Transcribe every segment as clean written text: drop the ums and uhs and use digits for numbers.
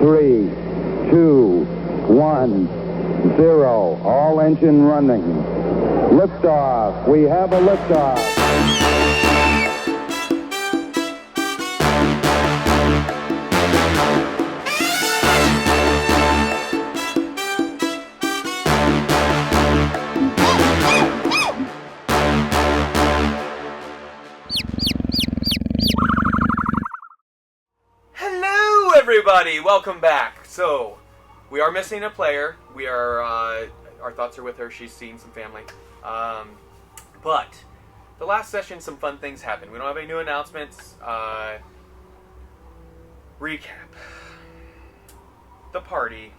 3, 2, 1, 0. All engine running. Liftoff. We have a liftoff. Everybody, welcome back. So, we are missing a player. We are, our thoughts are with her. She's seen some family. But, the last session, some fun things happened. We don't have any new announcements. Recap. The party.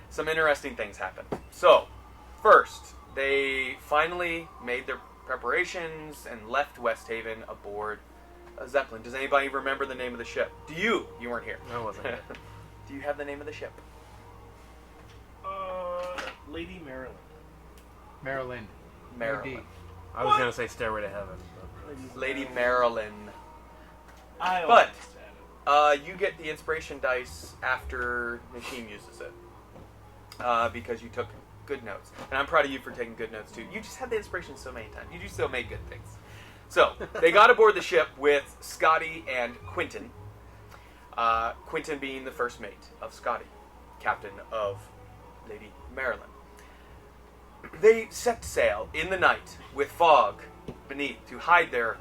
Some interesting things happened. So, first, they finally made their preparations and left West Haven aboard a zeppelin. Does anybody remember the name of the ship? Do you? You weren't here. I wasn't here. Do you have the name of the ship? Lady Marylyn. Marylyn. Marylyn. I was going to say Stairway to Heaven. Lady Marylyn. But you get the inspiration dice after Nashim uses it. Because you took good notes. And I'm proud of you for taking good notes too. You just had the inspiration so many times. You just still made good things. So, they got aboard the ship with Scotty and Quentin. Quentin being the first mate of Scotty, captain of Lady Marylyn. They set sail in the night with fog beneath to hide their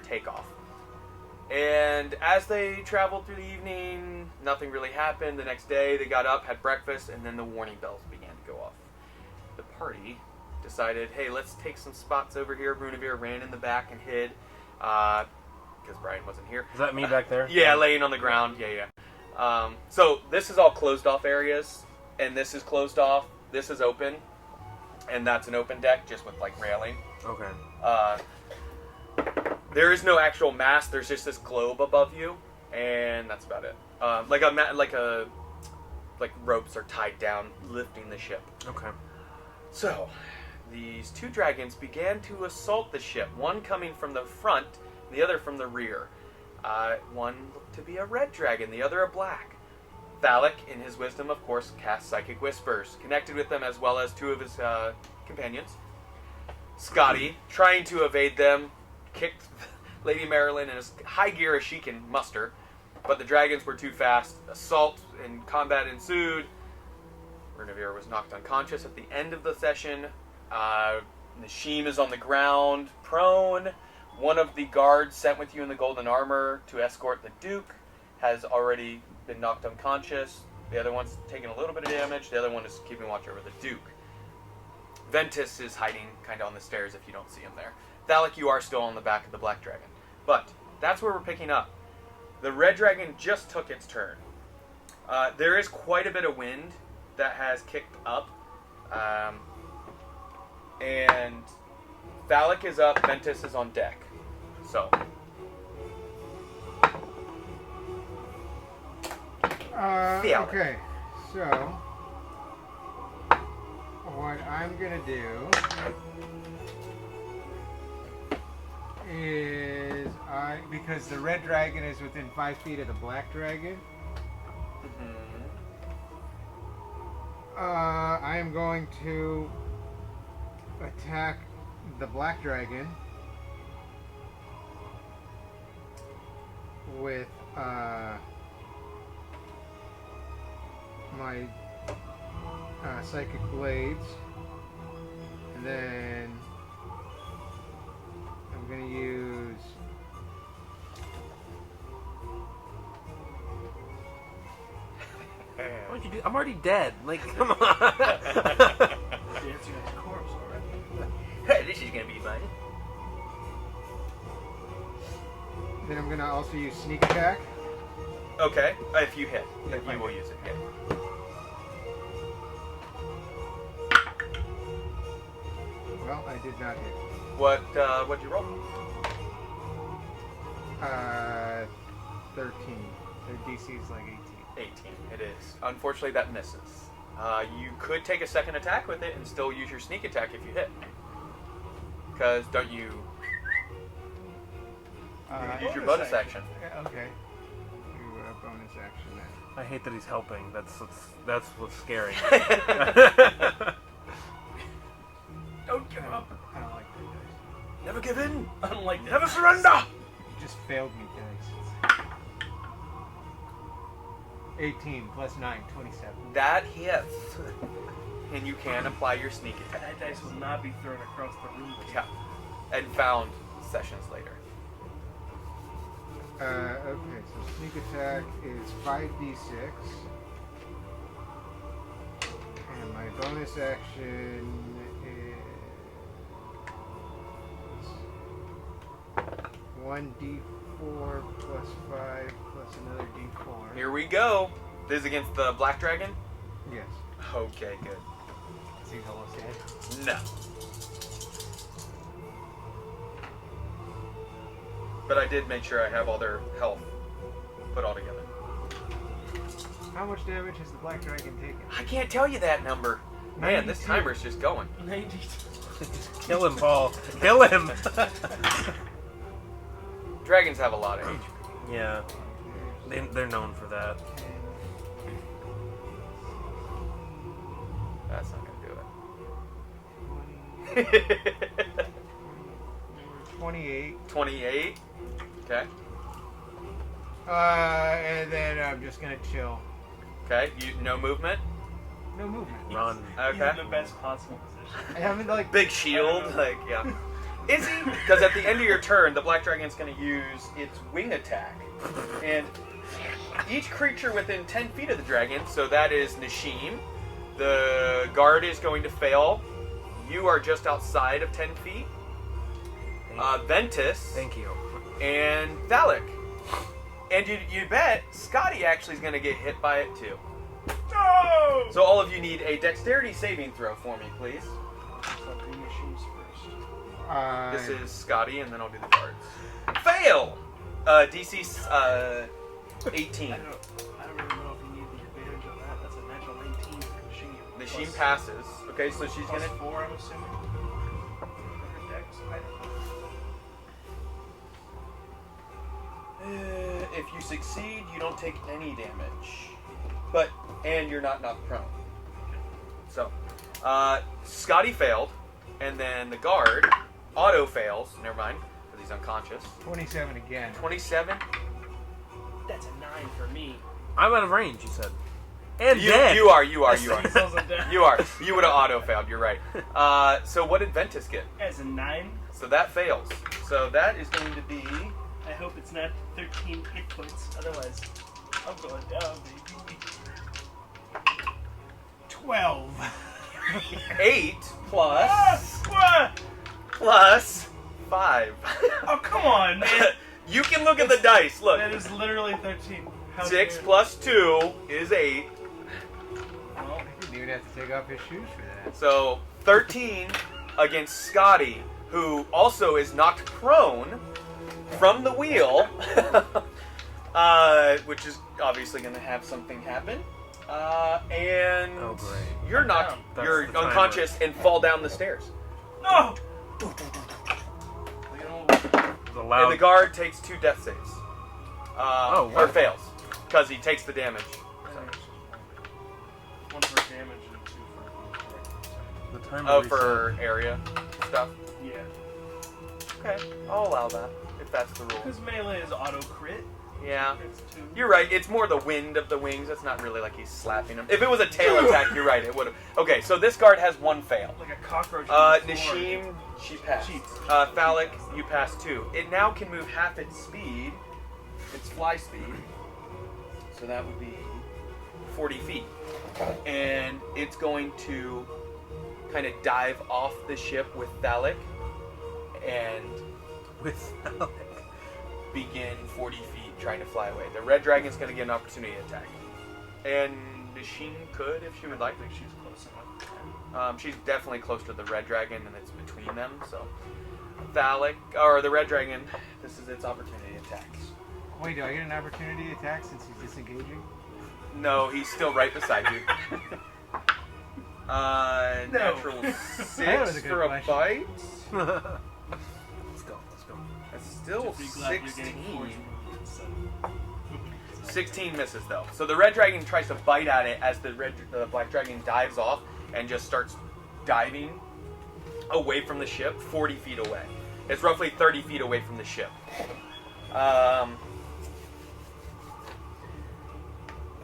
takeoff. And as they traveled through the evening, nothing really happened. The next day, they got up, had breakfast, and then the warning bells began to go off. The party decided, hey, let's take some spots over here. Brunavir ran in the back and hid, because Brian wasn't here. Is that me back there? Yeah, laying on the ground. Yeah. So this is all closed off areas, and this is closed off. This is open, and that's an open deck just with like railing. Okay. There is no actual mast. There's just this globe above you, and that's about it. Like ropes are tied down, lifting the ship. Okay. So, these two dragons began to assault the ship, one coming from the front, the other from the rear. One looked to be a red dragon, the other a black. Thalic, in his wisdom, of course, cast Psychic Whispers, connected with them as well as two of his companions. Scotty, trying to evade them, kicked Lady Marylyn in as high gear as she can muster, but the dragons were too fast. Assault and combat ensued. Renavir was knocked unconscious at the end of the session. Nashim is on the ground, prone. One of the guards sent with you in the golden armor to escort the Duke has already been knocked unconscious. The other one's taking a little bit of damage. The other one is keeping watch over the Duke. Ventus is hiding kind of on the stairs if you don't see him there. Thalic, you are still on the back of the black dragon. But that's where we're picking up. The red dragon just took its turn. There is quite a bit of wind that has kicked up. And Thalic is up, Ventus is on deck. So. Okay, so what I'm gonna do is because the red dragon is within 5 feet of the black dragon. I am going to attack the black dragon with my psychic blades, and then I'm going to use What'd you do? I'm already dead. Like, come on. dancing on the corpse already. This is going to be fun. Then I'm going to also use sneak attack. Okay, if you hit. Yeah, If you will use it, yeah. Well, I did not hit. What'd you roll? 13. Their DC is like 18. 18, it is. Unfortunately, that misses. You could take a second attack with it and still use your sneak attack if you hit. Because don't you use your bonus action? Yeah, okay. Do a bonus action then. I hate that he's helping. That's what's scary. Don't give up. I don't like that dice. Never give in. I don't like that. Never surrender. You just failed me, dice. 18 plus 9, 27. That hits. And you can apply your sneak attack. That dice will not be thrown across the room. Yeah. And found sessions later. Okay, so sneak attack is 5d6. And my bonus action is 1d4 plus 5 plus another d4. Here we go. This is against the black dragon? Yes. Okay, good. He's almost dead. No. But I did make sure I have all their health put all together. How much damage has the black dragon taken? I can't tell you that number. Man, this 92. timer's just going. 90. Kill him, Paul. Kill him. Dragons have a lot of HP. Yeah, they're known for that. That's not gonna do it. 28. 28. Okay. And then I'm just gonna chill. Okay. No movement. No movement. Run. Okay. He's in the best possible position. I haven't like. Big shield. Like, yeah. Is he? Because at the end of your turn, the black dragon's going to use its wing attack. And each creature within 10 feet of the dragon, so that is Nishim, the guard is going to fail. You are just outside of 10 feet. Ventus. Thank you. And Thalic. And you bet Scotty actually is going to get hit by it too. No! So all of you need a dexterity saving throw for me, please. So the machines first. This is Scotty, and then I'll do the cards. Fail! DC 18. I don't really know if you need the advantage of that. That's a natural 19 for machine. Nishim passes. Okay, so she's Plus gonna. 4, I'm assuming. Her dex? I don't know. If you succeed, you don't take any damage. And you're not knocked prone. So, Scotty failed, and then the guard auto fails. Never mind, because he's unconscious. 27 again. 27. That's a 9 for me. I'm out of range, you said. And You dead. are. He sells it down. You are. You would have auto failed. You're right. So what did Ventus get? As a 9. So that fails. So that is going to be. I hope it's not 13 hit points. Otherwise, I'm going down, baby. 12. 8 plus What? plus 5. Oh, come on, man. You can look at the dice. Look. That is literally 13. How 6 dare- plus 2 is 8. Well, He didn't even have to take off his shoes for that. So 13 against Scotty, who also is knocked prone from the wheel, which is obviously going to have something happen. And Oh, great. you're knocked, That's you're the timer. unconscious and fall down the stairs. no! You know, It was a loud. And the guard takes 2 death saves. Oh, or wow. fails, because he takes the damage. So. 1 for damage and 2 for... The timer Oh, reset. for area stuff. Yeah. Okay, I'll allow that, if that's the rule. Because melee is auto crit. Yeah. It's 2. You're right. It's more the wind of the wings. It's not really like he's slapping him. If it was a tail attack, you're right. It would have. Okay, so this guard has 1 fail. Like a cockroach. on the floor. Nishim, she passed. Cheats. Thalic, you passed too. It now can move half its speed. Its fly speed. So that would be 40 feet. And it's going to kind of dive off the ship with Thalic and With begin 40 feet trying to fly away. The red dragon's going to get an opportunity attack. And Nishim could if she would like. I think she's close enough. She's definitely close to the red dragon and it's between them, so Thalic, or the red dragon, this is its opportunity attacks. Wait, do I get an opportunity attack since he's disengaging? No, he's still right beside you. Natural That 6 was a good for a question. bite. Let's go. That's still Just be glad you're 16. getting force movement, so. 16 misses though. So the red dragon tries to bite at it as the black dragon dives off and just starts diving away from the ship, 40 feet away. It's roughly 30 feet away from the ship.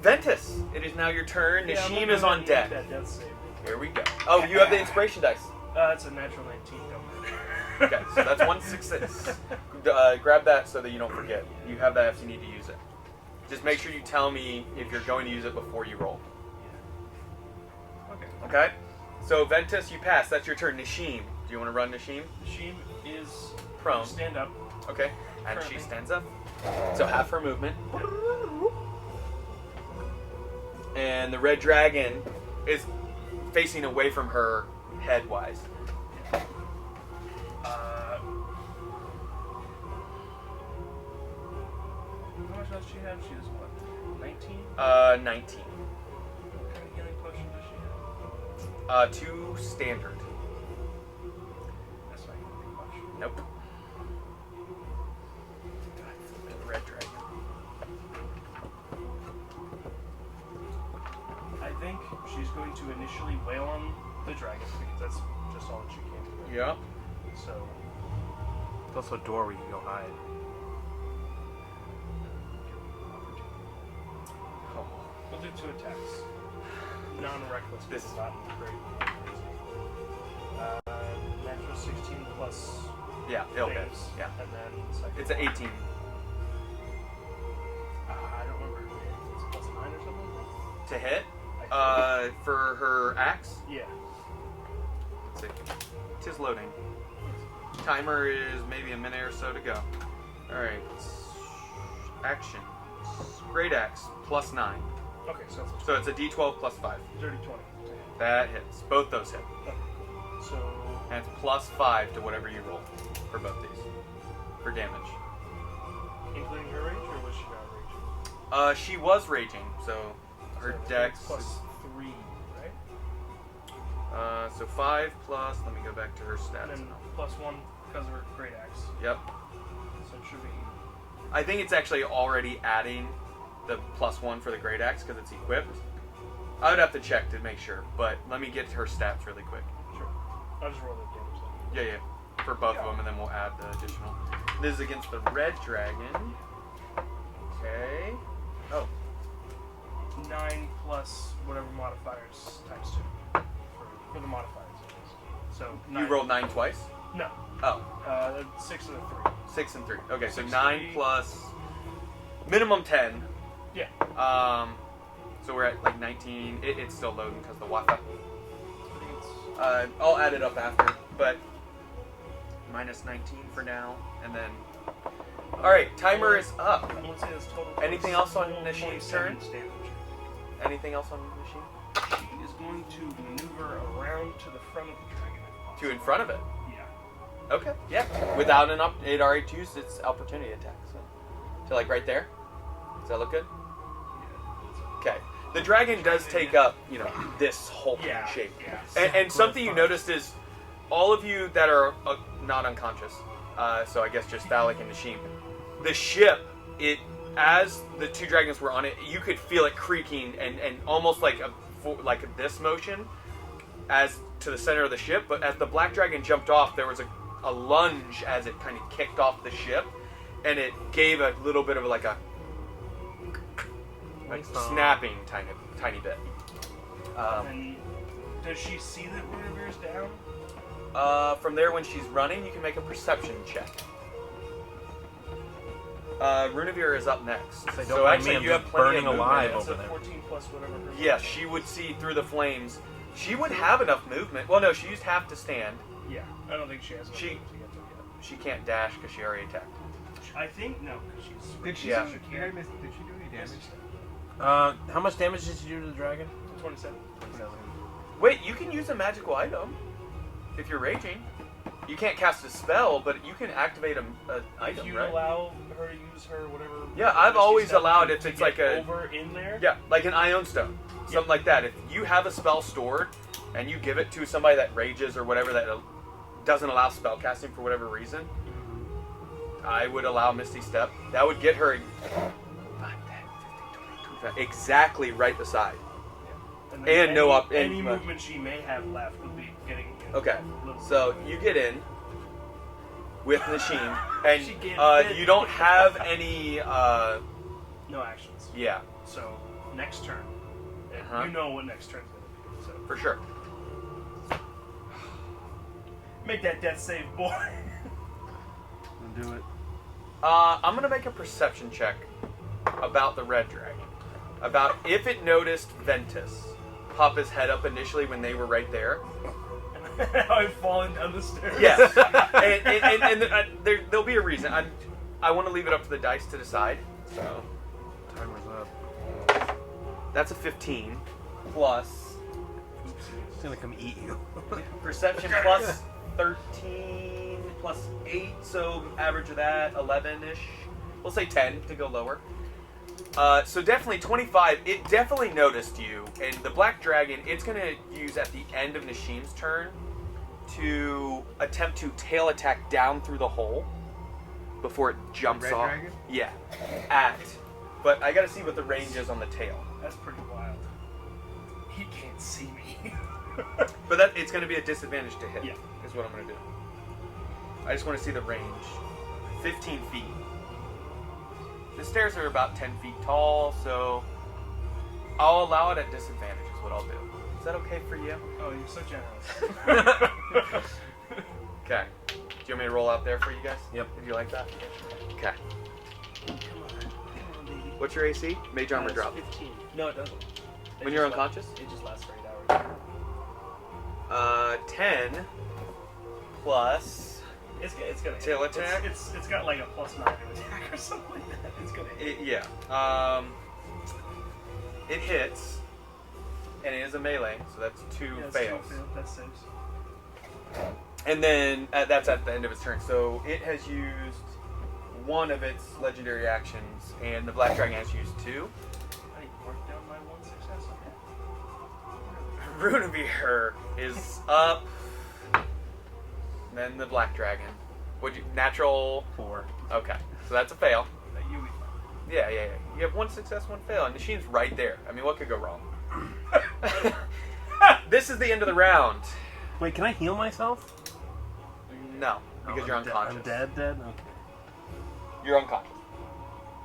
Ventus, it is now your turn. Yeah, Nashim is on deck. That death save. Here we go. Oh, you have the inspiration dice. It's a natural 19. Don't matter. Okay, so that's 1 success. Grab that so that you don't forget. You have that if you need to use it. Just make sure you tell me if you're going to use it before you roll. Okay. Okay? So Ventus, you pass. That's your turn. Nashim, do you want to run Nashim? Nashim is Prone. stand up. Okay. And she Currently. stands up. So half her movement. And the red dragon is facing away from her head-wise. How much does she have? She has what? 19? 19. What kind of healing potion does she have? 2 standard. That's not going to be much. Nope. The red dragon. I think she's going to initially wail on the dragon because that's just all that she can do. Yeah. So, There's also a door where you can go hide. we'll do 2 attacks. Non-reckless. This is not great. Natural 16 plus Yeah, it'll hit. things. Yeah. And then second. It's an 18. I don't remember. It's plus 9 or something like To hit? that? For her axe? Yeah. Let's see. It is loading. Timer is maybe a minute or so to go. Alright. Action. Great axe, plus 9. Okay, so that's So it's a d12 plus 5. dirty 20. That hits. Both those hit. Okay. So, And it's plus 5 to whatever you roll for both these. For damage. including her rage, or was she not raging? She was raging, so her So dex plus is, 3, right? so 5 plus, let me go back to her And stats. then plus 1 because of her great axe. Yep. So it should be. I think it's actually already adding the plus 1 for the great axe because it's equipped. I would have to check to make sure, but let me get her stats really quick. Sure. I'll just roll the damage then. Yeah. For both of them, and then we'll add the additional. This is against the red dragon. Okay. Oh. 9 plus whatever modifiers times 2. For the modifiers, it is. So, 9. You rolled 9 twice? No. Oh. 6 of the 3. 6 and 3. Okay, so 6, 9 3. plus minimum 10. Yeah. So we're at like 19. It's still loading because the Wi-Fi. I think it's. I'll add it up after, but minus 19 for now, and then. All right, timer is up. I want to say that's total. Anything else on total Nashim's 27 turn? damage. Anything else on the machine? She is going to maneuver around to the front of the dragon. if To possible. in front of it. Yeah. Okay. Yeah. Without it already used its opportunity attack. So like right there. Does that look good? Okay. The dragon does take up, this whole Yeah. shape. Yeah. And something you noticed is all of you that are not unconscious, so I guess just Thalik and Nashim, the ship, as the 2 dragons were on it, you could feel it creaking and almost like this motion as to the center of the ship. But as the black dragon jumped off, there was a lunge as it kind of kicked off the ship, and it gave a little bit of like snapping tiny bit. And does she see that Runavir's down? From there, when she's running, you can make a perception check. Runavir is up next. Say, don't So mind actually, me, I'm you have just plenty burning of movement. alive That's over a there. 14 plus whatever. her Yeah, movement she would see through the flames. She would have enough movement. Well, no, she used half to stand. is. Yeah, I don't think she has enough She- movement to get there yet. She can't dash because she already attacked. I think no, because she's. Did she? Yeah. Did she do any damage? How much damage did you do to the dragon? 27. Wait, you can use a magical item if you're raging. You can't cast a spell, but you can activate an If item, you right? allow her to use her whatever. Yeah, I've Misty always Step allowed to if it's get like a- over in there. Yeah, like an Ion Stone. Something like that. If you have a spell stored and you give it to somebody that rages or whatever that doesn't allow spell casting for whatever reason, I would allow Misty Step. That would get her 5, 10, 15, exactly right beside. And, And any, no up. Any and, movement she may have left would be getting. Okay, a little so you get in with Nashim, and She can't fit. you don't have any. no actions. Yeah, So next turn, and Uh-huh. you know what next turn's gonna be. So for sure. make that death save, boy. Do it. I'm gonna make a perception check about the red dragon. About if it noticed Ventus pop his head up initially when they were right there. I've fallen down the stairs. Yes, and there'll be a reason. I want to leave it up to the dice to decide. So Timer's up. that's a 15 plus It's gonna come eat you. perception plus 13 plus 8, so average of that 11ish. We'll say 10 to go lower. So definitely 25. It definitely noticed you, and the black dragon. It's gonna use at the end of Nashim's turn to attempt to tail attack down through the hole before it jumps Red off. dragon? Yeah, but I gotta see what the range is on the tail. That's pretty wild. He can't see me. But it's gonna be a disadvantage to hit. Yeah. Is what I'm gonna do. I just want to see the range. 15 feet. The stairs are about 10 feet tall, so I'll allow it at disadvantage is what I'll do. Is that okay for you? Oh, you're so generous. Okay. Do you want me to roll out there for you guys? Yep. If you like that? Okay. Come on, baby. What's your AC? Mage armor That's drop. 15. No, it doesn't. When you're unconscious? It just lasts for 8 hours. 10 plus... It's gonna Tail hit. attack? It's got like a +9 to attack or something like that. It's gonna hit. Yeah. It hits, and it is a melee, so that's 2 Yeah, it's fails. 2 fails. That saves. And then that's at the end of its turn. So it has used one of its legendary actions, and the black dragon has used 2. I marked down my 1 success on that. Runebeer is up. Then the black dragon. Would you natural? 4. Okay, so that's a fail. You be fine. Yeah. You have 1 success, 1 fail, and the machine's right there. I mean, what could go wrong? This is the end of the round. Wait, can I heal myself? No, because Oh, you're I'm unconscious. I'm dead. Okay. You're unconscious.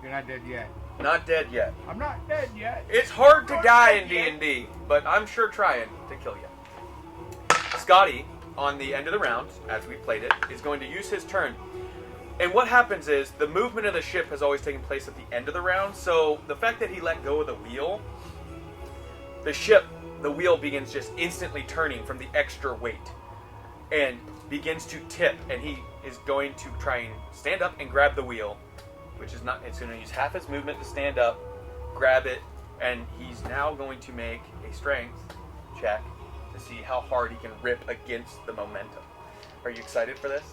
You're not dead yet. Not dead yet. I'm not dead yet. It's hard to die in D&D, but I'm sure trying to kill you. Scotty, on the end of the round, as we played it, is going to use his turn. And what happens is, the movement of the ship has always taken place at the end of the round, so the fact that he let go of the wheel, the wheel begins just instantly turning from the extra weight, and begins to tip, and he is going to try and stand up and grab the wheel, which is not, it's going to use half his movement to stand up, grab it, and he's now going to make a strength check to see how hard he can rip against the momentum. Are you excited for this?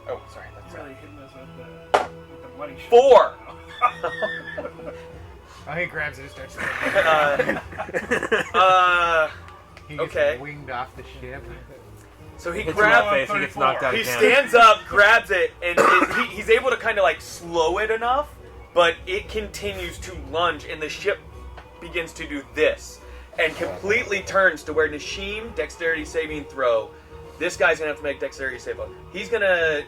Oh, sorry. That's You're really hitting us with the money shot. 4! Oh, he grabs it and starts. He gets okay. winged off the ship. So he Hits him in grabs. the face and gets knocked out He again. stands up, grabs it, and he's able to kind of like slow it enough, but it continues to lunge, and the ship begins to do this, and completely turns to where Nashim, dexterity saving throw. This guy's gonna have to make dexterity save. He's gonna,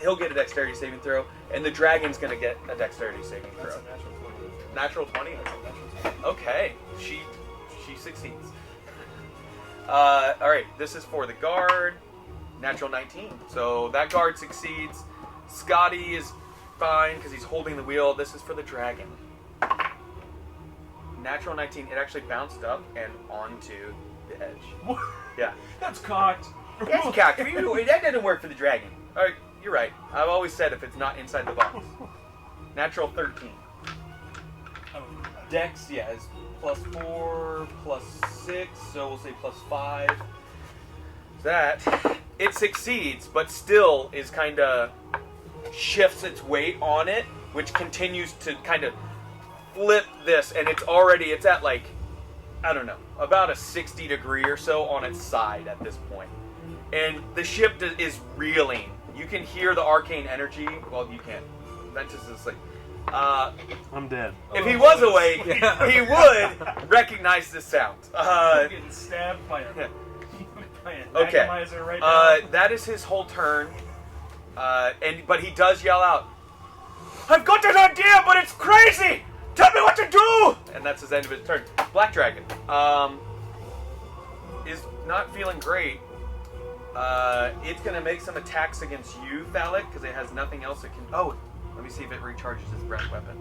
he'll get a dexterity saving throw, and the dragon's gonna get a dexterity saving throw. That's a natural 20. Natural 20. That's a natural 20. Okay, she succeeds. All right, this is for the guard. Natural 19. So that guard succeeds. Scotty is fine because he's holding the wheel. This is for the dragon. Natural 19. It actually bounced up and onto the edge. What? Yeah. That's cocked. That's cocked. That doesn't work for the dragon. All right, you're right. I've always said if it's not inside the box. Natural 13. Dex, yeah, is +4, +6, so we'll say +5. That, it succeeds, but still is kind of shifts its weight on it, which continues to kind of flip this, and it's at like, I don't know, about a 60 degree or so on its side at this point. And the ship is reeling. You can hear the arcane energy, well, you can't Ventus is asleep. I'm dead. If he was awake, he would recognize this sound. I'm getting stabbed by an Okay. agamizer right now. That is his whole turn. But he does yell out, "I've got an idea, but it's crazy! Tell me what to do!" And that's his end of his turn. Black Dragon is not feeling great. It's going to make some attacks against you, Phallic, because it has nothing else it can... Oh, let me see if it recharges his breath weapon.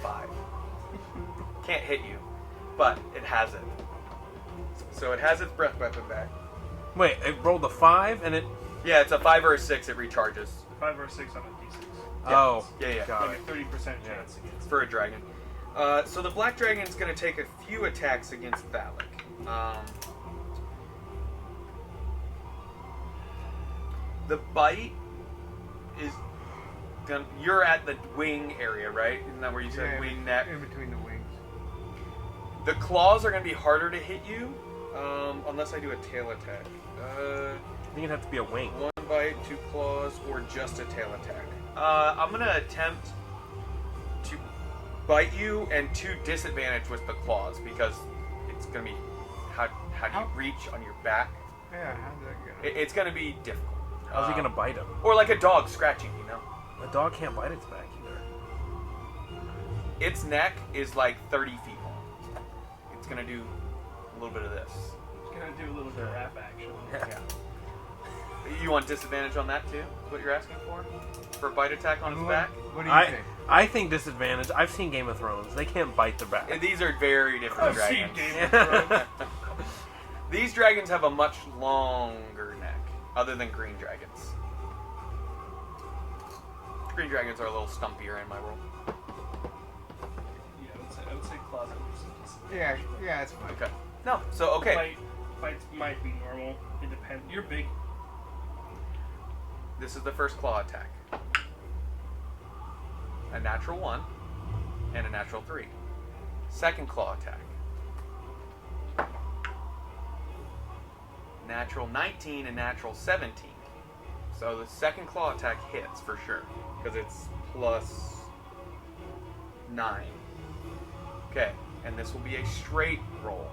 5. Can't hit you, but it has it. So it has its breath weapon back. Wait, it rolled a 5 and it... Yeah, it's a 5 or a 6, it recharges. 5 or 6 on a d6. Oh. Yeah. Got Like it. a 30% chance against. For a dragon. So the Black Dragon's going to take a few attacks against Phallic. The bite is gonna... You're at the wing area, right? Isn't that where you said wing, neck? In between the wings. The claws are going to be harder to hit you, unless I do a tail attack. I think it'd have to be a wing. 1 bite, 2 claws, or just a tail attack. I'm going to attempt to bite you and 2 disadvantage with the claws, because it's going to be... How do you reach on your back? Yeah, how's that go? It's going to be difficult. How's he gonna bite him? Or like a dog scratching, you know? A dog can't bite its back either. Its neck is like 30 feet long. It's going to do a little bit of this. It's gonna do a little bit of rap action. Yeah. You want disadvantage on that too? Is what you're asking for? For a bite attack on its back? What do you think? I think disadvantage. I've seen Game of Thrones. They can't bite their back. These are very different I've seen dragons. Game of Thrones. These dragons have a much longer neck, other than green dragons. Green dragons are a little stumpier in my world. Yeah, I would say closet. Yeah, it's fine. Okay. No, so okay. Bites might be normal. It depends. You're big. This is the first claw attack. A natural 1 and a natural 3. Second claw attack. Natural 19 and natural 17. So the second claw attack hits for sure, because it's plus 9. Okay, and this will be a straight roll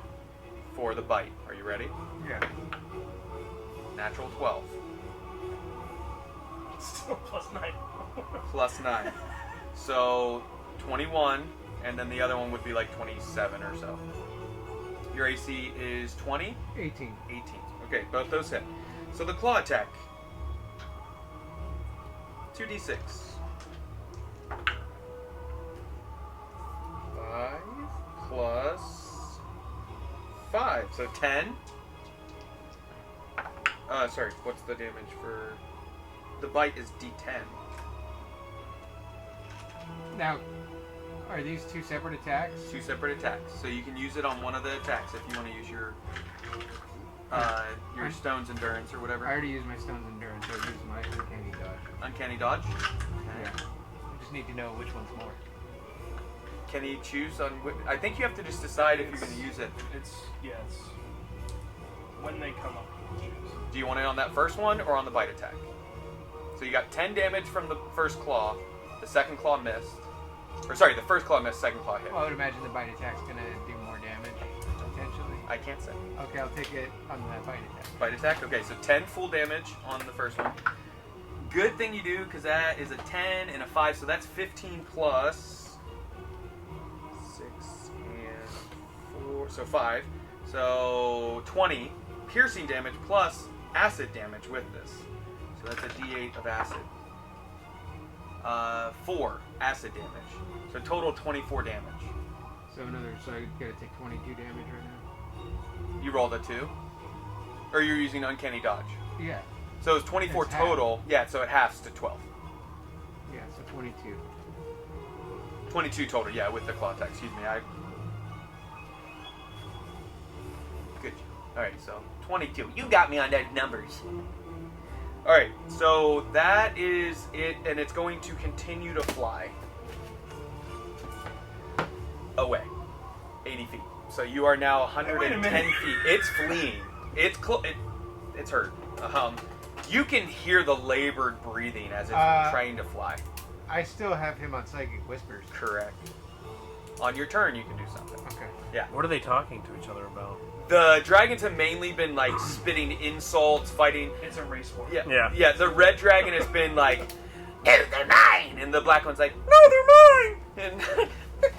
for the bite. Are you ready? Yeah. Natural 12. Still plus 9. Plus 9. So 21, and then the other one would be like 27 or so. Your AC is 20? 18. 18. Okay, both those hit. So the claw attack. 2d6. 5 plus 5. So 10. Sorry, what's the damage for... The bite is d10. Now, are these 2 separate attacks? 2 separate attacks. So you can use it on one of the attacks if you want to use your stone's endurance or whatever. I already used my stone's endurance, so I used my uncanny dodge. Uncanny dodge? Yeah. I just need to know which one's more. Can you choose on... I think you have to just decide if you're going to use it. It's when they come up. You choose. Do you want it on that first one or on the bite attack? So you got 10 damage from the first claw. The second claw missed. Or sorry, the first claw missed, second claw hit. Well, I would imagine the bite attack's gonna do more damage, potentially. I can't say. Okay, I'll take it on that bite attack. Bite attack? Okay, so 10 full damage on the first one. Good thing you do, because that is a 10 and a 5, so that's 15 plus 6 and 4, so 5. So 20 piercing damage plus acid damage with this. So that's a d8 of acid. 4 acid damage. So total 24 damage. So I gotta take 22 damage right now? You rolled a 2? Or you're using uncanny dodge? Yeah. So it's 24 It's half. total. Yeah, so it halves to 12. Yeah, so 22. 22 total, yeah, with the claw attack. Excuse me, Good. Alright, so 22. You got me on those numbers. Alright, so that is it, and it's going to continue to fly away. 80 feet. So you are now Wait a 110 minute. feet. It's fleeing. It's hurt. You can hear the labored breathing as it's trying to fly. I still have him on Psychic Whispers. Correct. On your turn, you can do something. Okay. Yeah. What are they talking to each other about? The dragons have mainly been like spitting insults, fighting. It's a race war. Yeah. The red dragon has been like, "No, they're mine," and the black one's like, "No, they're mine," and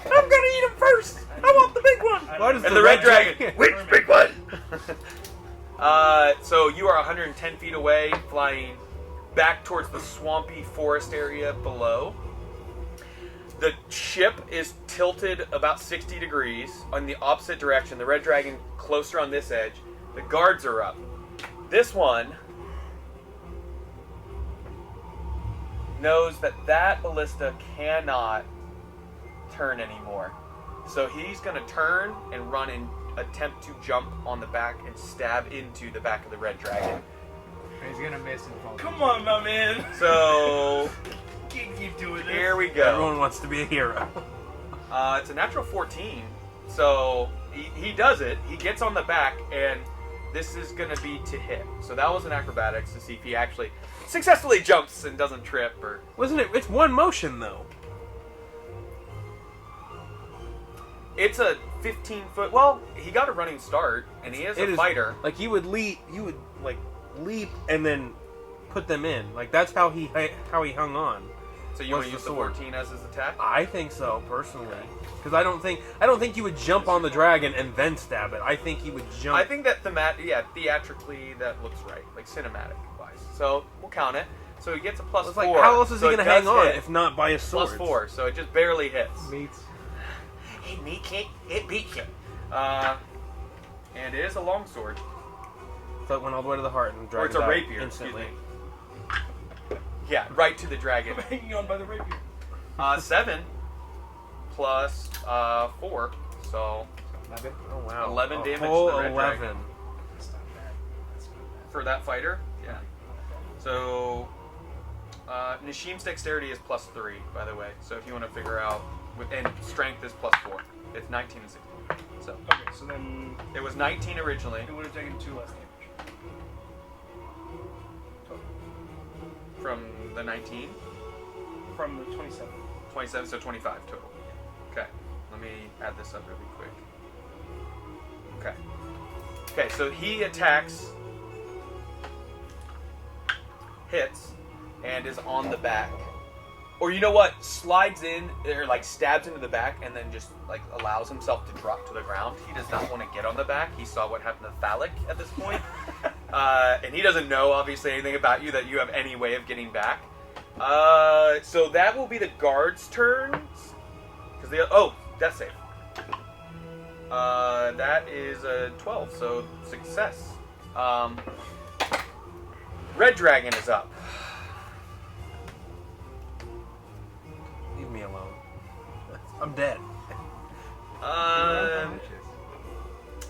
I'm gonna eat them first. I want the big one. Why does And the red dragon, which big one? So you are 110 feet away, flying back towards the swampy forest area below. The ship is tilted about 60 degrees on the opposite direction. The red dragon closer on this edge. The guards are up. This one knows that ballista cannot turn anymore. So he's going to turn and run and attempt to jump on the back and stab into the back of the red dragon. He's gonna miss and fall. Come on, my man. So Can't keep doing this. here we go. Everyone wants to be a hero. It's a natural 14. So he does it. He gets on the back, and this is going to be to hit. So that was an acrobatics to see if he actually successfully jumps and doesn't trip. Or Wasn't it? It's one motion though. it's a 15-foot. Well, he got a running start, and he is a fighter. Like you would leap and then put them in. Like that's how he hung on. So you want to use the 14 as his attack? I think so personally, because I don't think you would jump on the dragon and then stab it. I think you would jump. I think that theatrically that looks right, like cinematic wise. So we'll count it. So he gets a plus It's 4. like how else is so he it gonna hang does on hit. if not by his sword? Plus 4, so it just barely hits. Meets. It beats you. And it is a longsword. So it went all the way to the heart and Or dragged it's a it out rapier, instantly. excuse me. Yeah, right to the dragon. I'm hanging on by the rapier. 7 plus 4, so 11. Oh wow! 11 a damage to whole the red 11. dragon. That's not bad. That's not bad. for that fighter. Yeah. So Nishim's dexterity is plus 3, by the way. So if you want to figure out, and strength is plus 4. It's 19 and 16. So Okay, so then it was 19 originally. it would have taken 2 less damage. Total. From the 19, From the 27. 27, so 25 total. Okay, let me add this up really quick. Okay. Okay, so he attacks, hits, and is on the back. Or you know what? Slides in, or like stabs into the back, and then just like allows himself to drop to the ground. He does not want to get on the back. He saw what happened to Phallic at this point. And he doesn't know, obviously, anything about you that you have any way of getting back. So that will be the guards' turns. Death save. That is a 12, so success. Red Dragon is up. Leave me alone. I'm dead.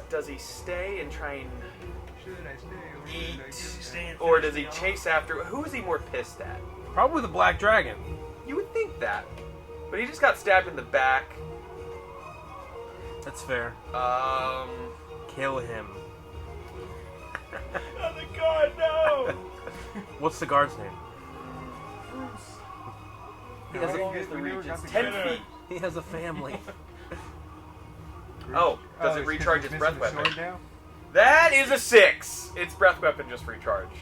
Does he stay and try and Should I stay? Or should I eat, or does he chase after? Who is he more pissed at? Probably the Black Dragon. You would think that, but he just got stabbed in the back. That's fair. Kill him. Oh my god, no! What's the guard's name? He has No, a, we never got the 10 guy. feet. He has a family. Oh, does it it's 'cause recharge he's its breath missing the weapon? sword now? That is a 6. Its breath weapon just recharged.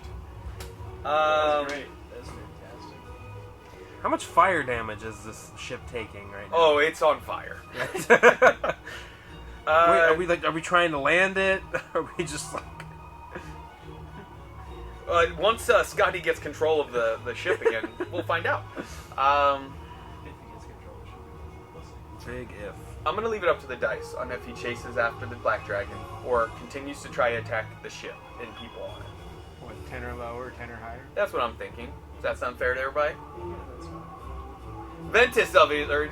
That's great. That's fantastic. How much fire damage is this ship taking right now? Oh, it's on fire. Wait, are we trying to land it? Are we just like... Once Scotty gets control of the ship again, we'll find out. If he gets control, it should be. We'll see. Big if. I'm going to leave it up to the dice on if he chases after the Black Dragon or continues to try to attack the ship and people on it. What, 10 or lower, 10 or higher? That's what I'm thinking. Does that sound fair to everybody? Yeah, that's fine. Ventus, or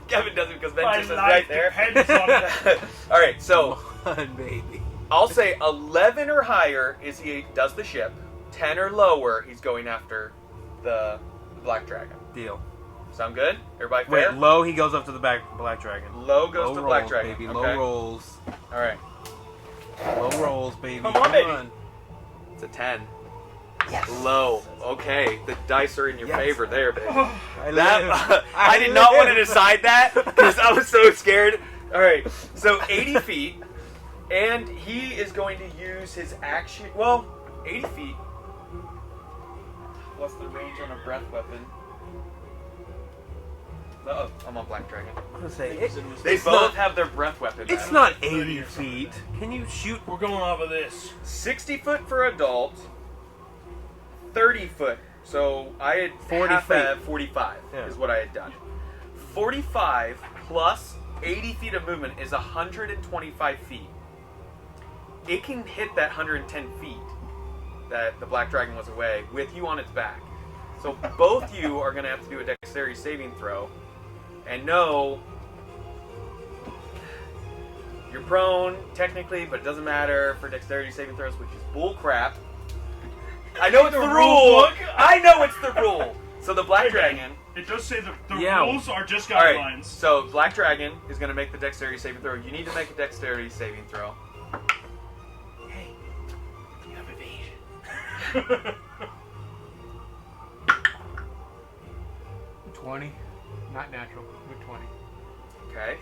Kevin does it because Ventus is My right life there. depends on it. All right, so Come on, baby. I'll say 11 or higher is he does the ship. 10 or lower, he's going after the Black Dragon. Deal. Sound good? Everybody fair? Wait, low, he goes up to the Black Dragon. Low goes Low to rolls, Black Dragon. baby. Okay. Low rolls. All right. Low rolls, baby. Come on, baby. It's a 10. Yes. Low. Okay, the dice are in your Yes. favor there, baby. I I did not want to decide that because I was so scared. All right, so 80 feet, and he is going to use his action. Well, 80 feet. What's the range on a breath weapon? Oh, I'm on Black Dragon. I'm gonna say They both have their breath weapons. it's not 80 feet. Can you shoot? We're going off of this. 60 foot for adult, 30 foot. So I had 40 half feet. at 45 Yeah. is what I had done. 45 plus 80 feet of movement is 125 feet. It can hit that 110 feet that the Black Dragon was away with you on its back. So both you are going to have to do a dexterity saving throw. And no, you're prone technically, but it doesn't matter for dexterity saving throws, which is bull crap. I know it's the rule. book? I know it's the rule. So the Black Dragon. It does say the Yeah. rules are just All right. guidelines. So Black Dragon is going to make the dexterity saving throw. You need to make a dexterity saving throw. Hey, you have evasion. 20. Not natural, but 20. Okay.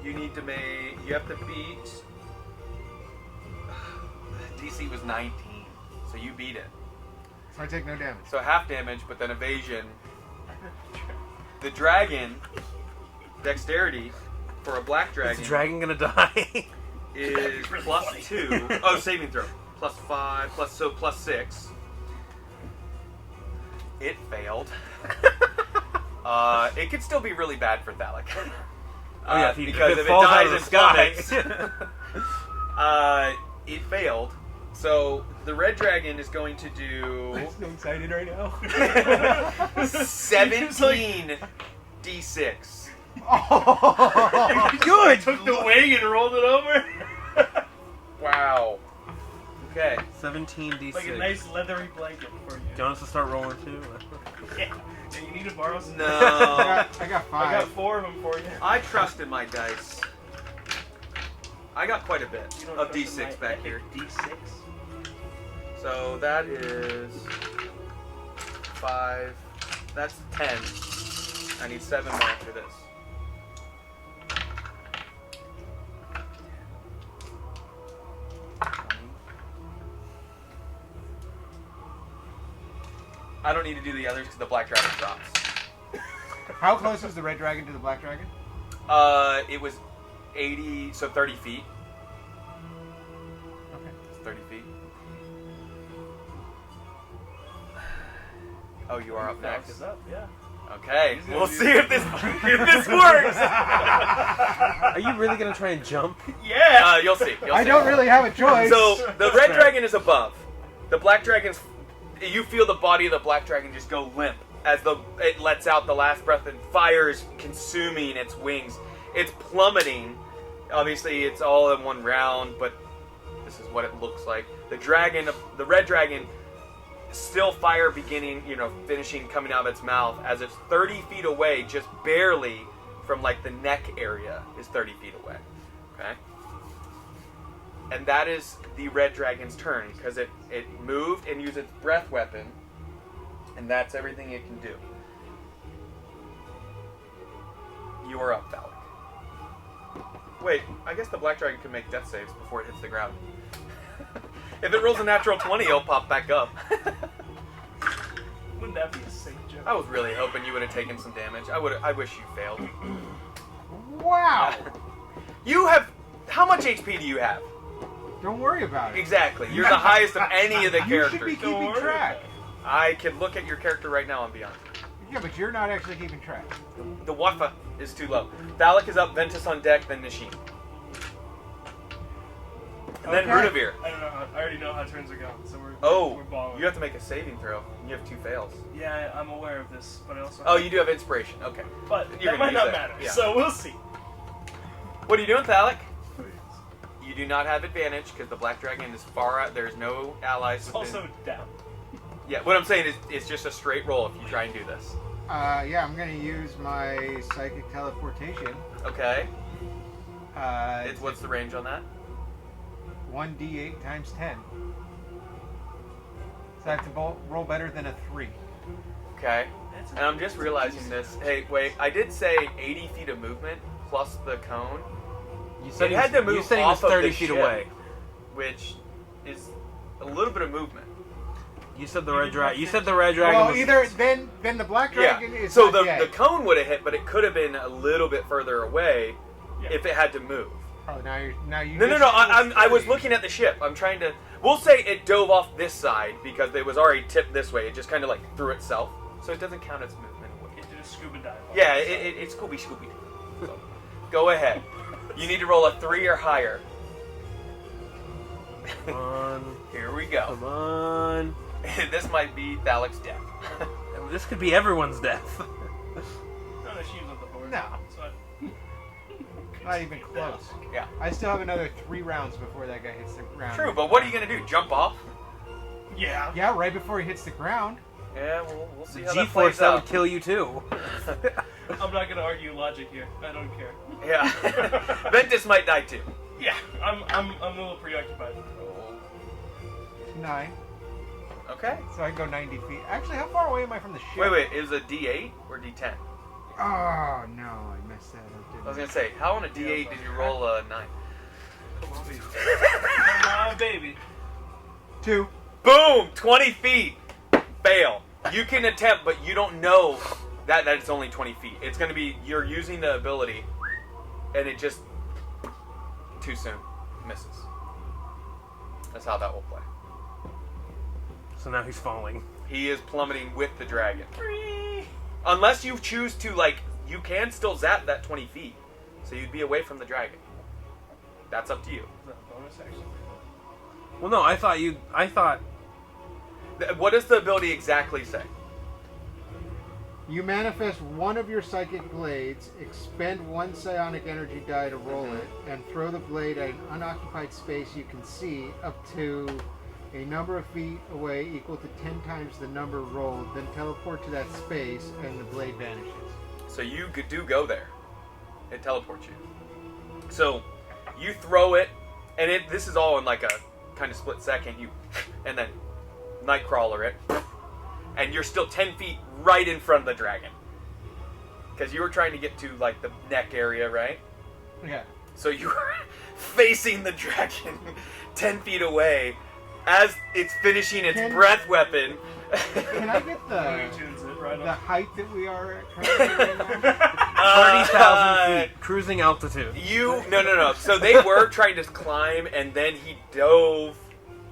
You need to make. You have to beat. DC was 19, so you beat it. So I take no damage. So half damage, but then evasion. The dragon, dexterity for a Black Is Dragon the dragon gonna die? is +2. Oh, saving throw. +5, +6. It failed. It could still be really bad for Thalic. Oh, yeah, if because it if it falls out dies of in the sky. plummets, it failed. So the red dragon is going to do I'm so excited right now. 17 d6. Oh, Good. Took the wing and rolled it over. Wow. Okay. 17d6. Like a nice leathery blanket for you. Do you want us to start rolling too? Yeah. And you need to borrow some. No. I got 5. I got 4 of them for you. I trusted my dice. I got quite a bit You don't of trust in d6 my back epic here. D6. So that is 5. That's 10. I need 7 more after this. I don't need to do the others because the Black Dragon drops. How close is the red dragon to the black dragon? It was 80, so 30 feet. Okay. It's 30 feet. Oh, you are up Back next. is up, yeah. Okay, He's gonna we'll do- see if this works. Are you really gonna try and jump? Yeah! You'll see. You'll I see. don't really have a choice. So the red dragon is above. The black dragon's. You feel the body of the black dragon just go limp as it lets out the last breath, and fire is consuming its wings. It's plummeting. Obviously, it's all in one round, but this is what it looks like. The red dragon, still fire beginning, finishing coming out of its mouth as it's 30 feet away, just barely from like the neck area is 30 feet away. Okay? And that is the red dragon's turn because it moved and used its breath weapon, and that's everything it can do. You are up, Thalic. Wait, I guess the black dragon can make death saves before it hits the ground. If it rolls a natural 20, it'll pop back up. Wouldn't that be a sick joke? I was really hoping you would have taken some damage. I wish you failed. Wow. You have. How much HP do you have? Don't worry about it. Exactly. You're the highest of any of the You characters. should be Don't keeping worry track. about I can look at your character right now and be honest. Yeah, but you're not actually keeping track. The Wafa is too low. Thalic is up, Ventus on deck, then Nisheen. And then Okay. Rudavir. I don't know. I already know how turns are going, so we're Oh, balling. you have to make a saving throw. You have 2 fails. Yeah, I'm aware of this, but I also. Oh, you do have inspiration. Okay. But You're that gonna might use not that, matter. yeah. So we'll see. What are you doing, Thalic? You do not have advantage because the black dragon is far out. There's no allies. It's also down. Yeah, what I'm saying is it's just a straight roll if you try and do this. Yeah, I'm going to use my psychic teleportation. Okay. It's What's the range on that? 1d8 times 10. So I have to roll better than a 3. Okay. And I'm just realizing this. Hey, wait. I did say 80 feet of movement plus the cone. You said It had to move you said he was off of 30 the feet ship. away. Which is a little bit of movement. You said the red dragon. You said the red dragon. Well, was, either then the black dragon Yeah. is So not the dead. cone would have hit, but it could have been a little bit further away Yeah. if it had to move. Oh, now you. No. just- I was looking at the ship. I'm trying to. We'll say it dove off this side because it was already tipped this way. It just kind of like threw itself, so it doesn't count as movement. It did a scuba dive. Yeah, it's Scooby. So, go ahead. You need to roll a 3 or higher. Come on. Here we go. Come on. This might be Thalic's death. This could be everyone's death. No, she was on the board. No. So Not even close. Yeah. I still have another 3 rounds before that guy hits the ground. True, but what are you gonna do? Jump off? yeah. Yeah, right before he hits the ground. Yeah, we'll see how that G-force plays that out. would kill you too. I'm not gonna argue logic here. I don't care. Yeah. Ventus might die too. Yeah, I'm a little preoccupied. 9. Okay. So I go 90 feet. Actually, how far away am I from the ship? Wait. Is it a D8 or D10? Oh no, I messed that up. Didn't I was gonna say, how on a D8 did you roll a 9? Come on, baby. Come on, baby. 2. Boom! 20 feet. Fail. You can attempt, but you don't know that it's only 20 feet. It's gonna be you're using the ability, and it just too soon misses. That's how that will play. So now he's falling. He is plummeting with the dragon. Unless you choose to, like, you can still zap that 20 feet. So you'd be away from the dragon. That's up to you. Is that a bonus action? Well, no, I thought. What does the ability exactly say? You manifest one of your psychic blades, expend 1 psionic energy die to roll it, and throw the blade at an unoccupied space you can see up to a number of feet away equal to 10 times the number rolled, then teleport to that space and the blade vanishes. So you do go there. It teleports you. So you throw it, and this is all in like a kind of split second. And then Nightcrawler it, and you're still 10 feet right in front of the dragon. Because you were trying to get to like the neck area, right? Yeah. So you were facing the dragon 10 feet away as it's finishing its breath weapon. Can I get Looney Tunes it right the off. height that we are at currently right now? 30,000 feet. Cruising altitude. No. So they were trying to climb, and then he dove.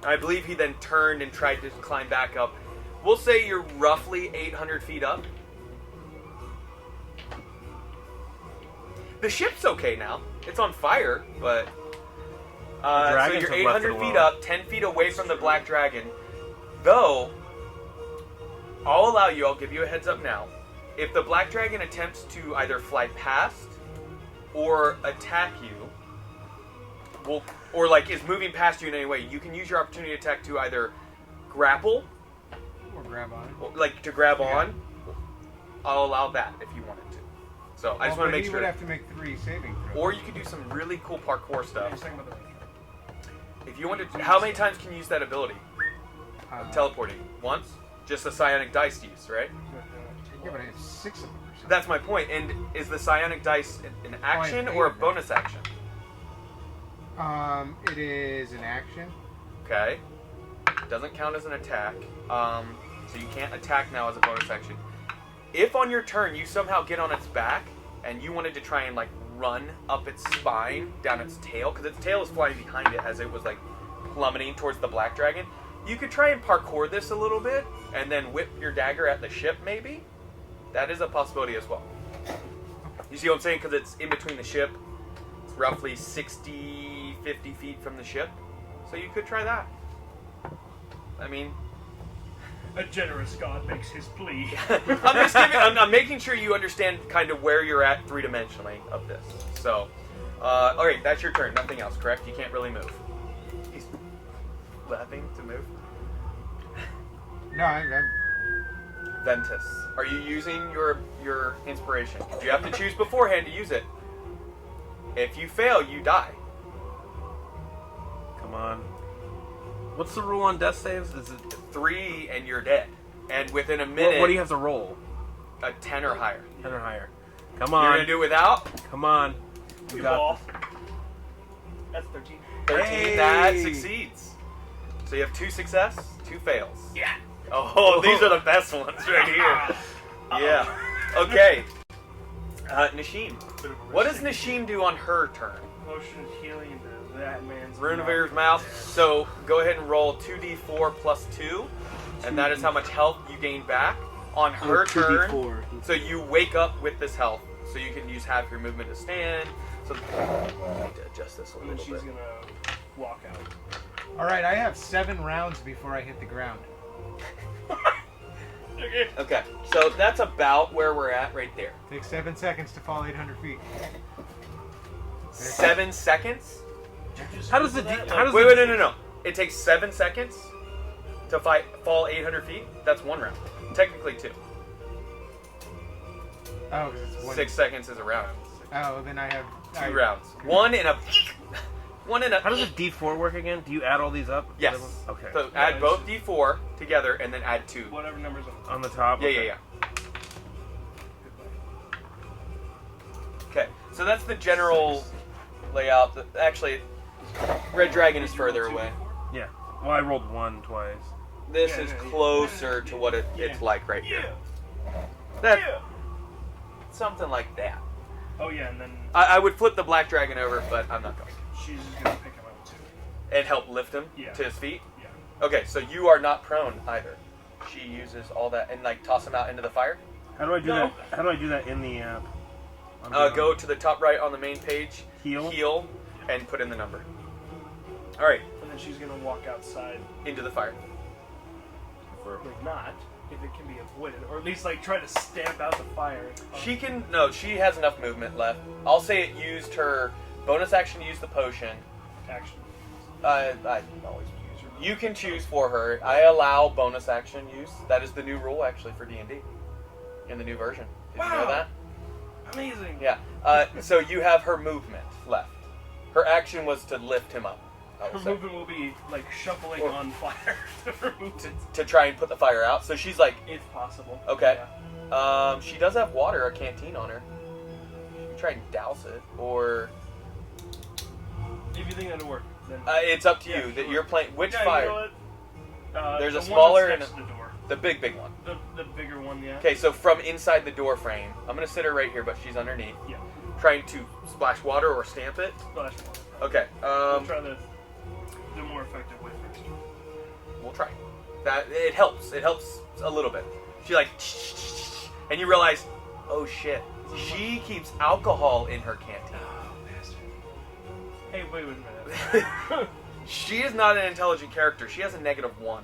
I believe he then turned and tried to climb back up. We'll say you're roughly 800 feet up. The ship's okay now. It's on fire, but... so dragons you're have left it 800 feet alone. up, 10 feet away from the black dragon. Though, I'll give you a heads up now. If the black dragon attempts to either fly past or attack you, or like is moving past you in any way, you can use your opportunity attack to either grapple, Or grab on it. or, like to grab on. I'll allow that if you wanted to. So I just want to make He sure. would have to make 3 saving throws. Or you could do some really cool parkour You're stuff. talking about the If you wanted to, how many times can you use that ability? Teleporting. Once? Just a psionic dice to use, right? Yeah, but I have 6 of them or something. That's my point. And is the psionic dice an action or a bonus action? It is an action. Okay. Doesn't count as an attack. So you can't attack now as a bonus action. If on your turn you somehow get on its back and you wanted to try and like run up its spine, down its tail, because its tail is flying behind it as it was like plummeting towards the black dragon, you could try and parkour this a little bit and then whip your dagger at the ship maybe. That is a possibility as well. You see what I'm saying? Because it's in between the ship. It's roughly 60, 50 feet from the ship. So you could try that. I mean, A generous god makes his plea. I'm making sure you understand kind of where you're at three-dimensionally of this. So, alright, that's your turn. Nothing else, correct? You can't really move. He's laughing to move. No, I'm Ventus, are you using your inspiration? You have to choose beforehand to use it. If you fail, you die. Come on. What's the rule on death saves? Is it 3 and you're dead. And within a minute, what do you have to roll? a 10 or higher. 10 or higher. Come You're on. gonna do it without? Come on. You You got ball. this. That's 13. 13, Hey! that succeeds. So you have 2 success, 2 fails. Yeah. Oh, these are the best ones right here. Yeah. Okay. Nashim. What does Nashim do on her turn? Potion of healing into that man's Runevir's mouth. So go ahead and roll 2d4 plus 2, and that is how much health you gain back on her turn. 2d4. So you wake up with this health, so you can use half your movement to stand. So I need to adjust this a And then little she's bit. gonna walk out. All right, I have 7 rounds before I hit the ground. Okay. Okay, so that's about where we're at right there. Takes 7 seconds to fall 800 feet. 7 seconds? How does it? How does Wait, it? no. It takes 7 seconds to fall 800 feet. That's 1 round. Technically 2. Oh, 'cause it's 1. 6 seconds is a round. Oh, then I have 2 rounds. 1 in a. 1 in a. How does a D4 work again? Do you add all these up? Yes. Okay. So Yeah, add it's both just- D4 together and then add 2. Whatever numbers on. On the top. Yeah, okay. yeah. Okay, so that's the general layout. Actually, Red Dragon is further away. Yeah. Well, I rolled 1 twice. This Yeah, is yeah, yeah. closer to what it's like right here. That something like that. Oh yeah, and then I would flip the Black Dragon over, but I'm not going. she's just gonna pick him up too. And help lift him Yeah. to his feet. Yeah. Okay, so you are not prone either. She uses all that and like toss him out into the fire. How do I do No. that? How do I do that in the app? Go to the top right on the main page. Heal? and put in the number. All right, And then she's gonna walk outside. into the fire. Preferably not, if it can be avoided, or at least like try to stamp out the fire. She can no. She has enough movement left. I'll say it used her bonus action to use the potion. Action. I always use her. You can choose for her. I allow bonus action use. That is the new rule actually for D&D in the new version. Did you know Wow. that? Amazing. Yeah. So you have her movement left. Her action was to lift him up. I Her will say, movement will be like shuffling Or- on fire to remove it, to try and put the fire out. So she's like, if possible. okay. Yeah. She does have water, a canteen on her. You can try and douse it, or If you think that'll work, then it's up to you. Yeah, That sure. you're playing which yeah, fire. You know what? There's a the smaller one and that's next to the door. The big one. The bigger one, yeah. Okay, so from inside the door frame, I'm gonna sit her right here, but she's underneath, Yeah. trying to splash water or stamp it. Splash water. Okay, We'll try the more effective way first. we'll try. That it helps. It helps a little bit. She like, and you realize, oh shit, she keeps alcohol in her canteen. Oh, bastard. Hey, wait a minute. She is not an intelligent character. She has a -1.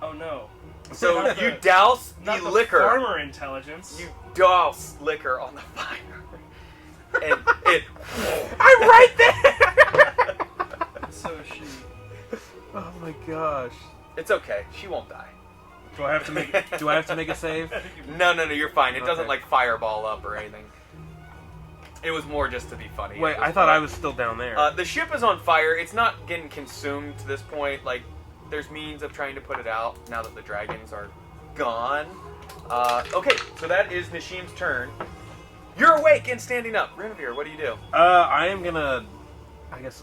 Oh no. So Not you the- douse Not the the liquor. farmer intelligence. You douse liquor on the fire, and it. I'm right there! So she. Oh my gosh. It's okay. She won't die. Do I have to make a save? No, you're fine. It doesn't Okay. like fireball up or anything. It was more just to be funny. Wait, I thought I was still down there. The ship is on fire. It's not getting consumed to this point. Like, there's means of trying to put it out now that the dragons are gone. Okay, so that is Nashim's turn. You're awake and standing up. Renavir, what do you do? I am gonna. I guess.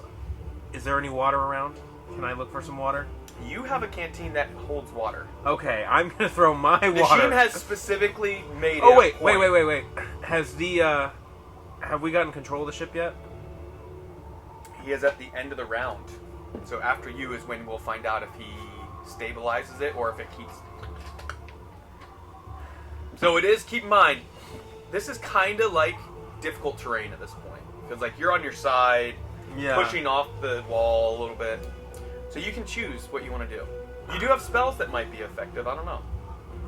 Is there any water around? Can I look for some water? You have a canteen that holds water. Okay, I'm gonna throw my water. Nashim has specifically made Oh it. wait. Has the have we gotten control of the ship yet? He is at the end of the round. So after you is when we'll find out if he stabilizes it or if it keeps. So it is, keep in mind, this is kind of like difficult terrain at this point. Because like you're on your side, pushing off the wall a little bit. So you can choose what you want to do. You do have spells that might be effective, I don't know.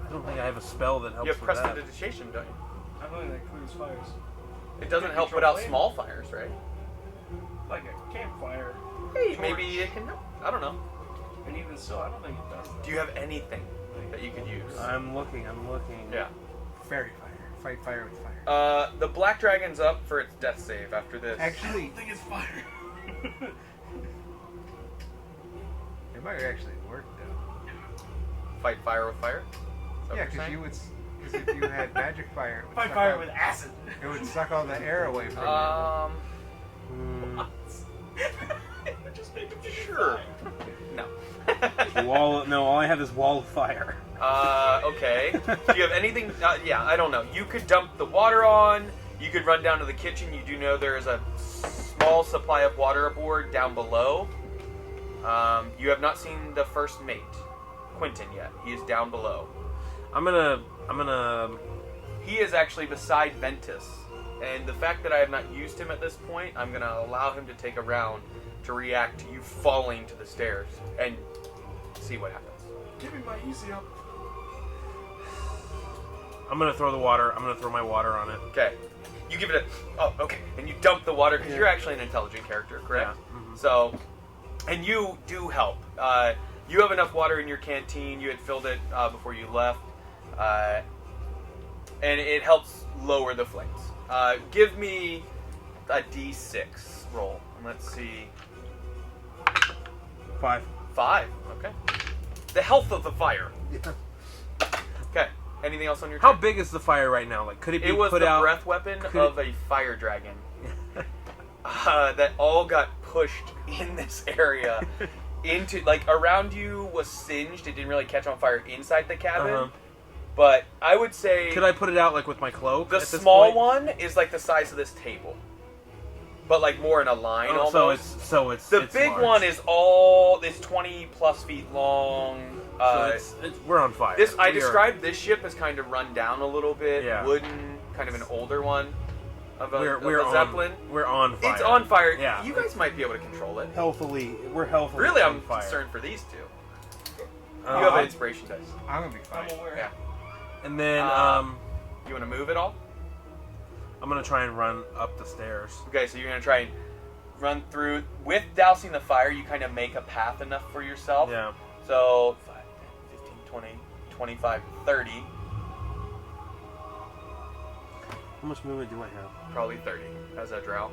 I don't think I have a spell that helps You have with that. prestidigitation, don't you? I don't think that clears fires. It doesn't Take help put control out flame? small fires, right? Like a campfire. Hey, torch. maybe it can help. I don't know. And even so, I don't think it does. Do you have anything that you could use? I'm looking. Yeah. Fairy fire. Fight fire with fire. The black dragon's up for its death save after this. Actually, I think it's fire. It might actually work though. Fight fire with fire? Yeah, because you would. Because if you had magic fire, it would Fight suck fire all- with acid. It would suck all the air away from Just make him Sure. No. All I have is wall of fire. Okay. Do you have anything? Yeah, I don't know. You could dump the water on. You could run down to the kitchen. You do know there is a small supply of water aboard down below. You have not seen the first mate, Quentin, yet. He is down below. I'm gonna. He is actually beside Ventus. And the fact that I have not used him at this point, I'm going to allow him to take a round to react to you falling to the stairs and see what happens. Give me my easy up. I'm gonna throw the water. I'm gonna throw my water on it. Okay. You give it a... Oh, okay. And you dump the water because you're actually an intelligent character, correct? Yeah. Mm-hmm. So, and you do help. You have enough water in your canteen. You had filled it before you left. And it helps lower the flames. Give me a D6 roll. And let's see. 5. 5. Okay. The health of the fire. Okay. Anything else on your How turn? big is the fire right now? Like, could it be It was put the out? breath weapon Could of a fire dragon that all got pushed in this area into, like, around you was singed. It didn't really catch on fire inside the cabin. Uh-huh. But I would say Could I put it out like with my cloak? the at this small point? one is like the size of this table, but like more in a line Oh, almost. so it's The it's big large. one is it's 20 plus feet long. So we're on fire. I We are- described this ship as kind of run down a little bit, Yeah. wooden, kind of an older one of a, We're a zeppelin. We're on fire. It's on fire. Yeah. You guys might be able to control it. We're healthily. Really, on I'm fire. concerned for these two. Uh, You have an inspiration dice. I'm gonna be fine. I'm aware. Yeah. And then You want to move at all? I'm gonna try and run up the stairs. Okay, so you're going to try and run through. With dousing the fire, you kind of make a path enough for yourself. Yeah. So 5, 10, 15, 20, 25, 30. How much movement do I have? Probably 30 as a drow.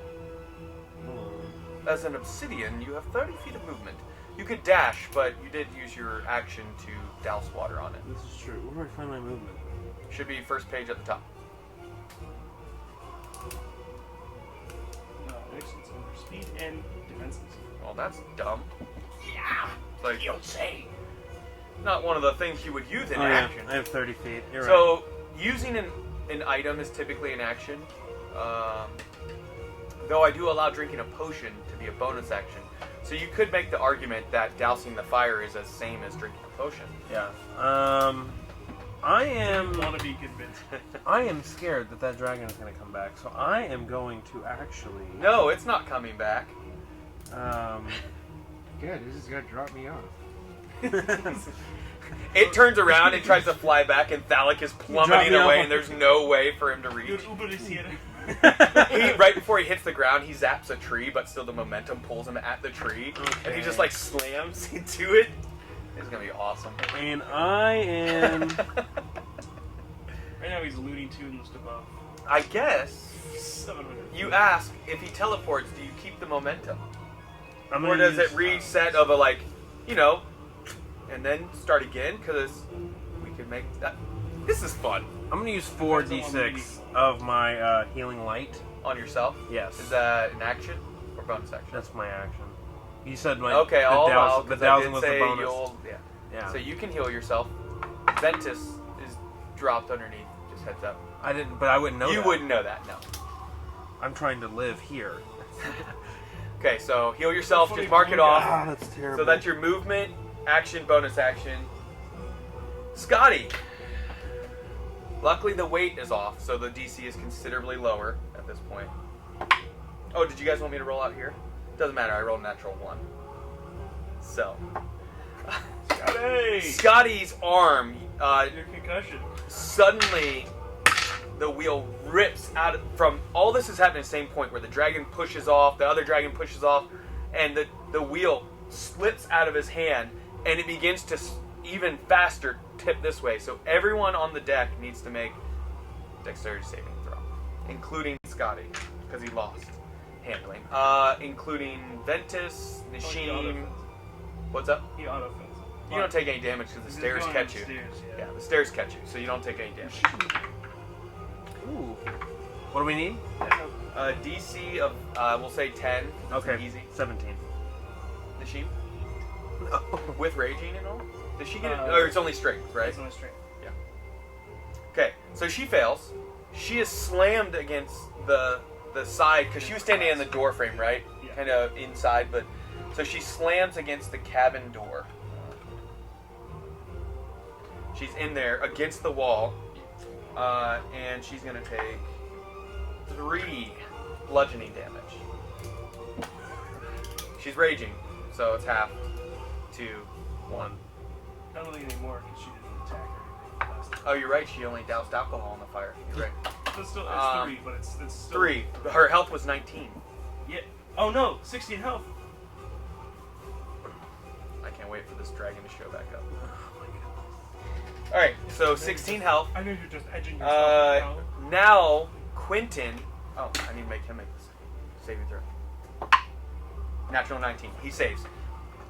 As an obsidian, you have 30 feet of movement. You could dash, but you did use your action to douse water on it. This is true. Where do I find my movement? Should be first page at the top. Actions over speed and defenses. Well, that's dumb. Yeah. It's like, You'll say. not one of the things you would use in Oh yeah, action. I have 30 feet. You're right. So, using an item is typically an action. Though I do allow drinking a potion to be a bonus action. So you could make the argument that dousing the fire is the same as drinking a potion. Yeah. I am Want to be convinced? I am scared that dragon is going to come back. So I am going to actually. No, it's not coming back. Good. This is gonna drop me off. It turns around and tries to fly back, and Thalik is plummeting me off away, on- and there's no way for him to Dude, reach. Uber is here. Right before he hits the ground, he zaps a tree, but still the momentum pulls him at the tree, and he just like slams into it. It's gonna be awesome. And I am. Right now he's Looney Tunes above. I guess 700. you ask if he teleports, do you keep the momentum, I'm or gonna does use, it reset of a like, you know, and then start again? Because we can make that. This is fun I'm gonna use 4d6 of my healing light. on yourself. Yes. Is that an action or bonus action? That's my action. You said my Okay, I'll allow, the 'cause I dowsing did was the say bonus. you'll. Yeah. Yeah. So you can heal yourself. Ventus is dropped underneath. Just heads up. I didn't, but I wouldn't know. You that. wouldn't know that, no. I'm trying to live here. Okay, so heal yourself. Funny Just mark it blue off. Ah, that's terrible. So that's your movement, action, bonus action. Scotty. Luckily the weight is off, so the DC is considerably lower at this point. Oh, did you guys want me to roll out here? Doesn't matter, I rolled natural 1. So. Hey! Scotty's arm, Your concussion. suddenly the wheel rips out of, from, all this is happening at the same point where the dragon pushes off, the other dragon pushes off, and the wheel slips out of his hand, and it begins to even faster tip this way. So everyone on the deck needs to make dexterity saving throw, including Scotty, because he lost handling. Including Ventus, Nishim, What's up? He auto-fills. You don't take any damage because the stairs catch you. Yeah, the stairs catch you, so you don't take any damage. Ooh. What do we need? DC of, we'll say 10. Okay. Easy. 17. Does she? No. With raging and all? Does she get it? Or it's only strength, right? It's only strength. Yeah. Okay, so she fails. She is slammed against the side, because she was standing in the door frame, right? Yeah. Kind of inside, but... So she slams against the cabin door. She's in there against the wall, and she's going to take 3 bludgeoning damage. She's raging, so it's half to 1. I don't think anymore because she didn't attack or anything last time. Oh, you're right. She only doused alcohol in the fire. You're right. So it's still it's 3, but it's still 3. Her health was 19. Yeah. Oh no, 16 health. I can't wait for this dragon to show back up. All right, so 16 health. I know you're just edging yourself. Now Quentin. Oh, I need to make him make this saving throw. Natural 19. He saves.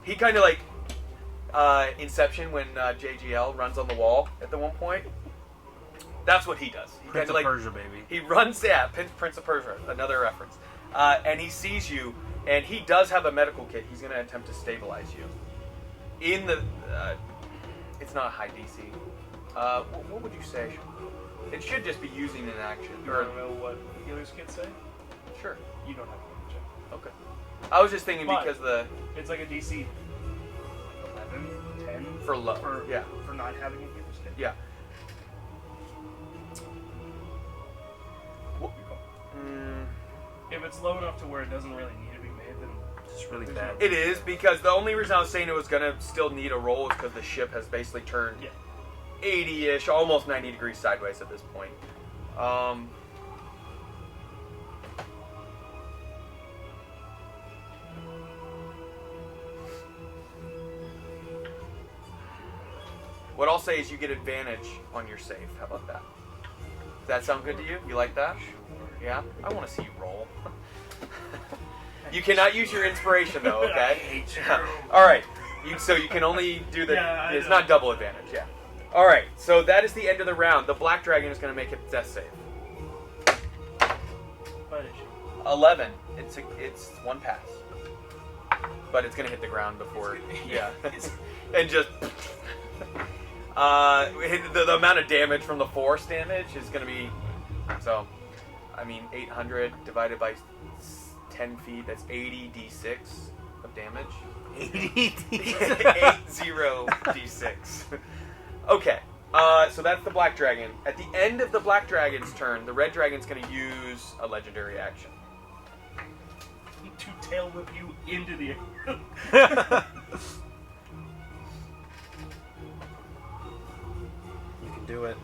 He kind of like Inception when JGL runs on the wall at the one point. That's what he does. He Prince kind of of Persia, baby. He runs, Prince of Persia, another reference. And he sees you, and he does have a medical kit. He's going to attempt to stabilize you. In the, it's not a high DC. What would you say? It should just be using an action. You don't know what healers can say? Sure. You don't have to check. Okay. I was just thinking But because it's like a DC 11, 10 for low. for Yeah. for not having a healer's kit. Yeah. If it's low enough to where it doesn't really need to be made, then It's really bad. It is, because the only reason I was saying it was going to still need a roll is because the ship has basically turned 80-ish, almost 90 degrees sideways at this point. What I'll say is you get advantage on your save. How about that? Does that sound good to you? You like that? Yeah? I want to see you roll. You cannot use your inspiration, though, okay? I hate you. All right. So you can only do the... Yeah, it's know. not double advantage, yeah. All right. So that is the end of the round. The black dragon is going to make its death save. What is she? 11. It's one pass. But it's going to hit the ground before... Yeah. And just... the amount of damage from the force damage is going to be... So, I mean, 800 divided by 10 feet, that's 80 d6 of damage. 80 80 d6. Okay, so that's the black dragon. At the end of the black dragon's turn, the red dragon's going to use a legendary action. To tail whip you into the... You can do it.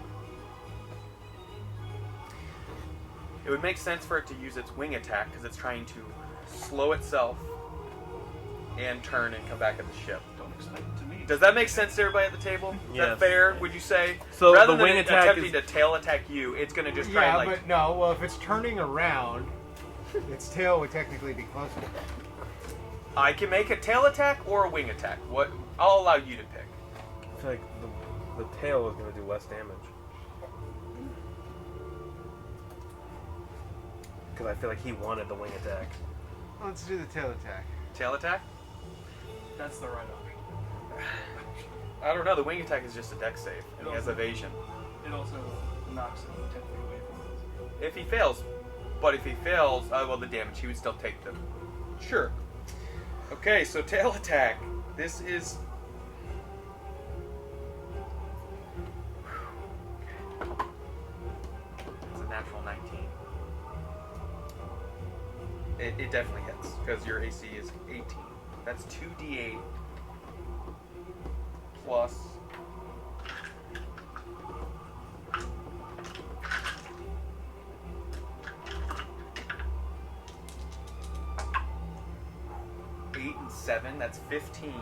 It would make sense for it to use its wing attack because it's trying to slow itself and turn and come back at the ship. Don't explain it to me. Does that make sense to everybody at the table? Is that Yes. fair, would you say? So rather the than wing attack attempting is- to tail attack you, it's going to just try Yeah, and like... but no. Well, if it's turning around, its tail would technically be closer. I can make a tail attack or a wing attack. What? I'll allow you to pick. I feel like the tail is going to do less damage. Because I feel like he wanted the wing attack. Let's do the tail attack. Tail attack? That's the right option. I don't know. The wing attack is just a dex save, and he has evasion. It also knocks him 10 feet away from us. If he fails, but if he fails, well, the damage, he would still take them. Sure. Okay, so tail attack. This is... It's a natural 19. It definitely hits, because your AC is 18. That's 2d8 plus... Eight and 7, that's 15.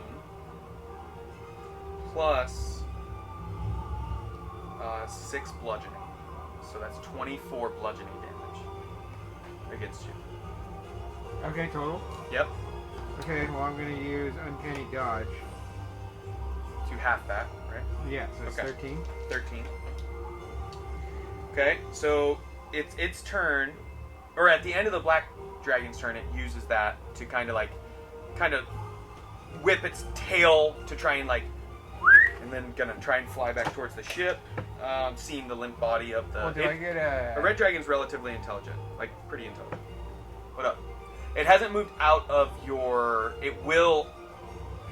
Plus 6 bludgeoning. So that's 24 bludgeoning damage against you. Okay, total. Yep. Okay, well I'm going to use Uncanny Dodge. To half that, right? Yeah, so it's Okay. 13. 13. Okay, so it's its turn, or at the end of the black dragon's turn, it uses that to kind of whip its tail to try and and then gonna try and fly back towards the ship, seeing the limp body of the. Well, do I get a... A red dragon's relatively intelligent, pretty intelligent. What up? It hasn't moved out of your. It will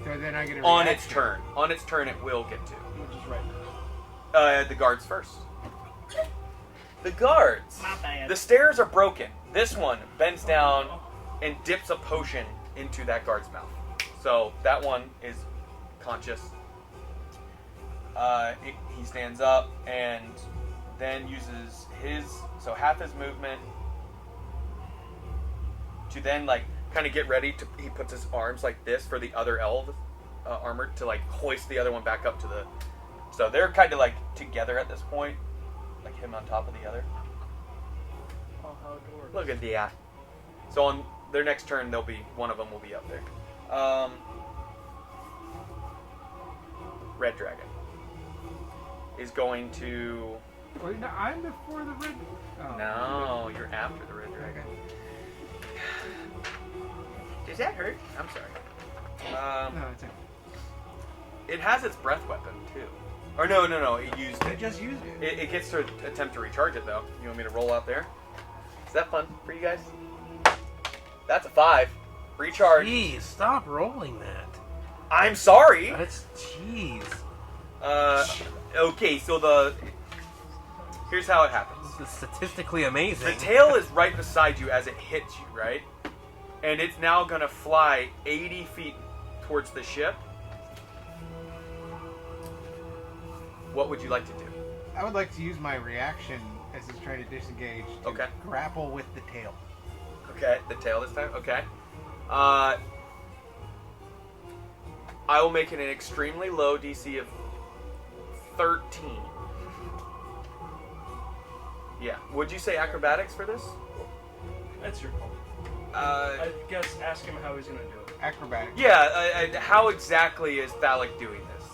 So then I get a on reaction. its turn. On its turn, it will get to. Which is right. The guards first. The guards. My bad. The stairs are broken. This one bends down and dips a potion into that guard's mouth. So that one is conscious. He stands up and then uses half his movement to then kind of get ready to. He puts his arms like this for the other elf armored to hoist the other one back up to the. So they're kind of together at this point, him on top of the other. Oh, how adorable. Look at that. So on their next turn, one of them will be up there. Red dragon is going to. Wait, no, I'm before the red... Oh. No, you're after the red dragon. Does that hurt? I'm sorry. No, it's okay. It has its breath weapon too. Or no, it used I it. just used it. It gets to attempt to recharge it though. You want me to roll out there? Is that fun for you guys? That's a 5. Recharge. Jeez, stop rolling that. I'm sorry. That's jeez. Okay, so here's how it happens. This is statistically amazing. The tail is right beside you as it hits you, right? And it's now gonna fly 80 feet towards the ship. What would you like to do? I would like to use my reaction as it's trying to disengage to Okay. grapple with the tail. Okay, the tail this time? Okay. I will make it an extremely low DC of 13. Yeah. Would you say acrobatics for this? That's your call. Uh, I guess ask him how he's gonna do it. Acrobatic. yeah, how exactly is Thalic doing this?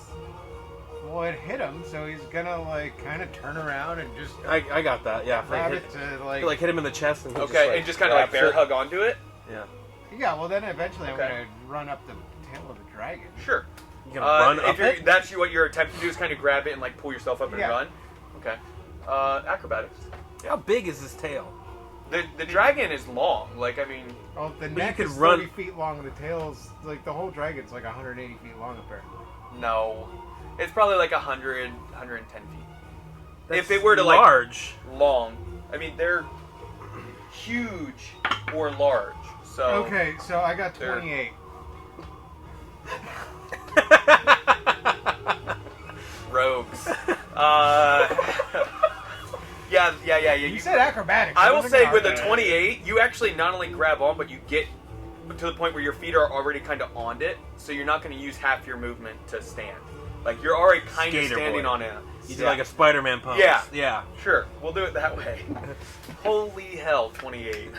Well, it hit him, so he's gonna kind of turn around and just I got that. Yeah, grab hit, it to hit him in the chest and he Okay, and just kind of bear grabs it. hug onto it? Yeah. Yeah, well then eventually Okay. I'm gonna run up the tail of the dragon. Sure. You gonna run up it? That's what you're attempting to do is kind of grab it and pull yourself up and Yeah. run? Okay. Acrobatics. How big is his tail? The dragon is long. Oh, the you neck could is run- 30 feet long, and the tail's the whole dragon's 180 feet long apparently. no. It's probably 100, 110 feet. That's If it were to large. long, they're huge or large. So Okay, so I got There. 28. rogues. Yeah. You said acrobatics. I will wasn't say gonna with a argue. 28, you actually not only grab on, but you get to the point where your feet are already kind of on it, so you're not going to use half your movement to stand. You're already kind of Skater standing boy. on it. You did like a Spider-Man pose. Yeah. Yeah. Sure, we'll do it that way. Holy hell, 28.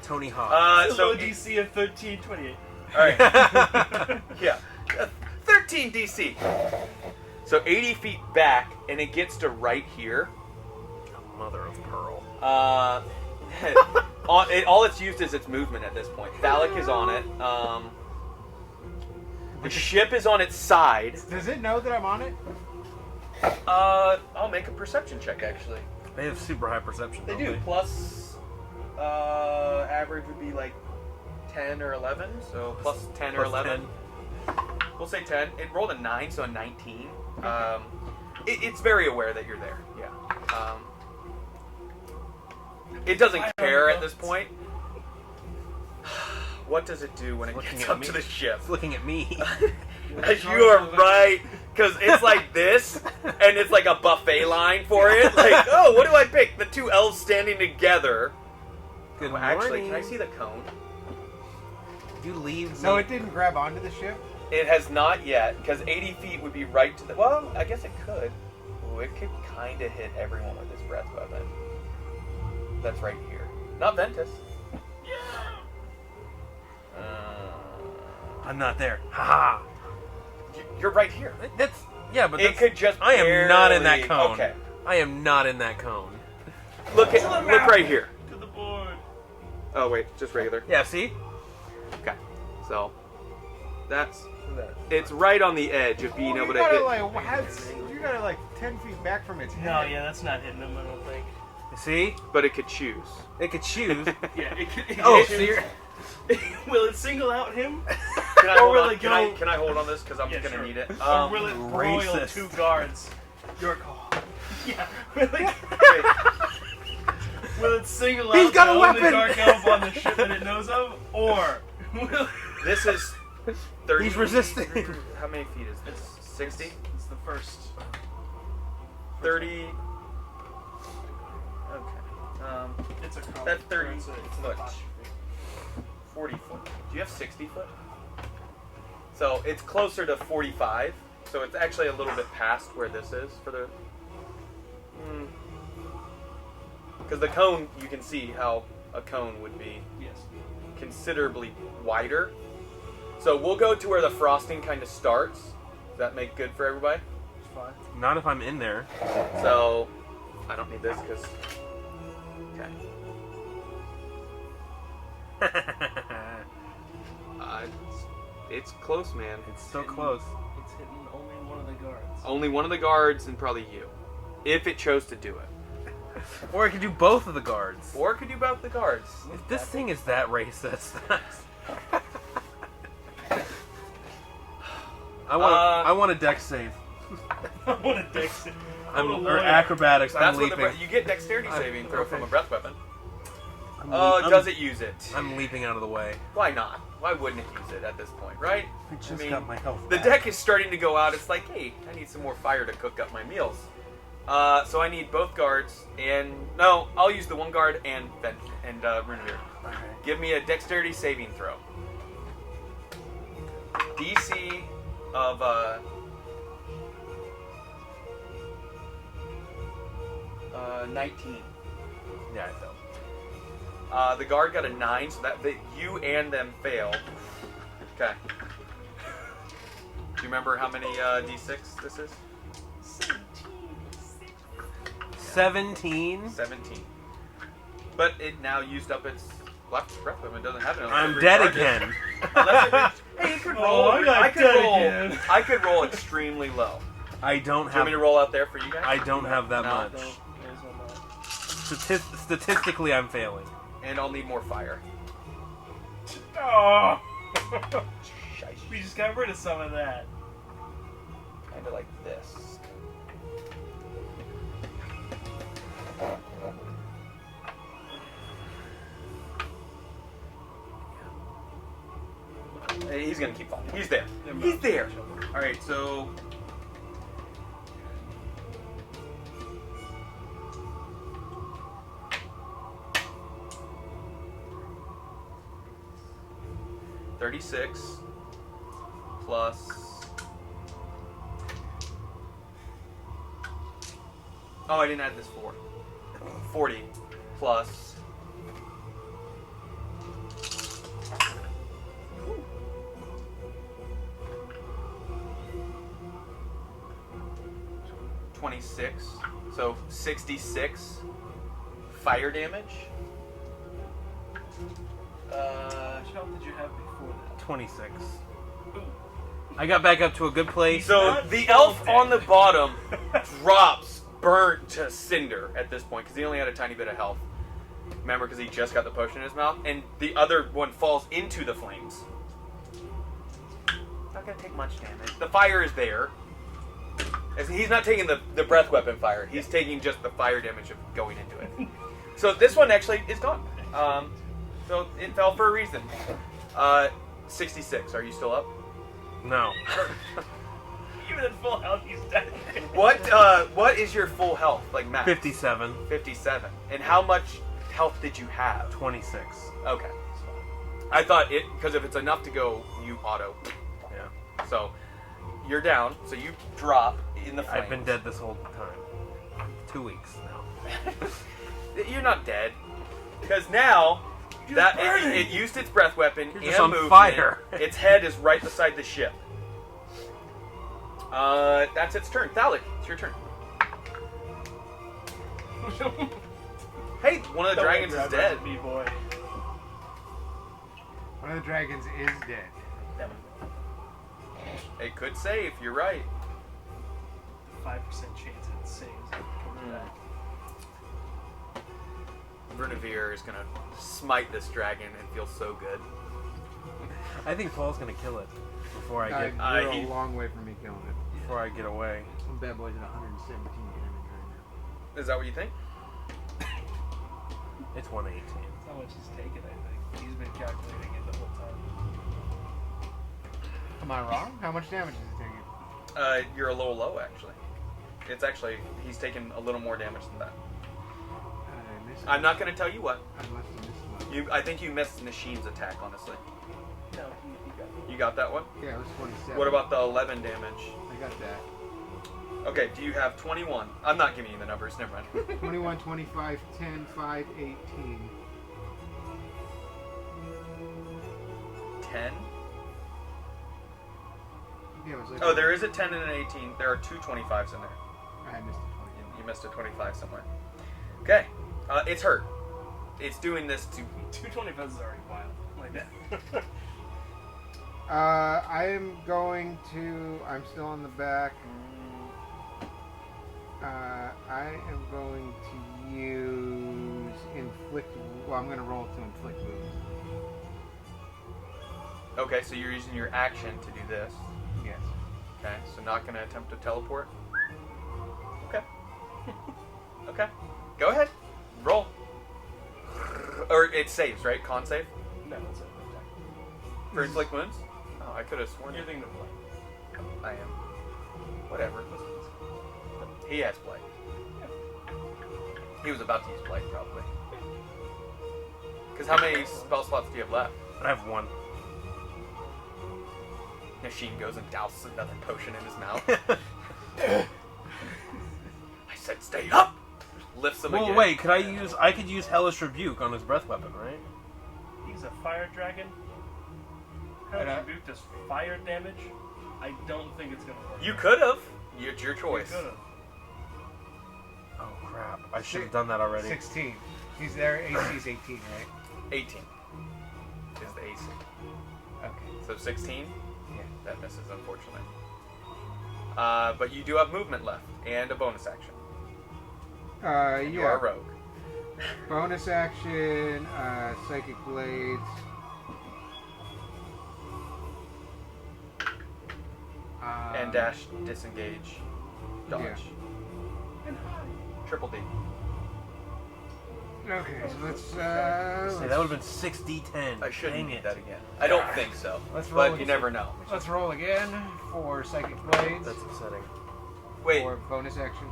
Tony Hawk. So Low DC of 13, 28. all right. Yeah. 13 DC. So 80 feet back, and it gets to right here. Mother of pearl. All it's used is its movement at this point. Thalic is on it. The ship is on its side. Does it know that I'm on it? I'll make a perception check, actually. They have super high perception. They don't do. Plus, average would be 10 or 11. So plus 10 or Plus 11. 10. We'll say 10. It rolled a 9, so a 19. It's very aware that you're there. Yeah. It doesn't care at this point. What does it do when it Looking gets at up me. to the ship? It's looking at me. You are right, because it's like this, and it's like a buffet line for it. Oh, what do I pick? The two elves standing together. Good Well, actually, morning. can I see the cone? You leave So me. it didn't grab onto the ship? It has not yet, because 80 feet would be right to the... Well, I guess it could. Ooh, it could kind of hit everyone with this breath weapon. That's right here. Not Ventus. I'm not there. Ha You're right here. That's but It could just. I am not in that barely- cone. Okay. I am not in that cone. Look right here. To the board. Oh wait, just regular. Yeah, see? Okay. So it's right on the edge of being able to hit. You gotta like 10 feet back from its head. No, yeah, that's not hitting him, I don't think. You see? But it could choose. It could choose. Yeah, it could. Oh, it so you're... Will it single out him? Can I, Or hold will on? it Can go- I can I hold on this because I'm Yeah, gonna sure. need it. Or will it broil racist. 2 guards? Your call. Yeah. Will it, wait, will it single He's out got the a only weapon! dark elf on the ship that it knows of? Or will this is 30. He's resisting. How many feet is this? 60? it's the first. 30. Okay. It's a cone. That's 30 It's a foot. apostrophe. 40 foot. Do you have 60 foot? So it's closer to 45. So it's actually a little bit past where this is for the. Because the cone, you can see how a cone would be Yes. considerably wider. So we'll go to where the frosting kind of starts. Does that make good for everybody? It's fine. Not if I'm in there. So I don't need this because. Okay. It's close, man. It's so close. It's hitting only one of the guards. Only one of the guards and probably you, if it chose to do it. Or I could do both of the guards. Or it could do both the guards. If this thing is that racist. I want a dex save. I want to dex it. Or acrobatics. I'm That's what leaping. you get dexterity saving throw from a breath weapon. I'm Does it use it? I'm leaping out of the way. Why not? Why wouldn't it use it at this point, right? I just I mean, got my health The back. deck is starting to go out. It's like, hey, I need some more fire to cook up my meals. So I need both guards, and no, I'll use the one guard and Renevere. Give me a dexterity saving throw. DC of 19. Yeah, I fell. The guard got a 9, so that you and them fail. Okay. Do you remember how many D6 this is? 17. 17. But it now used up its left breath weapon. It doesn't have it. I'm dead again. Hey, you could roll. Oh, I got dead again. I could roll extremely low. I don't Do you want have. me to roll out there for you guys? I don't have that No. much. No, there's one more. Statistically, I'm failing. And I'll need more fire. Oh! Shish. We just got rid of some of that. Kind of like this. Hey, he's gonna keep falling. He's there. He's there. All right, so. $36 plus. Oh, I didn't add this 4. 40 plus. $26, so 66 fire damage. How much health did you have before that? 26. Ooh. I got back up to a good place. So the elf on the bottom drops burnt to cinder at this point because he only had a tiny bit of health. Remember, because he just got the potion in his mouth, and the other one falls into the flames. Not gonna take much damage. The fire is there. As he's not taking the breath weapon fire. He's taking just the fire damage of going into it. So this one actually is gone. So it fell for a reason. 66. Are you still up? No. Even at full health, he's dead. What is your full health, like max? 57. 57. And how much health did you have? 26. Okay. I thought it, because if it's enough to go, you auto. Yeah. So you're down. So you drop in the flames. I've been dead this whole time. 2 weeks now. You're not dead, because now That it used its breath weapon You're and just on movement. fire. Its head is right beside the ship. That's its turn. Thalik, it's your turn. Hey, one of the dragons is dead. Me, boy. One of the dragons is dead. It could save. You're right. 5% chance it saves and comes back. Vernevere is gonna smite this dragon and feel so good. I think Paul's gonna kill it before I get You're a long way from me killing it. before I get away. Some bad boys at 117 damage right Is that what you think? It's 118. That's how much he's taken, I think. He's been calculating it the whole time. now. Am I wrong? How much damage is it taking? You're a little low, actually. It's actually, he's taken a little more damage than that. I missed I'm not going to tell you what. I must have missed one. I think you missed Nashin's attack, honestly. No, he got it. You got that one? Yeah, it was 27. What about the 11 damage? I got that. Okay, do you have 21? I'm not giving you the numbers, never mind. 21, 25, 10, 5, 18. 10? Yeah, it was like Oh, there is a 10 and an 18. There are two 25s in there. I missed a 20. You missed a 25 somewhere. Okay, it's hurt. It's doing this to... 225 is already wild. Like that. I am going to. I'm still on the back. I am going to use inflict. Well, I'm going to roll to inflict wounds. Okay, so you're using your action to do this. Yes. Okay, so not going to attempt to teleport. Okay. Okay. Go ahead. Roll. Or it saves, right? Con save? No, it's an attack. For inflict wounds? Oh, I could have sworn. You're thinking of play. I am. Whatever. He has Blight. He was about to use Blight, probably. Because how many spell slots do you have left? I have one. Nashin goes and douses another potion in his mouth. I said stay up! Lifts him Well, again. wait. Could I use? I could use Hellish Rebuke on his breath weapon, right? He's a fire dragon. Hellish Rebuke does fire damage. I don't think it's going to work. You could have. It's your choice. You could've. Oh crap! I should have done that already. 16. He's there. AC is 18, right? 18 is the AC. Okay. So 16? Yeah. That misses, unfortunately. But you do have movement left and a bonus action. And you are a rogue. Bonus action, Psychic Blades. And dash, disengage, dodge. Yeah. Triple D. Okay, so let's. See, that would have been 6d10. I shouldn't Dang need it. that again. I don't think so. Let's roll But you it. never know. Let's roll again for Psychic Blades. That's upsetting. Wait, For bonus action.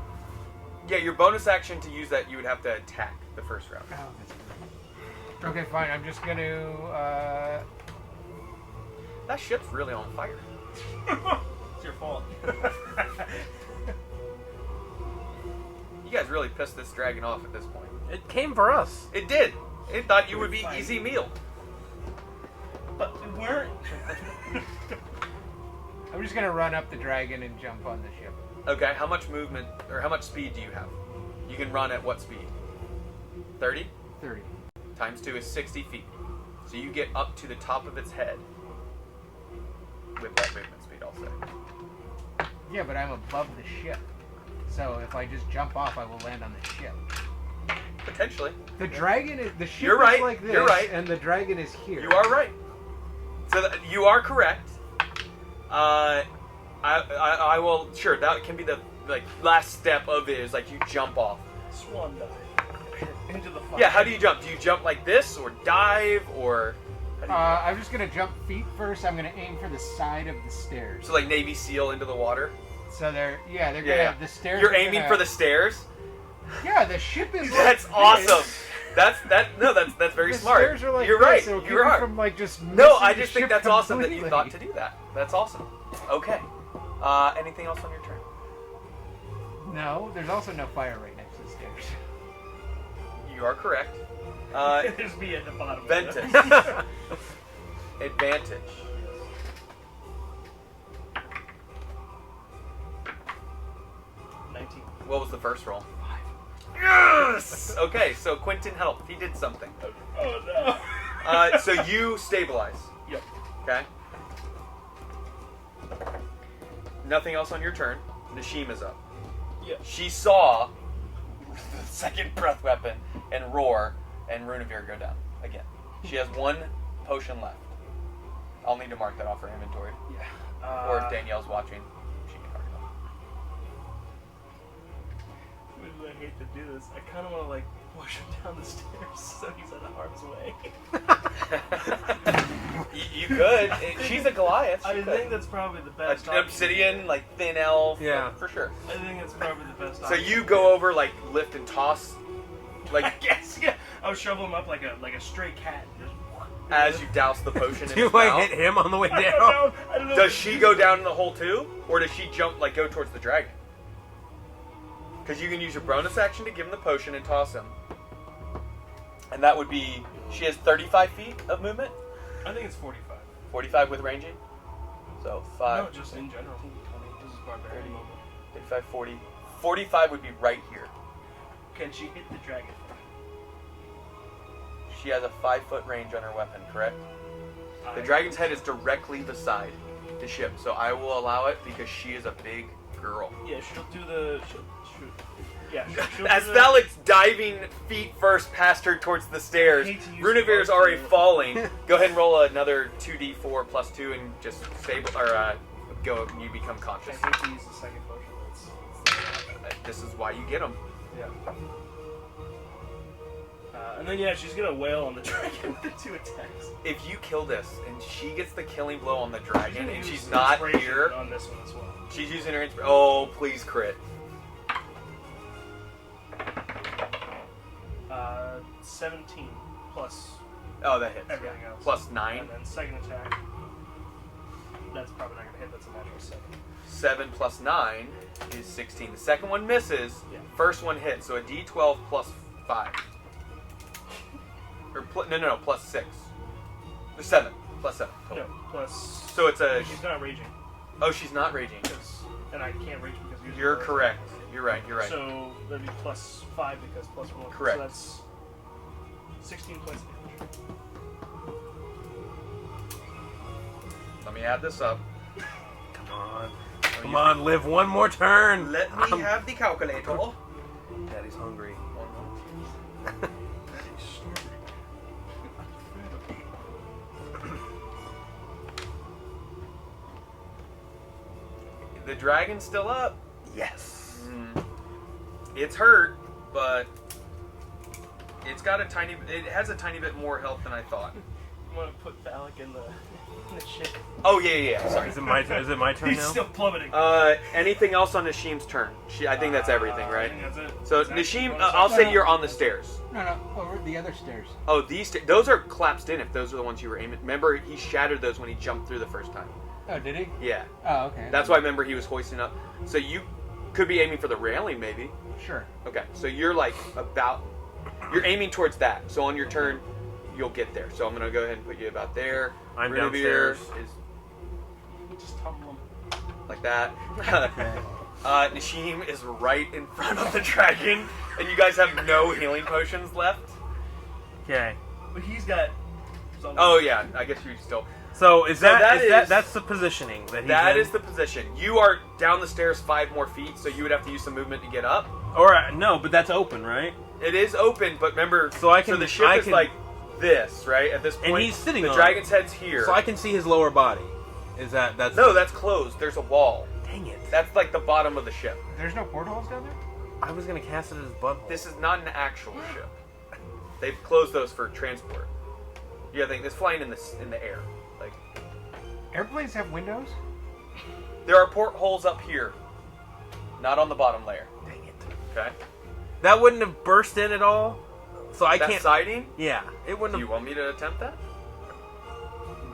yeah, your bonus action to use that, you would have to attack the first round. Oh, that's good. Okay, fine. I'm just gonna. That ship's really on fire. It's your fault. You guys really pissed this dragon off at this point. It came for us. It did. It thought you would be Fine. easy meal. But we weren't. I'm just gonna run up the dragon and jump on the ship. Okay, how much movement, or how much speed do you have? You can run at what speed? 30? 30. Times 2 is 60 feet. So you get up to the top of its head with that movement speed, I'll say. Yeah, but I'm above the ship. So if I just jump off, I will land on the ship. Potentially. The dragon is the ship You're right, is like this, you're right. and the dragon is here. You are right. So you are correct. I will, sure, that can be the last step of it, is like you jump off. Swan dive. Into the fire. Yeah, how do you jump? Do you jump like this, or dive, or... How do you jump? I'm just gonna jump feet first. I'm gonna aim for the side of the stairs. So like Navy SEAL into the water? So they're gonna Yeah. the stairs. You're are aiming gonna- for the stairs? Yeah, the ship is. That's like awesome. this. That's very The smart. stairs are like You're this. right. It'll keep You're me right. from like just. No, missing I the just think ship that's awesome that you completely. thought to do that. That's awesome. Okay. Anything else on your turn? No, there's also no fire right next to the stairs. You are correct. There's me at the bottom. Ventus. Advantage. What was the first roll? 5. Yes! Okay, so Quentin helped. He did something. Oh no. So you stabilize. Yep. Okay. Nothing else on your turn. Nishim is up. Yeah. She saw the second breath weapon and roar and Runavir go down again. She has 1 potion left. I'll need to mark that off her inventory. Yeah. Or if Danielle's watching, she can mark it off. I hate to do this. I kind of want to like push him down the stairs so he's out of harm's way. You could. She's a Goliath. I think that's probably the best. An obsidian, like thin elf. Yeah. For sure. I think that's probably the best. So you go over, like lift and toss, like I guess, yeah. I'll shovel him up like a stray cat. as you douse the potion in Do his I mouth. hit him on the way down? I don't know. Does she go down in the hole too, or does she jump like go towards the dragon? Because you can use your bonus action to give him the potion and toss him, and that would be she has 35 feet of movement. I think it's 45. 45 with ranging. So 5. No, just in general. This is barbarian moment. 35, 40. 45 would be right here. Can she hit the dragon? She has a 5-foot range on her weapon, correct? The dragon's head is directly beside the ship, so I will allow it because she is a big girl. Yeah, she'll do the. Yeah, she'll As do the, Thalic's diving feet first past her towards the stairs, I hate to use Runavir's the already most- falling. Go ahead and roll another 2d4 plus 2 and just stable, or go and you become I conscious. hate to use the second potion. This is why you get them. Yeah. And then yeah, she's gonna wail on the dragon with the 2 attacks. If you kill this and she gets the killing blow on the dragon gonna and use she's not inspiration here, on this one as well. she's using her oh, please crit. 17 plus Oh, that hits. everything Yeah. else. Plus 9. And then second attack. That's probably not gonna hit. That's a natural 7. 7 plus 9 is 16. The second one misses. Yeah. First one hits. So a d12 plus 5. Or no, plus 6. Or 7. Plus 7. No, plus. So it's a. She's not raging. Oh, she's not raging. And I can't rage because you're. You're correct. You're right. You're right. So that'd be plus 5 because plus 1. Correct. So that's 16 points of damage. Let me add this up. Come on. Come on, live one more turn. Let me have the calculator. Daddy's hungry. The dragon's still up. Yes. It's hurt, but it's got a tiny. It has a tiny bit more health than I thought. You want to put Valak in the ship? Oh yeah. Sorry. Is it my turn He's now? still plummeting. Anything else on Nishim's turn? I think that's everything, I right? think that's it. So That's actually Nishim, bonus I'll action. say you're on the stairs. No, over the other stairs. Oh, those are collapsed in. If those are the ones you were aiming. Remember, he shattered those when he jumped through the first time. Oh, did he? Yeah. Oh, okay. That's why. Remember, he was hoisting up. So you could be aiming for the railing, maybe. Sure. Okay. So you're like you're aiming towards that. So on your turn, you'll get there. So I'm gonna go ahead and put you about there. I'm Renavir downstairs. We'll just tumble him. Like that. Nishim is right in front of the dragon, and you guys have no healing potions left. Okay. But he's got. Oh yeah, I guess you still. So that that's the positioning that he's That in? is the position. You are down the stairs 5 more feet, so you would have to use some movement to get up. Or no, but that's open, right? It is open, but remember, So the ship is like this, right? At this point, he's sitting the on dragon's head's here. So I can see his lower body. That's No, that's closed. There's a wall. Dang it! That's like the bottom of the ship. There's no portholes down there? I was gonna cast it as his butthole. This is not an actual ship. They've closed those for transport. Yeah, it's flying in the air. Like Airplanes have windows? there are portholes up here, not on the bottom layer. Dang it! Okay. That wouldn't have burst in at all. So I That can't. siding. Yeah, it wouldn't Do you have. want me to attempt that?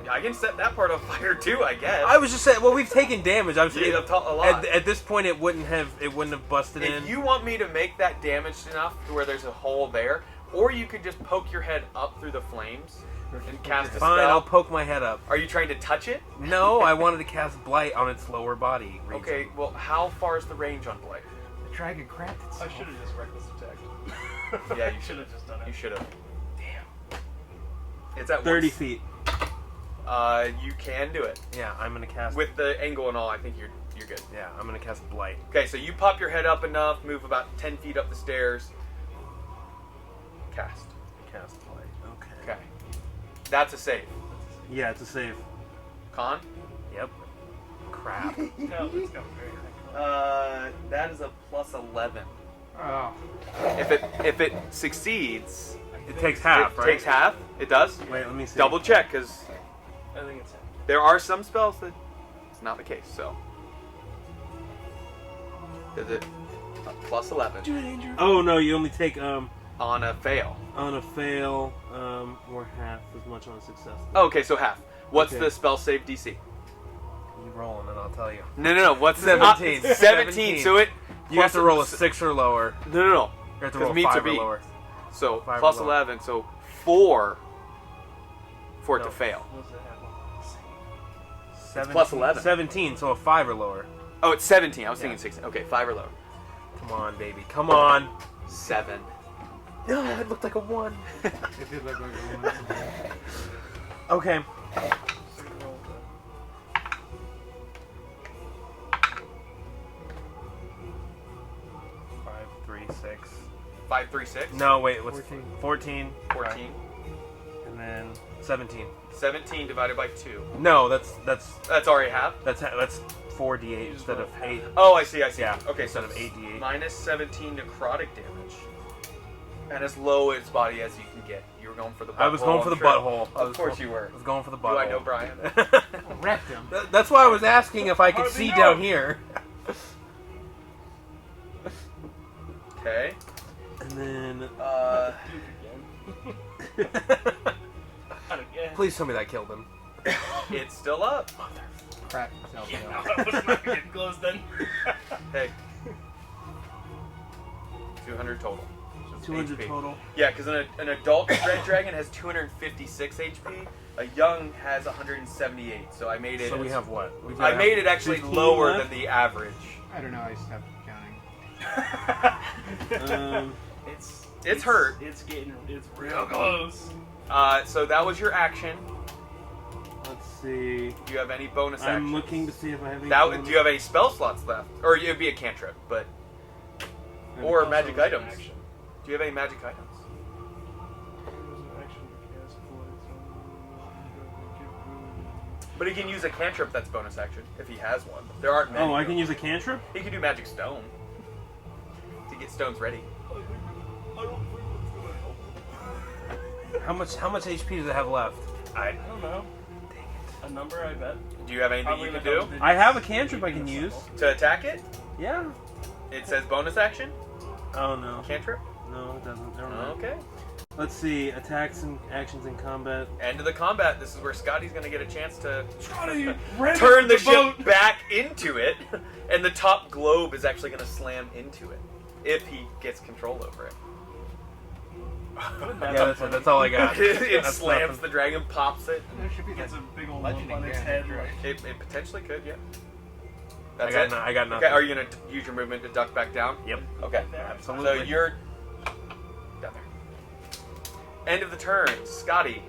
I can set that part on fire too, I guess. I was just saying. Well, we've taken damage. I'm saying Yeah, a lot. at this point it wouldn't have busted in. If you want me to make that damage enough to where there's a hole there, or you could just poke your head up through the flames and cast a Fine, I'll spell. poke my head up. Are you trying to touch it? No, I wanted to cast Blight on its lower body. region. Okay, well, how far is the range on Blight? The dragon crapped I itself. should have just reckless attacked. Yeah, you should have just done You it. should have. Damn. It's at 30 once. feet. You can do it. Yeah, I'm gonna cast. With the angle and all, I think you're good. Yeah, I'm gonna cast Blight. Okay, so you pop your head up enough, move about 10 feet up the stairs. Cast. Cast Blight. Okay. Okay. That's a save. Yeah, it's a save. Con? Yep. Crap. No, it's got very high. That is a plus 11. Oh. If it succeeds, It takes half, it right? takes half. It does. Wait, let me see. Double check, because I think it's half. there are some spells that it's not the case. So, is it plus 11 Oh no, you only take on a fail? on a fail or half as much on a success. Oh, okay, so half. What's Okay. the spell save DC? You roll and I'll tell you. No. What's 17. the 17. So it. You have to roll a 6 or lower. No. You have to roll Because meets or 5 or beat. lower. So 5 or plus lower. 11. So 4 for it No. to fail. What was it half? 17, plus 11. 17, so a 5 or lower. Oh, it's 17. I was Yeah. thinking 16. Okay, 5 or lower. Come on, baby. Come on. 7. No, it looked like a 1. It did look like a one. Okay. So you rolled the- 5, 3, 6. 5, 3, 6. No, wait, what's 14. 14? 14. And then 17. 17 divided by 2. No, that's That's already half. 4d8 instead of 8. Oh, I see. Yeah. Okay, instead so of 8d8. minus 17 necrotic damage. And as low as body as you can get. You were going for the butthole. I was going for the I'm sure. butthole. Of course you were. I was going for the Do butthole. I know Brian? Wrecked him. That's why I was asking if I could How's he see know? down here. Okay. And then... Duke again. Not again. Please tell me that killed him. It's still up. Crapped himself. Yeah, though. I was not getting close then. Hey. 200 total. 200 HP. total. Yeah, because an adult red dragon has 256 HP. A young has 178. So I made it. So we have what? I made it actually 15 lower left? than the average. I don't know. I stopped counting. It's hurt. It's real close. So that was your action. Let's see. Do you have any bonus actions? I'm looking to see if I have any... Do you have any spell slots left? Or it'd be a cantrip, but or Also, magic it was an items. action. Do you have any magic items? It was an action to cast poison. But he can use a cantrip that's bonus action if he has one. There aren't many. Oh, I can use a cantrip? He can do magic stone to get stones ready. I don't think it's gonna help. How much HP does it have left? I don't know. A number, I bet. Do you have anything Probably you can the do double I have a cantrip I can use. to attack it? Yeah. It says bonus action. Oh, no. Cantrip. No, it doesn't. Never mind. Okay. Let's see. Attacks and actions in combat. End of the combat. This is where Scotty's going to get a chance to ran turn the into the ship boat. back into it, and the top globe is actually going to slam into it if he gets control over it. Yeah, that's all I got. It That's slams nothing. the dragon, pops it. There should be Gets like a big old legend lump on its again, head. right? It potentially could, yeah. I That's got it. I got nothing. Okay, are you gonna use your movement to duck back down? Yep. Okay. Absolutely. So you're down there. End of the turn, Scotty.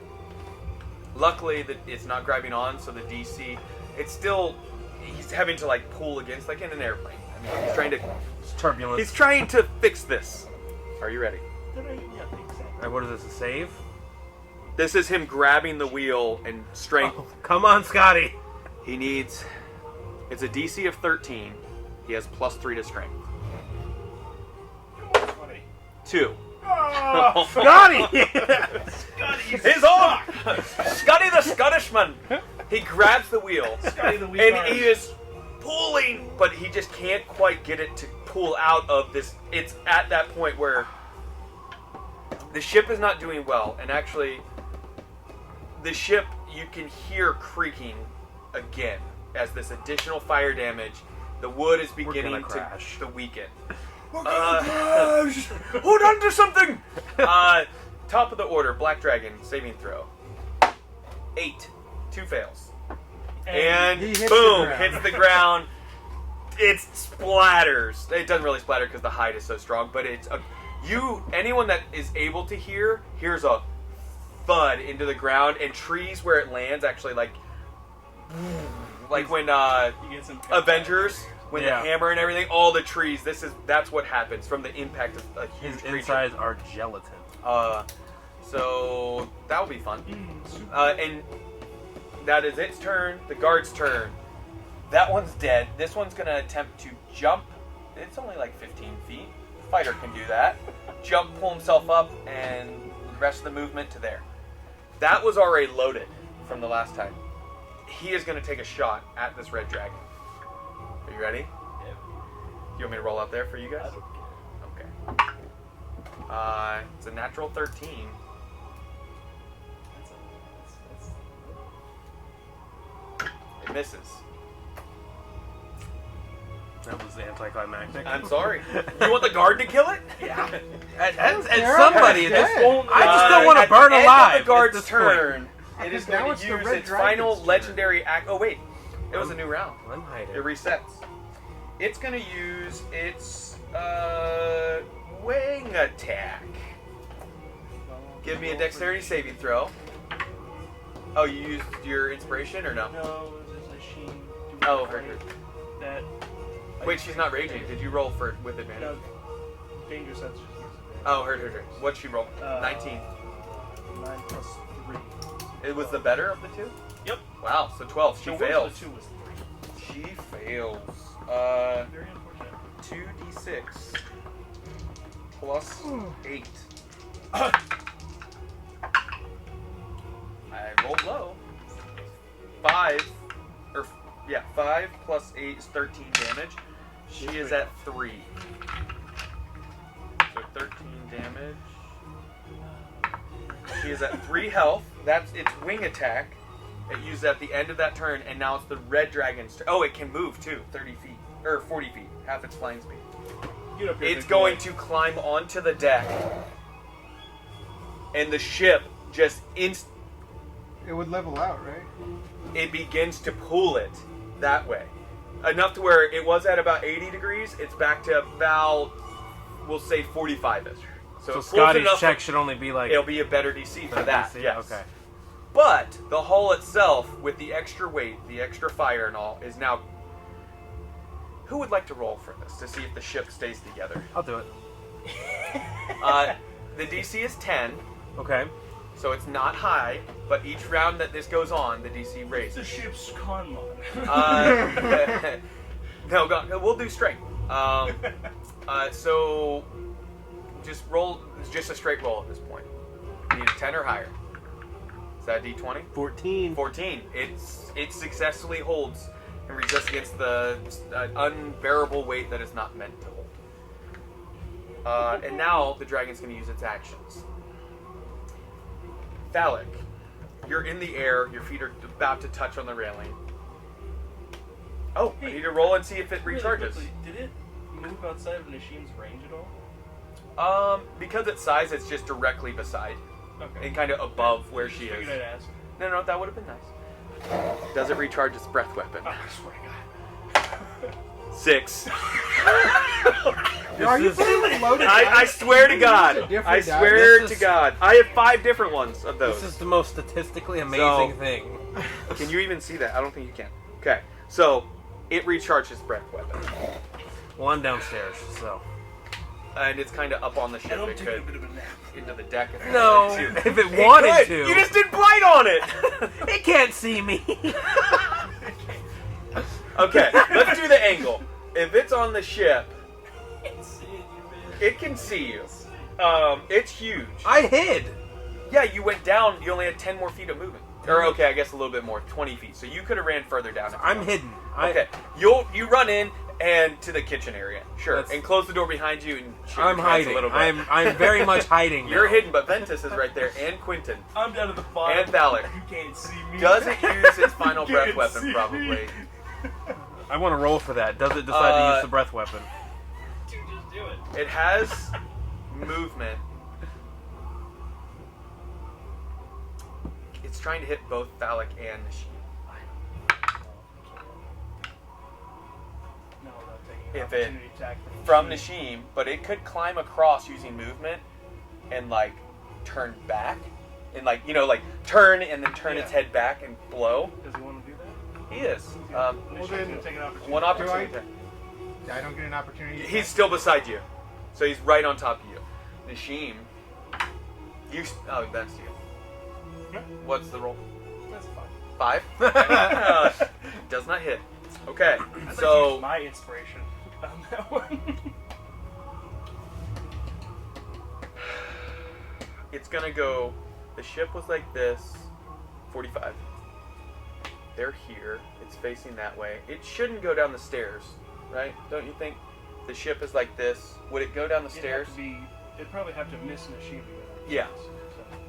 Luckily, that it's not grabbing on, so the DC. It's still. He's having to like pull against, like in an airplane. I mean, he's trying to. It's turbulence. He's trying to fix this. Are you ready? What is this? A save? This is him grabbing the wheel and strength. Oh, come on, Scotty. He needs. It's a DC of 13. He has +3 to strength. 2. Scotty. His arm! Scotty the Scottishman! He grabs the wheel. Scotty the weak And arm. he is pulling, but he just can't quite get it to pull out of this. It's at that point where the ship is not doing well, and actually, the ship, you can hear creaking again as this additional fire damage. The wood is beginning gonna crash. to weaken. Hold on to something! Top of the order, Black Dragon, saving throw. 8. 2 fails. And he hits boom, the ground. hits the ground. It splatters. It doesn't really splatter because the hide is so strong, but it's anyone that is able to hears a thud into the ground, and trees where it lands actually like when You get some Avengers, when Yeah. the hammer and everything, all the trees. That's what happens from the impact of a huge His creature. insides are gelatin. So that will be fun. And that is its turn. The guard's turn. That one's dead. This one's gonna attempt to jump. It's only like 15 feet. Fighter can do that. Jump, pull himself up, and the rest of the movement to there. That was already loaded from the last time. He is gonna take a shot at this red dragon. Are you ready? Yeah. You want me to roll out there for you guys? Okay. It's a natural 13. It misses. That was anticlimactic. I'm sorry. You want the guard to kill it? Yeah. And They're somebody. already That's, dead. I just don't want to At burn the end alive. Of the guard's at this turn. It is Now going it's to the use red its dragon's final turn. legendary act. Oh wait, it was a new round. Point. I'm hiding. It resets. It's going to use its wing attack. Give me a dexterity saving throw. Oh, you used your inspiration or no? No, there's a sheen. Oh, her turn. That. Wait, she's not raging. Did you roll for with advantage? No, dangerous. That's just Oh, her turn. What'd she roll? 19. 9 plus 3. It was the better of the two? Yep. Wow, so 12. She So fails. The 2 was 3. She fails. Very unfortunate. 2d6 plus 8. I rolled low. 5 plus 8 is 13 damage. She is at 3. So 13 damage. She is at 3 health. That's its wing attack. It used at the end of that turn, and now it's the red dragon's turn. Oh, it can move too, 30 feet. Or 40 feet, half its flying speed. Get up here, It's big going boy. to climb onto the deck, and the ship just It would level out, right? it begins to pull it that way. Enough to where it was at about 80 degrees, it's back to about, we'll say 45-ish. So it pulls Scotty's enough check should only be like. It'll be a better DC for that, DC, yes. Okay. But the hull itself, with the extra weight, the extra fire and all, is now... Who would like to roll for this to see if the ship stays together? I'll do it. The DC is 10, Okay. so it's not high, but each round that this goes on, the DC It's raises. the ship's con mod. No, we'll do straight. So just roll, it's just a straight roll at this point. You need a 10 or higher. Is that a D20? 14. 14. It successfully holds and resists against the unbearable weight that is not meant to hold. And now the dragon's going to use its actions. Phallic, you're in the air. Your feet are about to touch on the railing. Oh, I need to roll and see if it Really recharges. quickly, did it move outside of Nashim's range at all? Because its size, it's just directly beside Okay. and kind of above where she is. Figured I'd ask. No, that would have been nice. Does it recharge its breath weapon? Oh, I swear to God. 6. Are you is- putting loaded I dice? swear to God. Different I dice. swear This to is- God. I have 5 different ones of those. This is the most statistically amazing So- thing. Can you even see that? I don't think you can. Okay, so it recharges breath weapon, Well, I'm downstairs, so. and it's kind of up on the ship. And I'm It taking a could bit of a nap. into the deck. If it No, wanted to. if it wanted could. to. You just did blight on it. It can't see me. Okay, let's do the angle. If it's on the ship, Seeing you, man. it can see you. It's huge. I hid. Yeah, you went down. You only had 10 more feet of movement. Or okay, I guess a little bit more, 20 feet. So you could have ran further down. If you I'm wanted. hidden. Okay, you run in and to the kitchen area, sure, That's- and close the door behind you and shake your I'm pants hiding. a little bit. I'm very much hiding. You're now. hidden, but Ventus is right there, and Quinton. I'm down at the bottom. And Thallic. You can't see me. Doesn't use its final You breath can't weapon, see probably. me. I want to roll for that. Does it decide to use the breath weapon? Dude, just do it. It has movement It's trying to hit both Phallic and Nashim. No, I'm taking an If it opportunity attack from Nashim, but it could climb across using movement and like turn back and like turn and then turn its head back and blow. Does he want to do that? He is. Nashim's then gonna take an opportunity. One opportunity. I don't get an opportunity. He's still beside you, so he's right on top of you. Nashim, that's you. Yeah. What's the roll? That's fine. 5. Does not hit. Okay, I'd like to so use my inspiration on that one. it's gonna go. The ship was like this, 45. They're here. It's facing that way. It shouldn't go down the stairs, right? Don't you think? The ship is like this. Would it go down the stairs? It'd probably have to miss Nashim. Yeah. So.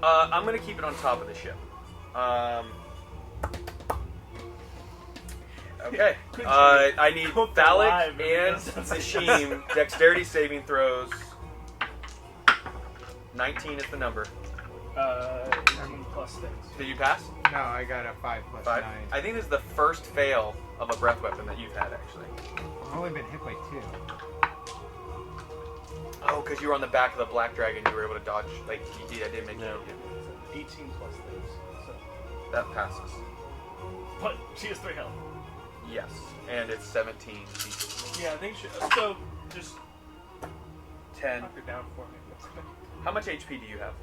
I'm gonna keep it on top of the ship. Okay. Good I need Cooked Phallic alive, and Nashim dexterity saving throws. 19 is the number. 18 plus things. Did you pass? No, I got a 5 plus 5. 9. I think this is the first fail of a breath weapon that you've had, actually. I've only been hit by 2. Oh, because you were on the back of the black dragon, you were able to dodge. Like, I did make No. you. 18 plus things. So. That passes. But she has 3 health. Yes, and it's 17. Yeah, I think she. So just 10. knock her down for me. How much HP do you have?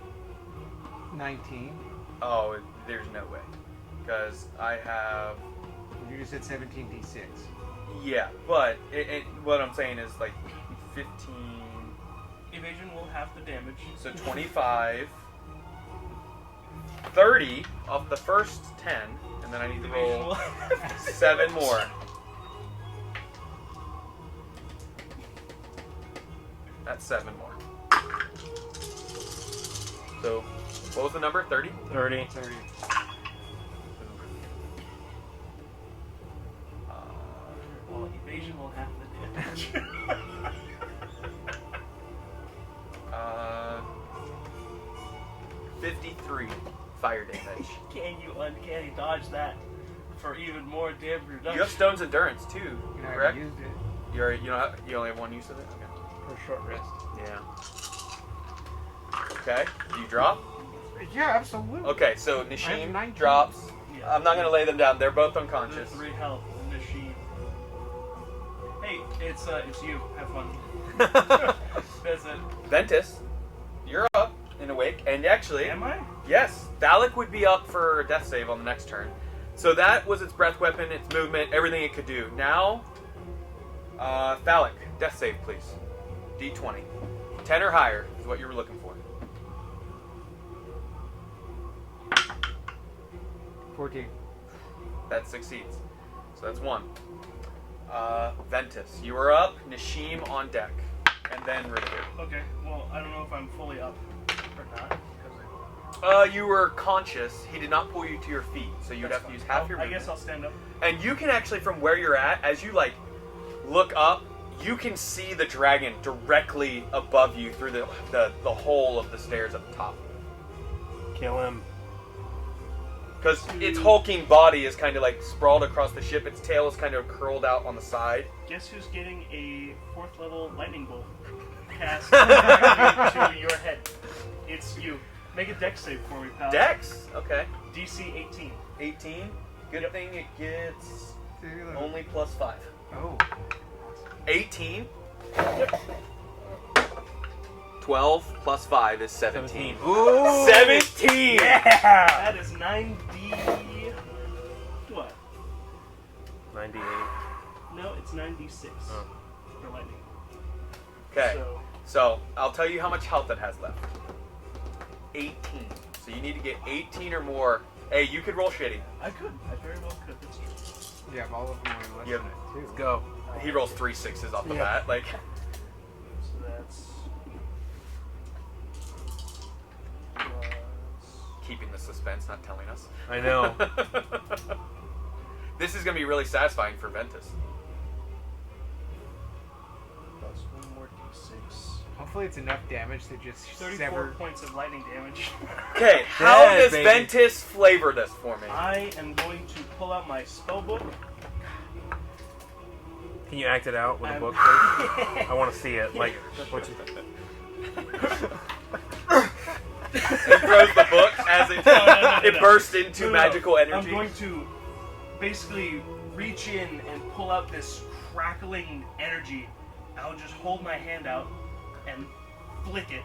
19. Oh, there's no way. Because I have... You just said 17d6. Yeah, but what I'm saying is like 15... Evasion will half the damage. So 25... 30 off the first 10, and then I need to Evasion roll will half the 7 damage. more. That's 7 more. So, what was the number? 30? 30. 30. Well, evasion will half the damage. 53 fire damage. Can you uncanny dodge that for even more damage reduction? You have Stone's Endurance too, You know, I correct? used it You only have one use of it? Okay. for a short rest. Yeah. Okay, do you drop? Yeah, absolutely. Okay, so I have Nashim 19. drops. Yeah. I'm not going to lay them down. They're both There's unconscious. 3 health. Machine. Hey, it's you. Have fun. That's it. Ventus, you're up and awake. And actually, Am I? yes, Phallic would be up for a death save on the next turn. So that was its breath weapon, its movement, everything it could do. Now, Phallic, death save, please. D20. 10 or higher is what you were looking for. 14. That succeeds. So that's 1. Ventus, you are up. Nashim on deck. And then Renegade. Okay. Well, I don't know if I'm fully up or not. Because You were conscious. He did not pull you to your feet, so you'd have to use half your I movement. guess I'll stand up. And you can actually, from where you're at, as you like look up, you can see the dragon directly above you through the hole of the stairs at the top. Kill him. Because its hulking body is kind of like sprawled across the ship. Its tail is kind of curled out on the side. Guess who's getting a 4th level lightning bolt cast to your head? It's you. Make a dex save for me, pal. Dex? Okay. DC 18. 18. Good Yep. thing it gets Oh. only +5. 18. 12 plus 5 is 17. Ooh! 17! That is 9d. What? 98. No, it's 9d6 Oh. for lightning. Okay, so I'll tell you how much health it has left. 18. So you need to get 18 or more. Hey, you could roll shitty. I could. I very well could. That's true. Yeah, all of them are less Yep. than it, too. Let's go. He rolls 3 6s off the Yeah. bat. Like, So that's plus keeping the suspense, not telling us. I know. This is going to be really satisfying for Ventus. plus 1 more d6. How Hopefully it's enough damage to just 34 sever. points of lightning damage. Okay, how Dead, does baby. Ventus flavor this for me? I am going to pull out my spell book. Can you act it out with a I'm- book, please? I want to see it. Like, what you... He throws the book as it it bursts into No. magical energy. I'm going to basically reach in and pull out this crackling energy. I'll just hold my hand out and flick it,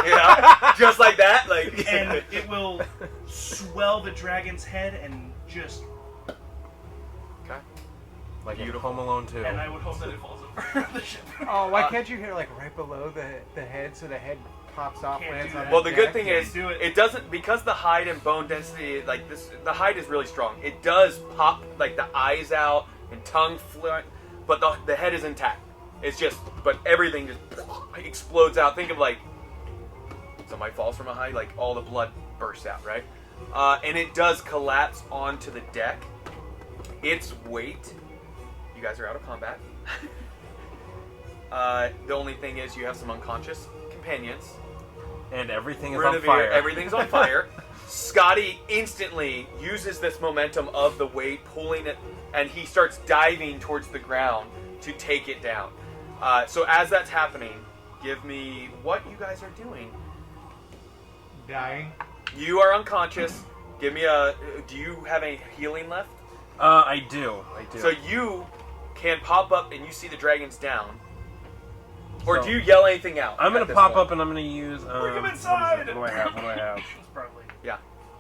Yeah, just like that. Like, and it will swell the dragon's head and just. okay. Like in Beautiful. Home Alone 2. And I would hope that it falls over the ship. Oh, why can't you hit it like right below the head so the head pops off? Can't Lands do on that. Well, the good deck? thing is, do it. it doesn't, because the hide and bone density, like this, the hide is really strong. It does pop, like, the eyes out and tongue fluent, but the head is intact. It's just, but everything just explodes out. Think of, like, somebody falls from a height, like, all the blood bursts out, right? And it does collapse onto the deck. Its weight, you guys are out of combat. The only thing is you have some unconscious companions. And everything is Renevere, on fire. Everything's on fire. Scotty instantly uses this momentum of the weight, pulling it, and he starts diving towards the ground to take it down. So as that's happening, give me what you guys are doing. Dying. You are unconscious. Give me a. Do you have any healing left? I do. So you can pop up and you see the dragons down. Or So- do you yell anything out? I'm at gonna this pop point? up and I'm gonna use. Bring him What inside! is it? What do I have? What do I have? It's probably Yeah.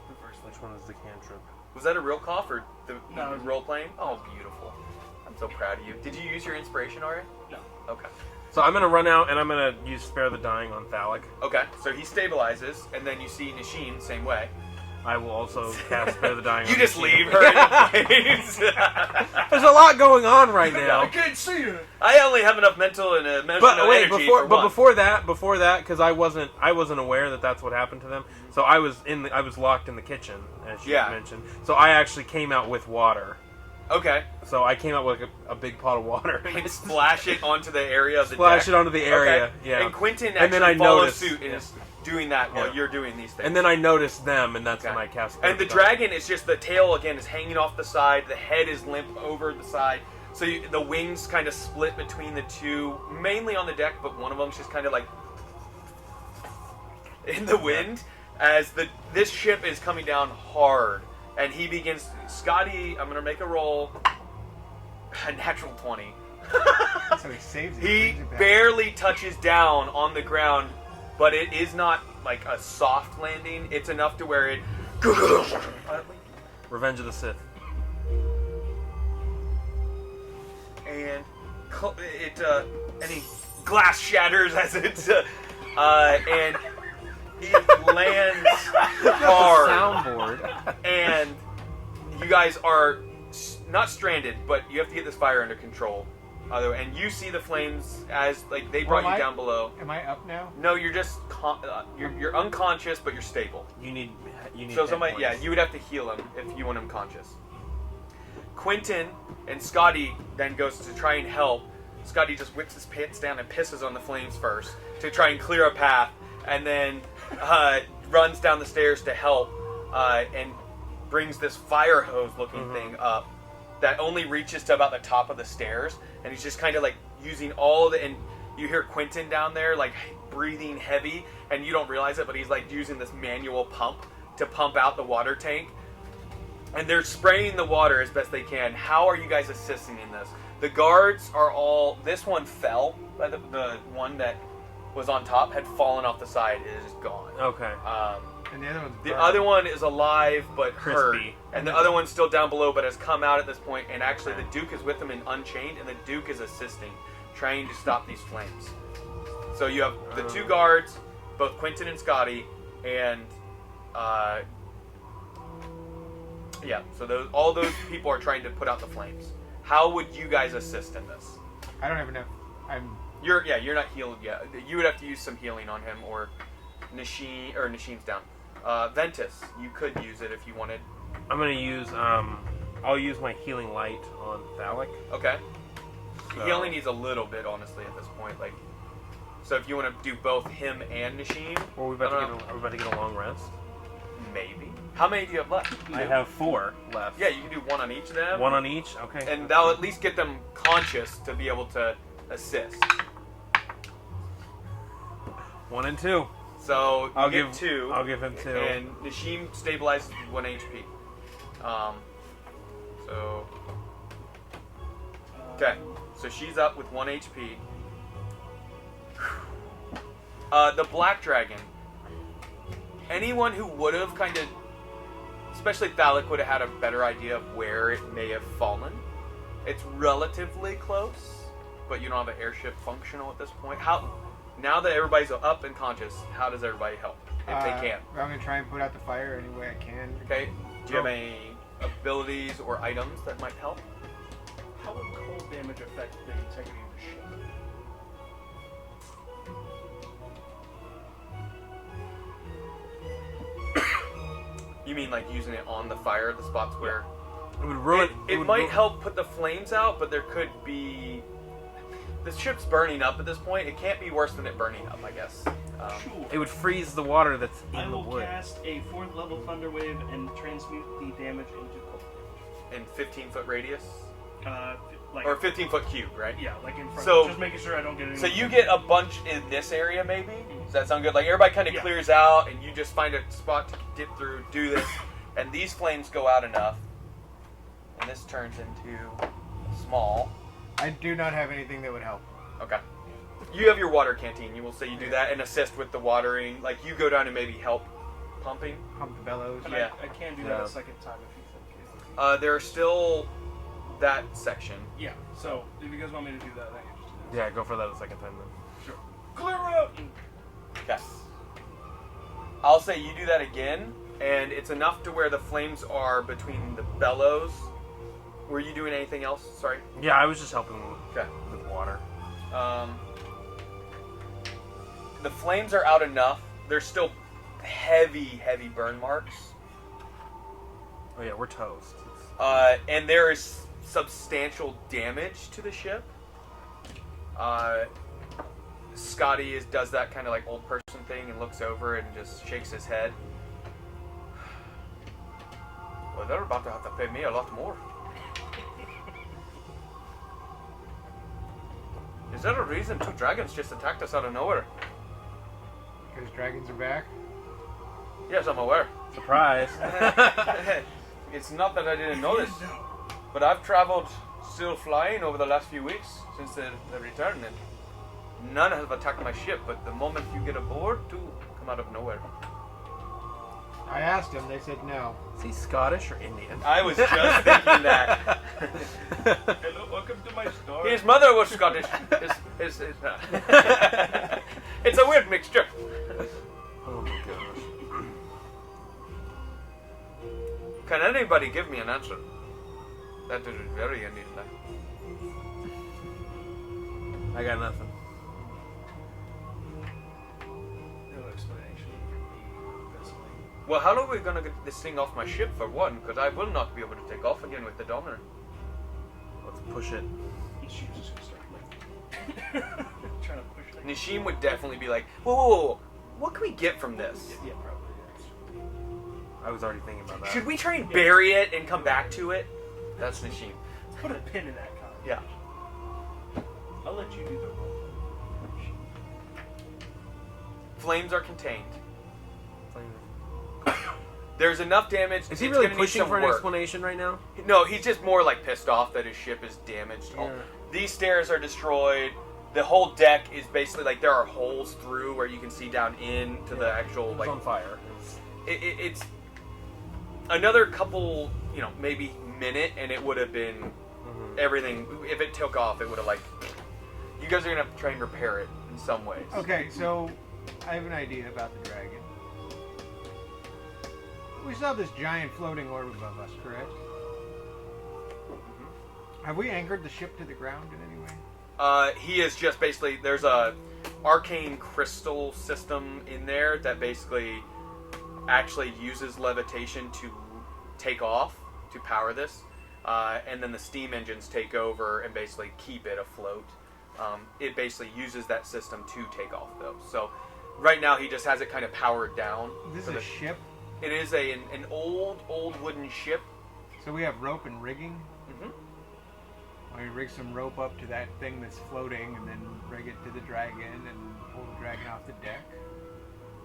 the first Which one is the cantrip? Was that a real cough or the No, it was- role playing? Oh, beautiful. I'm so proud of you. Did you use your inspiration already? No. Okay. So I'm gonna run out and I'm gonna use Spare the Dying on Thalic. Okay, so he stabilizes, and then you see Nasheen, same way. I will also cast Spare the Dying. You on just Nasheen. leave her in the flames. There's a lot going on right now. I can't see you. I only have enough mental and emotional But wait, energy before for one. before that, because I wasn't aware that that's what happened to them. So I was locked in the kitchen, as you Yeah. mentioned. So I actually came out with water. Okay, So I came out with a big pot of water. and splash it onto the area of the Splash deck. it onto the area. Okay. Yeah. And Quentin And actually then I follows noticed- suit and yeah. is doing that while Yeah. you're doing these things. And then I noticed them, and that's Okay. when I cast. And the dragon is just, the tail again is hanging off the side, the head is limp over the side, so the wings kind of split between the two, mainly on the deck, but one of them's just kind of like in the wind as this ship is coming down hard, and he begins. Scotty, I'm gonna make a roll. A natural 20. So he saves it. He brings it back. barely touches down on the ground, but it is not like a soft landing. It's enough to where it. Revenge of the Sith. And any glass shatters as it and it lands hard, Soundboard. and you guys are not stranded, but you have to get this fire under control. And you see the flames as like they brought Well, you down below. Am I up now? No, you're just you're unconscious, but you're stable. You need. So hit somebody, points. yeah, you would have to heal him if you want him conscious. Quentin and Scotty then goes to try and help. Scotty just whips his pants down and pisses on the flames first to try and clear a path, and then runs down the stairs to help and brings this fire hose looking thing up that only reaches to about the top of the stairs, and he's just kind of like using all the, and you hear Quentin down there like breathing heavy, and you don't realize it, but he's like using this manual pump to pump out the water tank, and they're spraying the water as best they can. How are you guys assisting in this? The guards are all, this one fell, the one that was on top had fallen off the side. It is just gone. Okay. And the other one's The burned. other one is alive but hurt, Crispy. and the other one's still down below but has come out at this point, and actually the Duke is with them and unchained, and the Duke is assisting, trying to stop these flames. So you have the two guards, both Quentin and Scotty, and yeah, so all those people are trying to put out the flames. How would you guys assist in this? I don't have enough. You're not healed yet. You would have to use some healing on him, or Nasheen's down. Ventus, you could use it if you wanted. I'm gonna use. I'll use my healing light on Thalic. Okay. So- He only needs a little bit, honestly, at this point. Like, So if you want to do both him and Nishim, Or are we about to get a long rest? maybe. How many do you have left? I have 4 left. Yeah, you can do one on each of them. One on each? Okay. And that'll at least get them conscious to be able to assist. 1 and 2. So I'll get give 2. I'll give him 2. And Nishim stabilizes with 1 HP. So. Okay. So she's up with 1 HP. The Black Dragon. Anyone who would have kind of, especially Thalic, would have had a better idea of where it may have fallen. It's relatively close, but you don't have an airship functional at this point. How? Now that everybody's up and conscious, how does everybody help if they can? I'm gonna try and put out the fire any way I can. Okay. Do you have any abilities or items that might help? How would cold damage affect the integrity of the ship? You mean like using it on the fire, the spots where It would ruin. it would might ruin- help put the flames out, but there could be. The ship's burning up at this point. It can't be worse than it burning up, I guess. Sure. It would freeze the water that's I in the will wood. cast a 4th level thunder wave and transmute the damage into cold In 15-foot radius damage. Like or 15-foot cube, right? yeah, like in front. So- just making sure I don't get any. So you get a bunch in this area, maybe. Does that sound good? Like everybody kind of Yeah. clears out, and you just find a spot to dip through, do this, and these flames go out enough, and this turns into small. I do not have anything that would help. Okay. You have your water canteen. You will say you do that and assist with the watering. Like you go down and maybe help pumping. Pump the bellows. But yeah. I can do that Yeah. a second time if you think. There are still that section. Yeah. So if you guys want me to do that, I can just do that. Yeah, go for that a second time then. Sure. Clear out. Okay. I'll say you do that again, and it's enough to where the flames are between the bellows. Were you doing anything else? Sorry. Yeah, I was just helping Okay. with water. The flames are out enough. There's still heavy burn marks. Oh yeah, we're toast. And there is substantial damage to the ship. Scotty does that kind of like old person thing and looks over and just shakes his head. Well, they're about to have to pay me a lot more. Is there a reason 2 dragons just attacked us out of nowhere? Because dragons are back. Yes, I'm aware. Surprise! It's not that I didn't know this, but I've traveled still flying over the last few weeks since the return, and none have attacked my ship, but the moment you get aboard, 2 come out of nowhere. I asked them. They said no. Is he Scottish or Indian? I was just thinking that. Hello, welcome to my store. His mother was Scottish. It's a weird mixture. Oh my gosh. Can anybody give me an answer? That is very Indian. I got nothing. No explanation from me, personally. Well, how are we going to get this thing off my ship, for one? Because I will not be able to take off again with the donor. Let's push it. She's just gonna start like trying to push things. Nishim would definitely be like, whoa, what can we get from this? Yeah, probably. I was already thinking about that. Should we try and bury it and come back to it? That's Nishim. Let's put a pin in that comment. Yeah. I'll let you do the roll. Flames are contained. There's enough damage. Is he it's really gonna need pushing some for an work. explanation right now? No, he's just more like pissed off that his ship is damaged. Yeah. These stairs are destroyed. The whole deck is basically like there are holes through where you can see down into the actual It's like. on fire. It's another couple, maybe minute, and it would have been everything. If it took off, it would have like. You guys are gonna have to try and repair it in some ways. Okay, so I have an idea about the dragon. We saw this giant floating orb above us, correct? Have we anchored the ship to the ground in any way? He is just basically there's a arcane crystal system in there that basically actually uses levitation to take off to power this, and then the steam engines take over and basically keep it afloat. it basically uses that system to take off those. So right now he just has it kind of powered down. This for is a the- ship, It is an old wooden ship. so we have rope and rigging. Hmm. I mean, rig some rope up to that thing that's floating, and then rig it to the dragon, and pull the dragon off the deck.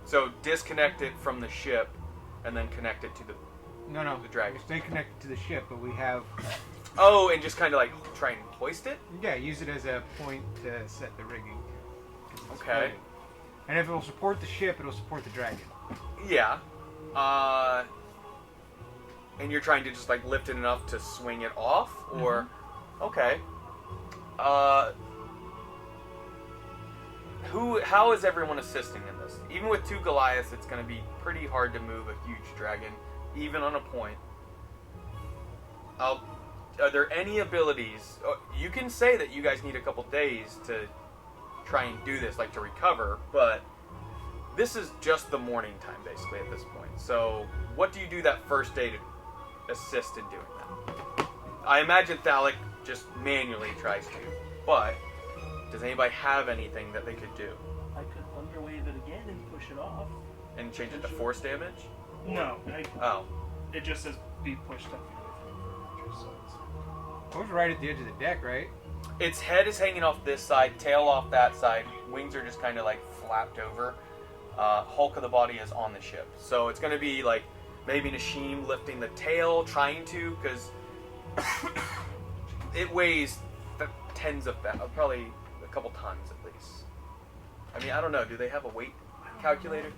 So disconnect it from the ship, and then connect it to the. No, The dragon. we stay connected to the ship, but we have Oh, and just kind of like try and hoist it. use it as a point to set the rigging. 'Cause it's Okay. floating. And if it will support the ship, it'll support the dragon. Yeah. And you're trying to just like lift it enough to swing it off, or okay. How is everyone assisting in this? Even with 2 Goliaths, it's going to be pretty hard to move a huge dragon, even on a point. Are there any abilities? You can say that you guys need a couple days to try and do this, like to recover, but this is just the morning time, basically, at this point. So, what do you do that first day to assist in doing that? I imagine Thalic just manually tries to, but does anybody have anything that they could do? I could thunderwave it again and push it off. And change it to force damage? No, Oh. it just says be pushed up. So It was right at the edge of the deck, right? Its head is hanging off this side, tail off that side, wings are just kind of like flapped over. Hulk of the body is on the ship. So it's going to be like maybe Nashim lifting the tail, trying to, because it weighs tens of probably a couple tons at least. I mean, I don't know. Do they have a weight calculator?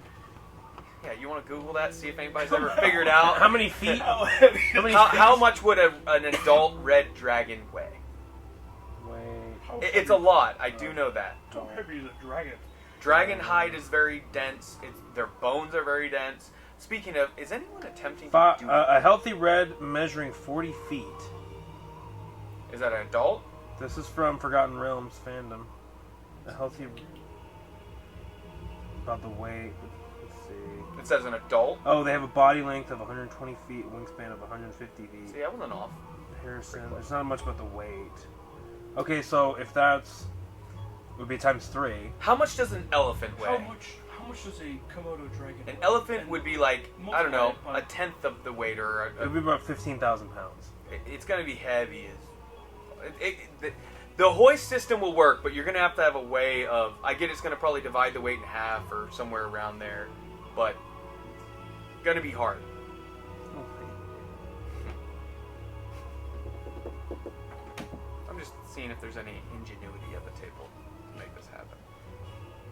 Yeah, you want to Google that, see if anybody's ever figured out How many feet? how much would an adult red dragon weigh? It's a lot. I do know that. How heavy is a dragon? Dragon hide is very dense. Their bones are very dense. Speaking of, is anyone attempting to do A healthy red measuring 40 feet. Is that an adult? This is from Forgotten Realms fandom. A healthy... About the weight. Let's see. It says an adult. Oh, they have a body length of 120 feet, wingspan of 150 feet. See, I wasn't off. Harrison. There's not much about the weight. Okay, so if that's... It would be times 3. How much does an elephant weigh? How much does a Komodo dragon An weigh? elephant And would be like, I don't know, multiply it a tenth of the weight, or It would be about 15,000 pounds. it's going to be heavy. The hoist system will work, but you're going to have a way of... I get it's going to probably divide the weight in half or somewhere around there, but going to be hard. I'm just seeing if there's any ingenuity at the table to make this happen.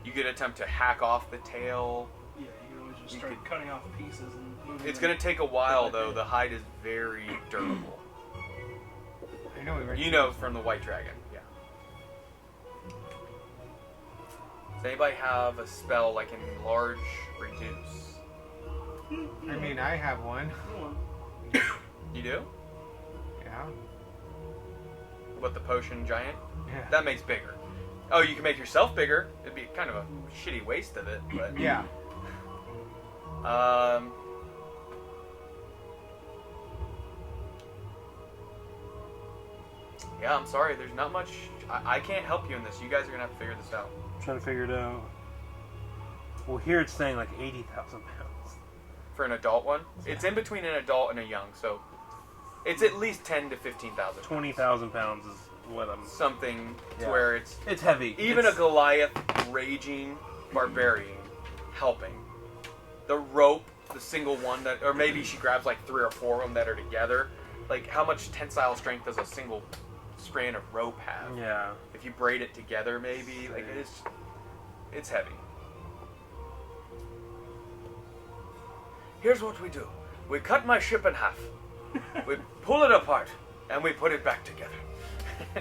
You could attempt to hack off the tail. Yeah, you can always just You start could- cutting off pieces and moving It's them. going to take a while, though. The hide is very durable. I know we were. You know from the White Dragon, yeah. Does anybody have a spell like Enlarge, Reduce? I mean, I have one. You do? Yeah. What, the Potion Giant? Yeah. That makes bigger. Oh, you can make yourself bigger. It'd be kind of a shitty waste of it, but... Yeah. Yeah, I'm sorry. There's not much... I can't help you in this. You guys are going to have to figure this out. I'm trying to figure it out. Well, here it's saying like 80,000 pounds. For an adult one? It's in between an adult and a young, so... It's at least 10 to 15,000. 20,000 pounds is what I'm... Something to Yeah. where it's... It's heavy. Even a Goliath raging barbarian helping. The rope, the single one that... Or maybe she grabs like 3 or 4 of them that are together. Like, how much tensile strength does a single strand of rope have? Yeah. If you braid it together, maybe. Like, it's heavy. Here's what we do. We cut my ship in half. We pull it apart, and we put it back together.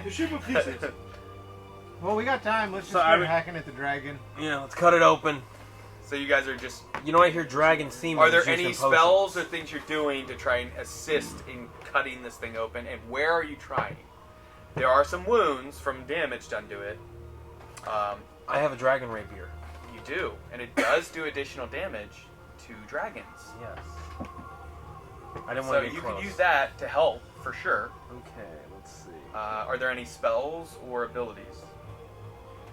The ship of pieces. Well, we got time. Let's just So I start would- hacking at the dragon. Yeah, let's cut it open. So you guys are just... You know, I hear dragon semen. Are there any spells or things you're doing to try and assist in cutting this thing open? And where are you trying? There are some wounds from damage done to it. I have a dragon rapier. You do. And it does do additional damage to dragons. Yes. I didn't So want to get you close. could use that to help, for sure. Okay, let's see. Are there any spells or abilities?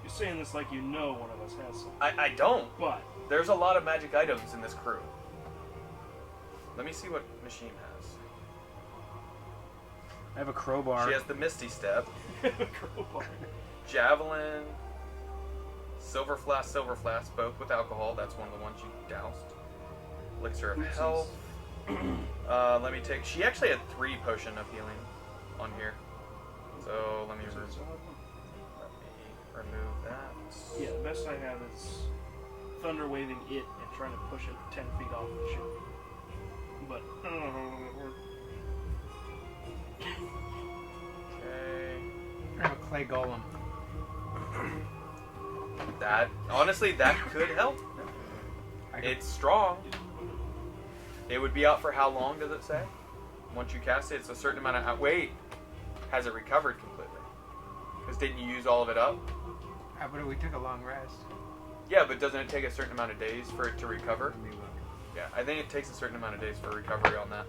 You're saying this like you know one of us has some. I don't. But There's a lot of magic items in this crew. Let me see what Machine has. I have a crowbar. She has the Misty Step, crowbar. Javelin, Silver Flask, both with alcohol. That's one of the ones you doused. Elixir of Health. Let me take. She actually had 3 potion of healing on here. So let me remove that. Yeah, the best I have is thunder waving it and trying to push it 10 feet off the ship. But I don't know how long it works. Okay. I have a clay golem. That honestly, that could help. It's strong. It would be out for how long? Does it say? Once you cast it, it's a certain amount of. Wait, has it recovered completely? Because didn't you use all of it up? But we took a long rest. Yeah, but doesn't it take a certain amount of days for it to recover? Yeah, I think it takes a certain amount of days for recovery on that.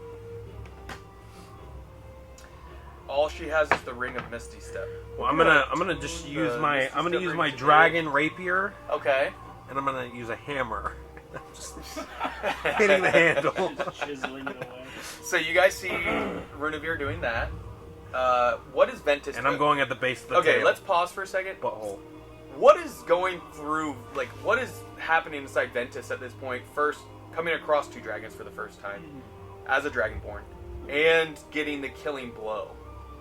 All she has is the Ring of Misty Step. Well, I'm gonna just use my dragon rapier, Okay. and I'm gonna use a hammer. Just hitting the handle. Chiseling it away. So you guys see Runavir doing that. What is Ventus? And I'm going at the base of the Okay, tail. let's pause for a second. Butthole. What is going through, like, what is happening inside Ventus at this point? First, coming across 2 dragons for the first time, as a Dragonborn, and getting the killing blow.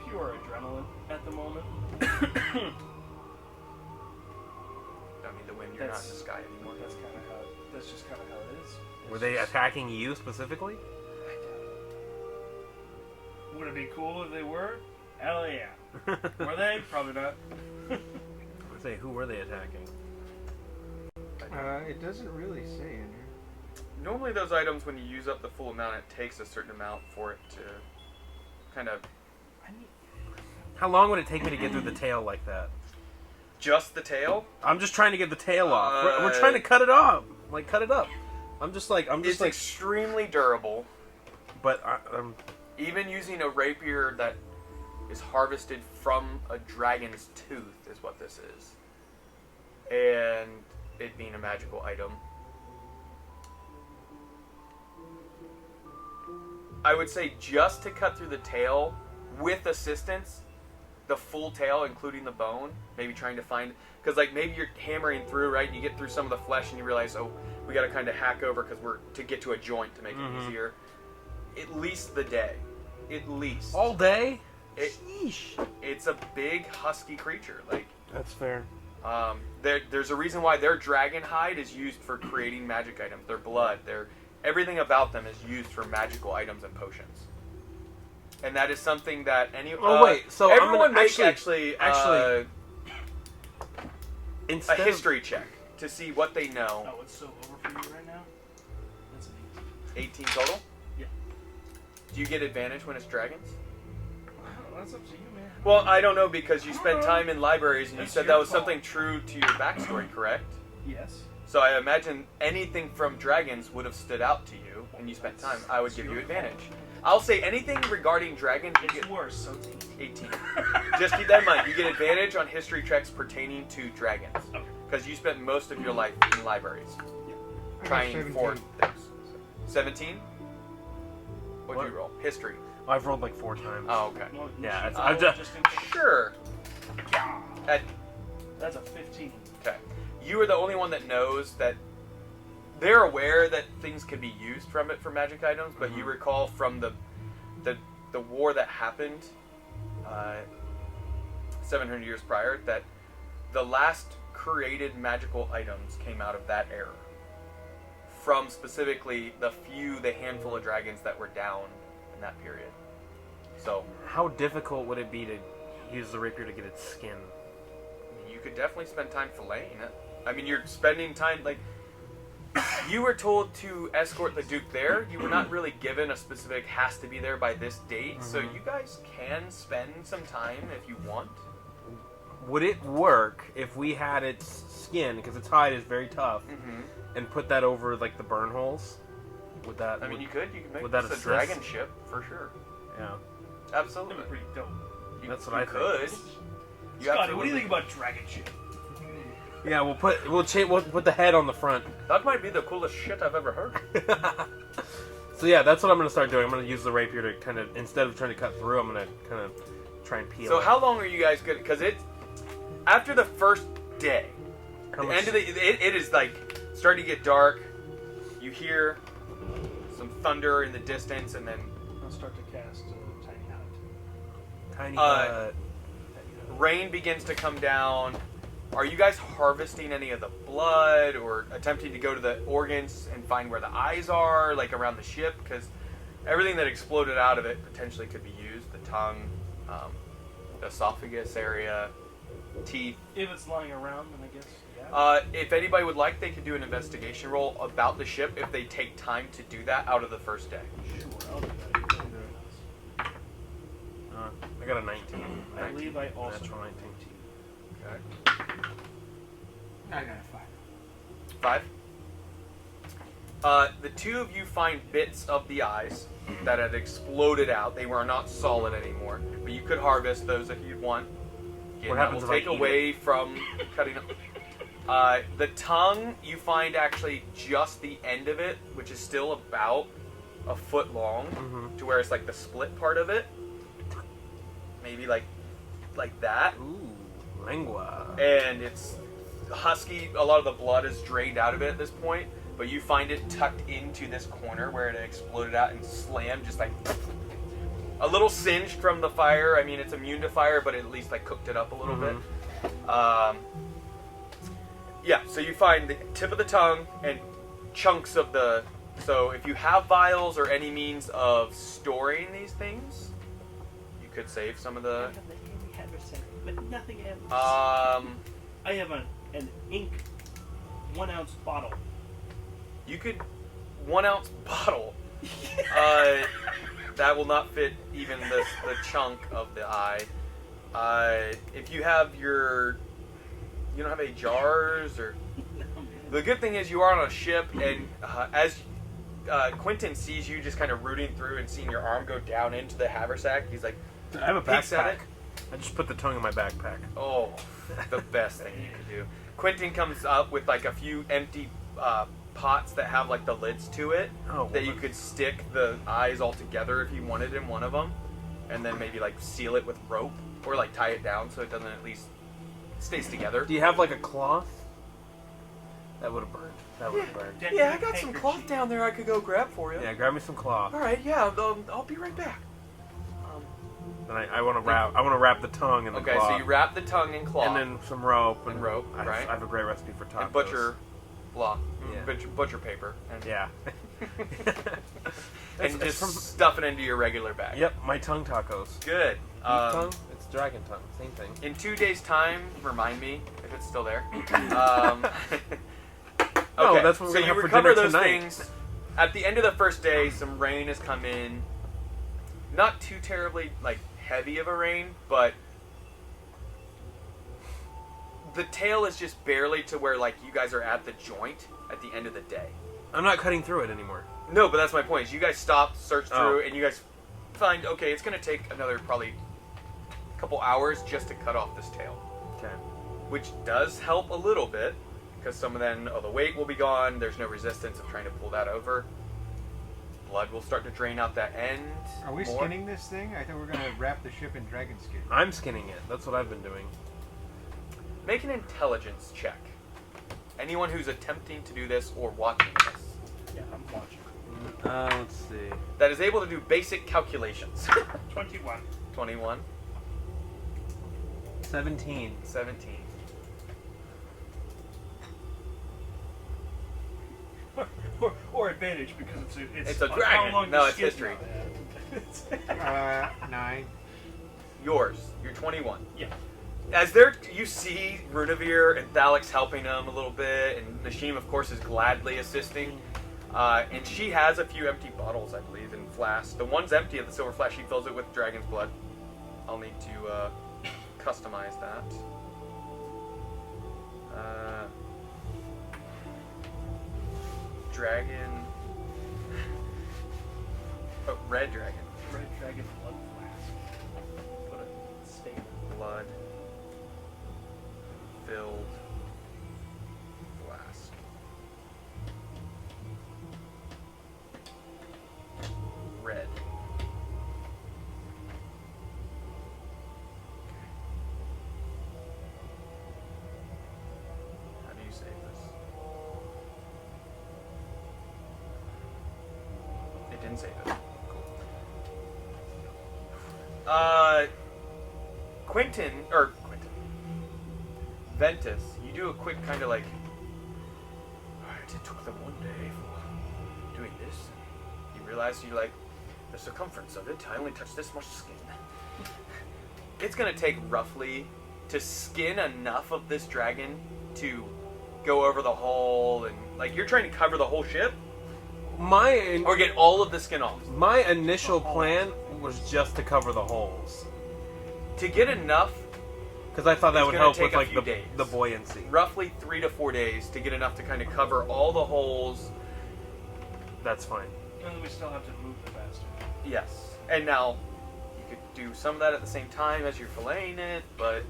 Pure adrenaline at the moment. I mean, the wind, you're not in the sky anymore. That's kind of how. That's just kind of how it is. Were they attacking you specifically? Would it be cool if they were? Hell yeah. Were they? Probably not. I say, who were they attacking? It doesn't really say in here. Normally those items, when you use up the full amount, it takes a certain amount for it to kind of... How long would it take me to get through the tail like that? Just the tail? I'm just trying to get the tail off. We're trying to cut it off. Like, cut it up. It's extremely durable. But Even using a rapier that is harvested from a dragon's tooth is what this is. And it being a magical item. I would say just to cut through the tail with assistance, the full tail, including the bone, maybe trying to find, because like maybe you're hammering through, right, and you get through some of the flesh and you realize, oh, we got to kind of hack over because we're to get to a joint to make it easier. At least the day. At least. all day? Sheesh. It's a big husky creature. Like, That's fair. there's a reason why their dragon hide is used for creating magic items. Their blood, everything about them is used for magical items and potions. And that is something that so everyone I'm make actually a instead history check to see what they know. Oh, it's so over for you right now? That's an 18 total? Yeah. Do you get advantage when it's dragons? Well, that's up to you, man. Well, I don't know because you spent time in libraries and you That's said your that was call. something true to your backstory, correct? Yes. So I imagine anything from dragons would have stood out to you and you spent time. I would give you advantage. I'll say anything regarding dragons, you It's get worse, so it's 18. Just keep that in mind. You get advantage on history checks pertaining to dragons. Okay. Because you spent most of your life in libraries. I got Trying 17. for things. 17? What'd What? you roll? History. I've rolled like 4 times. Oh, okay. Well, Yeah, you it's- should I've roll just- in case. Sure. That's a 15. Okay. You are the only one that knows that they're aware that things can be used from it for magic items, but you recall from the war that happened 700 years prior that the last created magical items came out of that era. From specifically the handful of dragons that were down in that period. So, How difficult would it be to use the rapier to get its skin? you could definitely spend time filleting it. I mean, you're spending time, like, you were told to escort the Duke there. You were not really given a specific has to be there by this date, so you guys can spend some time if you want. Would it work if we had its skin, because its hide is very tough, and put that over like the burn holes? Would that? I mean, you could make would that this a assist? dragon ship, for sure. Yeah. Absolutely. That'd be pretty dope. You, That's what you I think. could. You Scotty, what do you absolutely- think about dragon ship? Yeah, we'll put the head on the front. That might be the coolest shit I've ever heard. So yeah, that's what I'm gonna start doing. I'm gonna use the rapier to kind of, instead of trying to cut through, I'm gonna kind of try and peel. So it. how long are you guys good? Because it's after the first day, the end of it is like starting to get dark. You hear some thunder in the distance, and then I'll start to cast Tiny Hut. Tiny rain begins to come down. Are you guys harvesting any of the blood or attempting to go to the organs and find where the eyes are, like around the ship? Because everything that exploded out of it potentially could be used. The tongue, the esophagus area, teeth. If it's lying around, then I guess, yeah. If anybody would like, they could do an investigation roll about the ship if they take time to do that out of the first day. Sure, I'll do that. I got a 19. I believe I also Natural 19. Okay. I got a 5. 5. The two of you find bits of the eyes that had exploded out. They were not solid anymore, but you could harvest those if you'd want. Again, What that happens will if I take eat away from cutting up. The tongue, you find actually just the end of it, which is still about a foot long, to where it's like the split part of it. Maybe like that. Ooh, lengua. And it's husky. A lot of the blood is drained out of it at this point, but you find it tucked into this corner where it exploded out and slammed, just like a little singed from the fire. I mean, it's immune to fire, but it at least like cooked it up a little bit. Yeah, so you find the tip of the tongue and chunks of the. So if you have vials or any means of storing these things, you could save some of the. But nothing else. I have an ink 1 ounce bottle. You could 1 ounce bottle. That will not fit even the chunk of the eye. If you have you don't have any jars or. The good thing is you are on a ship, and as Quentin sees you just kind of rooting through and seeing your arm go down into the haversack, he's like, I have a peeks at backpack. it. I just put the tongue in my backpack. Oh, the best thing you could do. Quentin comes up with like a few empty pots that have like the lids to it that you could stick the eyes all together if you wanted in one of them, and then maybe like seal it with rope or like tie it down so it doesn't at least stays together. Do you have like a cloth? That would have burned. That would have burned. Yeah, I got some cloth down there I could go grab for you. Yeah, grab me some cloth. All right, yeah, I'll be right back. And I want to wrap. I want to wrap the tongue in the cloth. Okay, so you wrap the tongue in cloth. And then some rope. And rope, I right? I have a great recipe for tacos. And butcher block. Yeah. Butcher paper. And, Yeah. and just stuff it into your regular bag. Yep, my tongue tacos. Good. Beef tongue? It's dragon tongue. Same thing. In 2 days' time, remind me if it's still there. No, Okay, that's what we're so gonna you have for recover dinner those tonight. things. At the end of the first day, some rain has come in. Not too terribly like heavy of a rain, but the tail is just barely to where like you guys are at the joint at the end of the day. I'm not cutting through it anymore. No, but that's my point. Is you guys stop, search through, Oh. and you guys find okay, it's gonna take another probably couple hours just to cut off this tail, Okay. which does help a little bit. Because some of then, the weight will be gone. There's no resistance of trying to pull that over. Blood will start to drain out that end. Are we more. skinning this thing? I thought we were going to wrap the ship in dragon skin. I'm skinning it. That's what I've been doing. Make an intelligence check. Anyone who's attempting to do this or watching this Yeah, I'm watching. Let's see. that is able to do basic calculations. 21. 21, 17. 17. Or advantage because It's a how dragon. long No, the it's skin- history. 9. Yours. You're 21. Yeah. As you see Runavir and Thalix helping him a little bit, and Nashim, of course, is gladly assisting. And she has a few empty bottles, I believe, and flasks. The one's empty of the silver flask. She fills it with dragon's blood. I'll need to customize that. Dragon. Oh, red dragon. Red dragon blood flask. Put a Stable. blood filled can save it. Ventus, you do a quick kind of like, alright, it took them one day for doing this. You realize the circumference of it, I only touched this much skin. It's gonna take roughly to skin enough of this dragon to go over the hull, and like you're trying to cover the whole ship or get all of the skin off. My initial plan was just to cover the holes. To get enough, because I thought that would gonna help take with a like few days. the buoyancy. roughly 3 to 4 days to get enough to kind of cover all the holes. That's fine. And then we still have to move the bastard. Yes. And now, you could do some of that at the same time as you're filleting it, but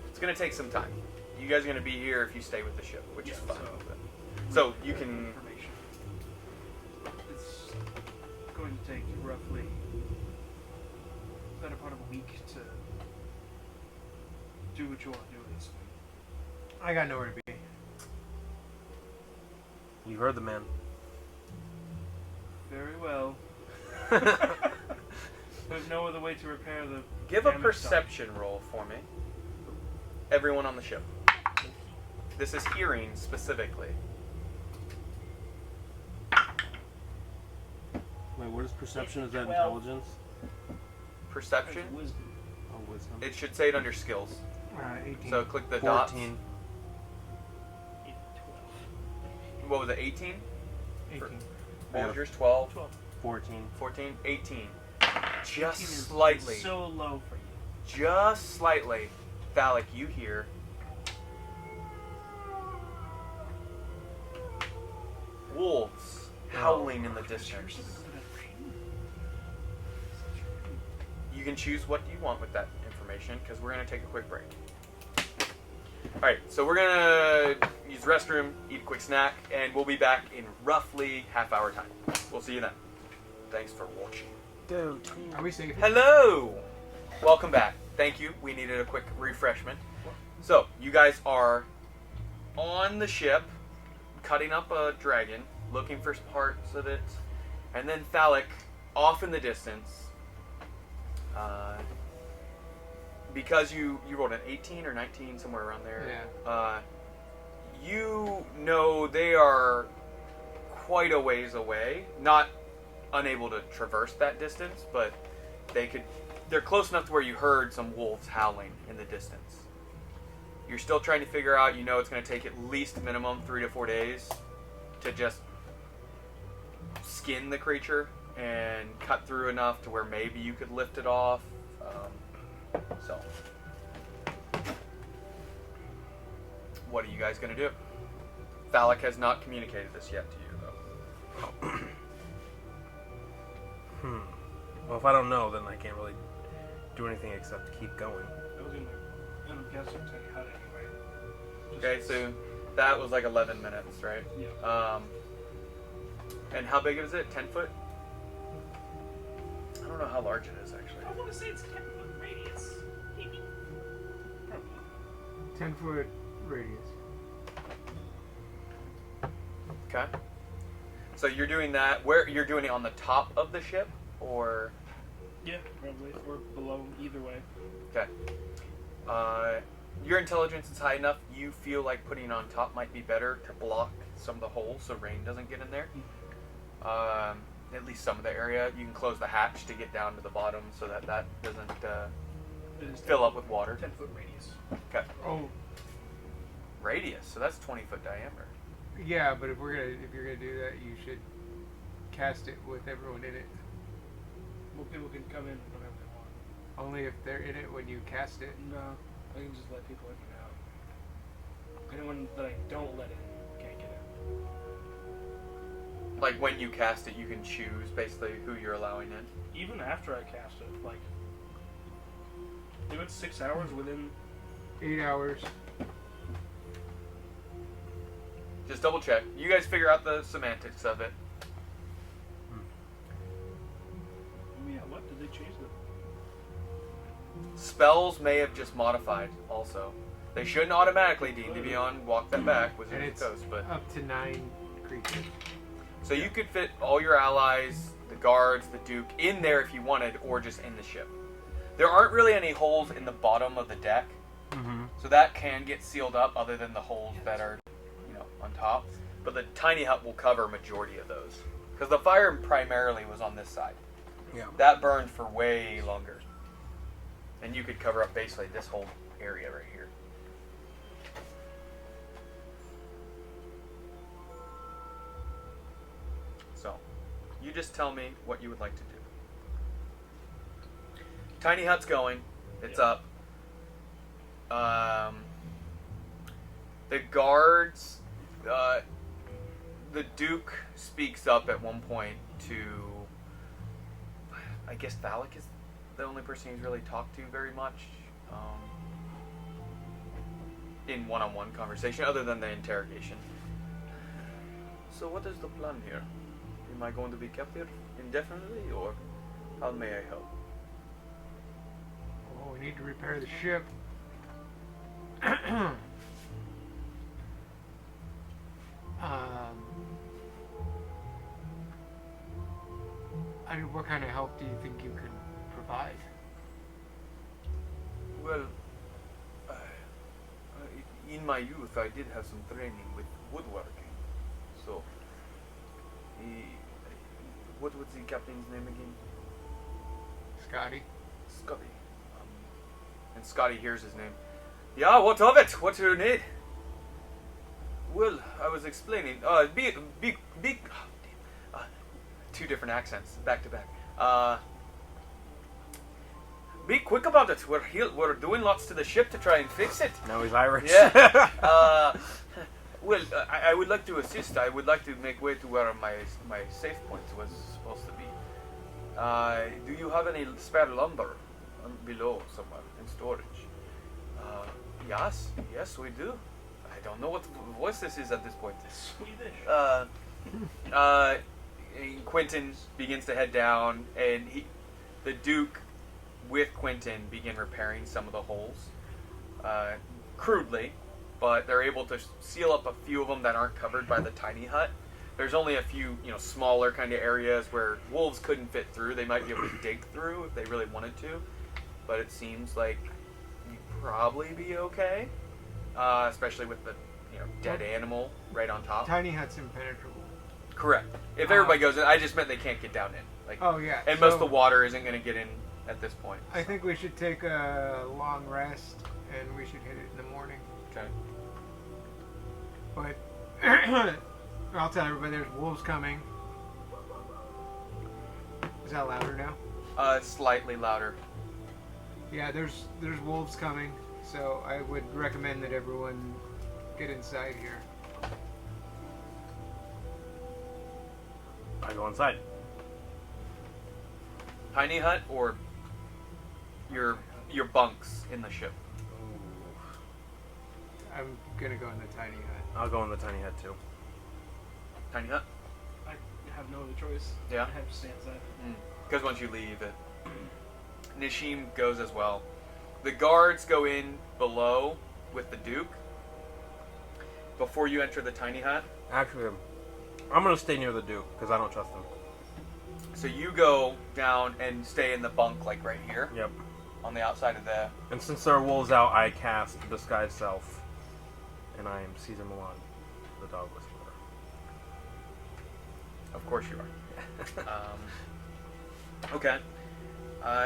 it's going to take some time. You guys are going to be here if you stay with the ship, which is fine. So you can... Information. It's going to take roughly better part of a week to do what you want to do with this. I got nowhere to be. You heard the man. Very well. There's no other way to repair the. Give a damaged perception roll for me. Everyone on the ship. This is hearing specifically. Wait, what is perception? Is that 12. intelligence? Perception? stuff. Wisdom. Oh, wisdom. It should say it under skills. 18. So click the dots. 14. 12. What was it, 18? 18. What was yours, 12? 14. 14? 18. 18 Just is slightly. so low for you. Just slightly. Phallic, you hear wolves howling in the distance. You can choose what you want with that information because we're going to take a quick break. Alright, so we're going to use the restroom, eat a quick snack, and we'll be back in roughly half-hour time. We'll see you then. Thanks for watching. Are we safe? Hello! Welcome back. Thank you. We needed a quick refreshment. So, you guys are on the ship, cutting up a dragon, looking for parts of it, and then Phallic, off in the distance, because you rolled an 18 or 19, somewhere around there. Yeah. You know they are quite a ways away, not unable to traverse that distance, but they're close enough to where you heard some wolves howling in the distance. You're still trying to figure out, you know it's going to take at least minimum 3 to 4 days to just skin the creature and cut through enough to where maybe you could lift it off. So, what are you guys going to do? Phallic has not communicated this yet to you, though. Well, if I don't know, then I can't really do anything except keep going. I was gonna guess I'll tell you how to anyway. Okay, so that was like 11 minutes, right? Yeah. And how big is it? 10 foot? I don't know how large it is, actually. I want to say it's 10-foot radius. Maybe. Probably. 10-foot radius. Okay. So you're doing that, where you're doing it on the top of the ship, or? Yeah, probably. Or below, either way. Okay. Your intelligence is high enough, you feel like putting on top might be better to block some of the holes so rain doesn't get in there. At least some of the area. You can close the hatch to get down to the bottom so that doesn't It is fill up with water. 10-foot radius. Okay. Oh, Radius, so that's 20-foot diameter. yeah, but if you're gonna do that, you should cast it with everyone in it. Well, people can come in whenever they want. Only if they're in it when you cast it. No, I can just let people in and out. Anyone that I don't let in can't get in. Like when you cast it, you can choose basically who you're allowing in. Even after I cast it, like, do it 6 hours within. 8 hours. Just double check. You guys figure out the semantics of it. Yeah, what? Did they change them? Spells may have just modified also. They shouldn't automatically deem to be on Walk That Back, Wizards And of it's the Coast, but up to 9 creatures. so you could fit all your allies, the guards, the Duke, in there if you wanted, or just in the ship. There aren't really any holes in the bottom of the deck, so that can get sealed up other than the holes that are, on top. But the tiny hut will cover a majority of those. Because the fire primarily was on this side. Yeah. That burned for way longer. And you could cover up basically this whole area right here. So, you just tell me what you would like to do. Tiny hut's going. It's up. The guards, the Duke speaks up at one point to, I guess Valak is the only person he's really talked to very much in one-on-one conversation, other than the interrogation. So what is the plan here? Am I going to be kept here indefinitely, or how may I help? Oh, we need to repair the ship. I mean, what kind of help do you think you could provide? Well, in my youth, I did have some training with woodworking. So, what was the captain's name again? Scotty? Scotty. And Scotty hears his name. Yeah, what of it? What do you need? Well, I was explaining. Big. Two different accents, back to back. Be quick about it. We're doing lots to the ship to try and fix it. Now he's Irish. Yeah. Well, I would like to assist. I would like to make way to where my safe point was supposed to be. Do you have any spare lumber below somewhere in storage? Yes, we do. I don't know what voice this is at this point. Swedish. Quentin begins to head down, and the Duke, with Quentin, begin repairing some of the holes, crudely, but they're able to seal up a few of them that aren't covered by the tiny hut. There's only a few, smaller kind of areas where wolves couldn't fit through. They might be able to dig through if they really wanted to, but it seems like you'd probably be okay, especially with the dead animal right on top. Tiny hut's impenetrable. Correct. If everybody goes in, I just meant they can't get down in. Oh yeah. And most of the water isn't going to get in at this point. I think we should take a long rest, and we should hit it in the morning. Okay. But I'll tell everybody there's wolves coming. Is that louder now? Slightly louder. Yeah, there's wolves coming, so I would recommend that everyone get inside here. I go inside. Tiny hut or your bunks in the ship? I'm gonna go in the tiny hut. I'll go in the tiny hut too. Tiny hut? I have no other choice. Yeah? I have to stay inside. Because once you leave it. Nishim goes as well. The guards go in below with the Duke before you enter the tiny hut. Actually, I'm going to stay near the Duke because I don't trust him. So you go down and stay in the bunk, like right here. Yep. On the outside of the... And since there are wolves out, I cast Disguise Self. And I am Caesar Milan, the dog whisperer. Of course you are. Okay.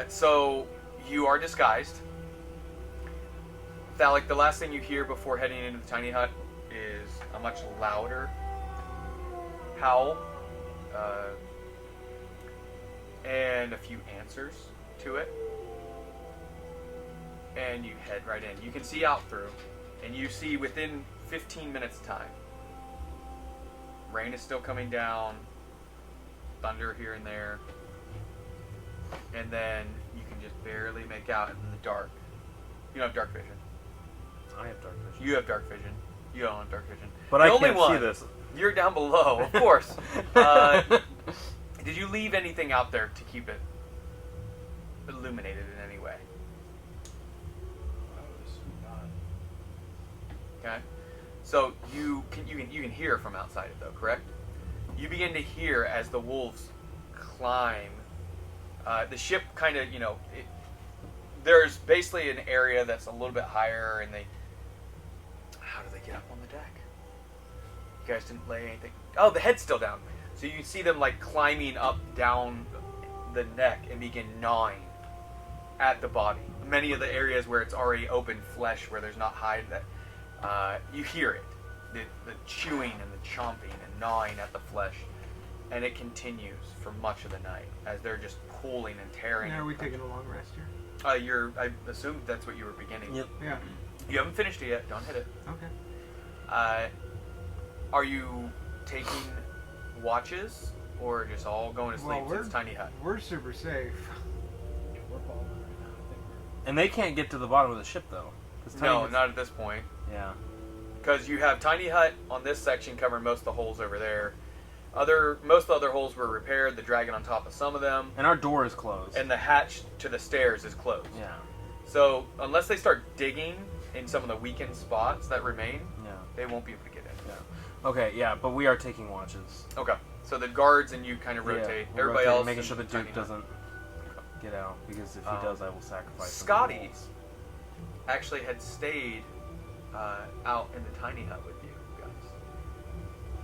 So you are disguised. Thalik, the last thing you hear before heading into the tiny hut is a much louder howl, and a few answers to it. And you head right in. You can see out through, and you see within 15 minutes time. Rain is still coming down, thunder here and there, and then you can just barely make out in the dark. You don't have dark vision. I have dark vision. You have dark vision. You don't have dark vision. But the I only can't one, see this. You're down below, of course. Did you leave anything out there to keep it illuminated in any way? Okay. So you can hear from outside it though, correct? You begin to hear as the wolves climb. The ship kind of, there's basically an area that's a little bit higher, and how do they get up on the deck? You guys didn't lay anything. Oh, the head's still down. So you see them like climbing up down the neck and begin gnawing at the body. Many of the areas where it's already open flesh, where there's not hide, that you hear it, the chewing and the chomping and gnawing at the flesh, and it continues for much of the night as they're just pulling and tearing. Now, are we taking a long rest here? I assumed that's what you were beginning. Yep. Yeah. You haven't finished it yet. Don't hit it. Okay. Are you taking watches or just all going to sleep since Tiny Hut? We're super safe. And they can't get to the bottom of the ship, though. No, not at this point. Yeah. Because you have Tiny Hut on this section covering most of the holes over there. Most of the other holes were repaired. The dragon on top of some of them. And our door is closed. And the hatch to the stairs is closed. Yeah. So unless they start digging in some of the weakened spots that remain, Yeah. they won't be able to get in. Yeah. Okay, yeah, but we are taking watches. Okay. So the guards and you kind of rotate. Yeah, Everybody rotate, else making in sure the Tiny Duke Hut. doesn't get out, because if he does, I will sacrifice him. Scotty actually had stayed out in the Tiny Hut with you guys.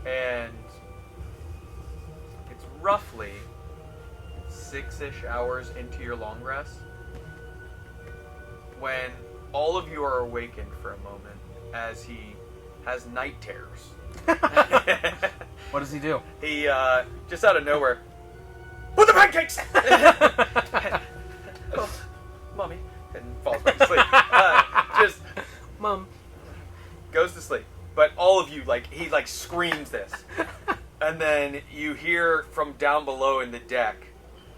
And it's roughly 6-ish hours into your long rest when all of you are awakened for a moment as he has night terrors. What does he do? He, just out of nowhere, put the pancakes! Oh, mommy. And falls back to sleep. Just Mom. goes to sleep. But all of you, he screams this. And then you hear from down below in the deck,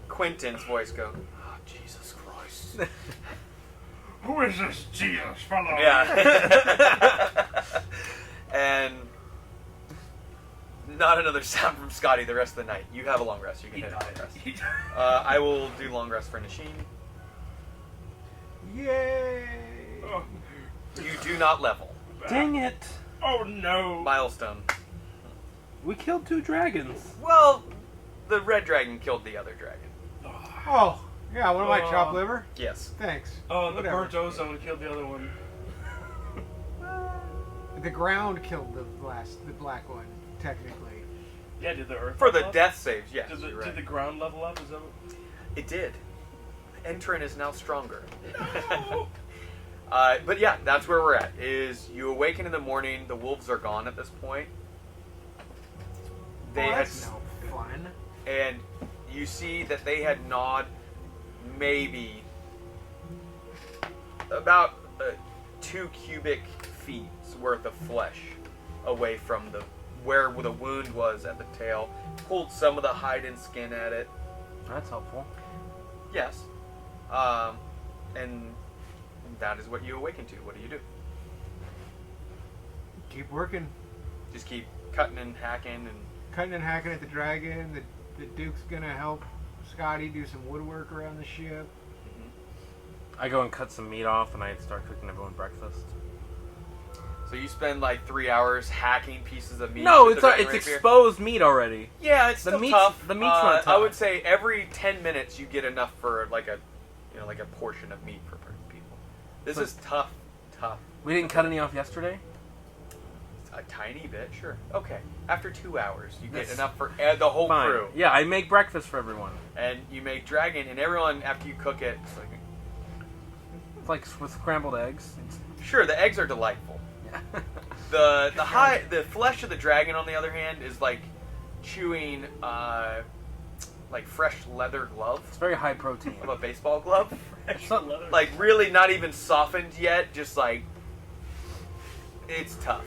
Quentin's voice go, oh, Jesus Christ. Who is this Jesus fellow? Yeah. And not another sound from Scotty the rest of the night. You have a long rest. You can hit a long rest. I will do long rest for Nasheen. Yay! Oh, You do not level. Dang it. oh no. Milestone. We killed 2 dragons. Well, the red dragon killed the other dragon. Oh, yeah, what am I, chopped liver? Yes. Thanks. Oh, the Whatever. burnt ozone killed the other one. The ground killed the black one, technically. Yeah, did the earth For the level up? death saves, yes. Did you're right. the ground level up? Is that what? It did. Entorin is now stronger. No. But yeah, that's where we're at. Is you awaken in the morning. The wolves are gone at this point. They had, That's no fun. and you see that they had gnawed maybe about 2 cubic feet worth of flesh away from where the wound was at the tail. Pulled some of the hide and skin at it. That's helpful. Yes. And that is what you awaken to. What do you do? Keep working. Just keep cutting and hacking and... Cutting and hacking at the dragon. The Duke's gonna help Scotty do some woodwork around the ship. I go and cut some meat off, and I start cooking everyone breakfast. So you spend 3 hours hacking pieces of meat. No, with it's the dragon it's rapier? exposed meat already. Yeah, it's The still meat's- tough. the meat's not tough. I would say every 10 minutes you get enough for a portion of meat for people. This is tough. We didn't cut any off yesterday? A tiny bit, sure. Okay. After 2 hours, you get That's enough for the whole Fine. crew. Yeah, I make breakfast for everyone. And you make dragon, and everyone, after you cook it, it's like... It's like with scrambled eggs. Sure, the eggs are delightful. Yeah. The flesh of the dragon, on the other hand, is like chewing fresh leather glove It's very high protein. of a baseball glove. So- Like really not even softened yet, just it's tough.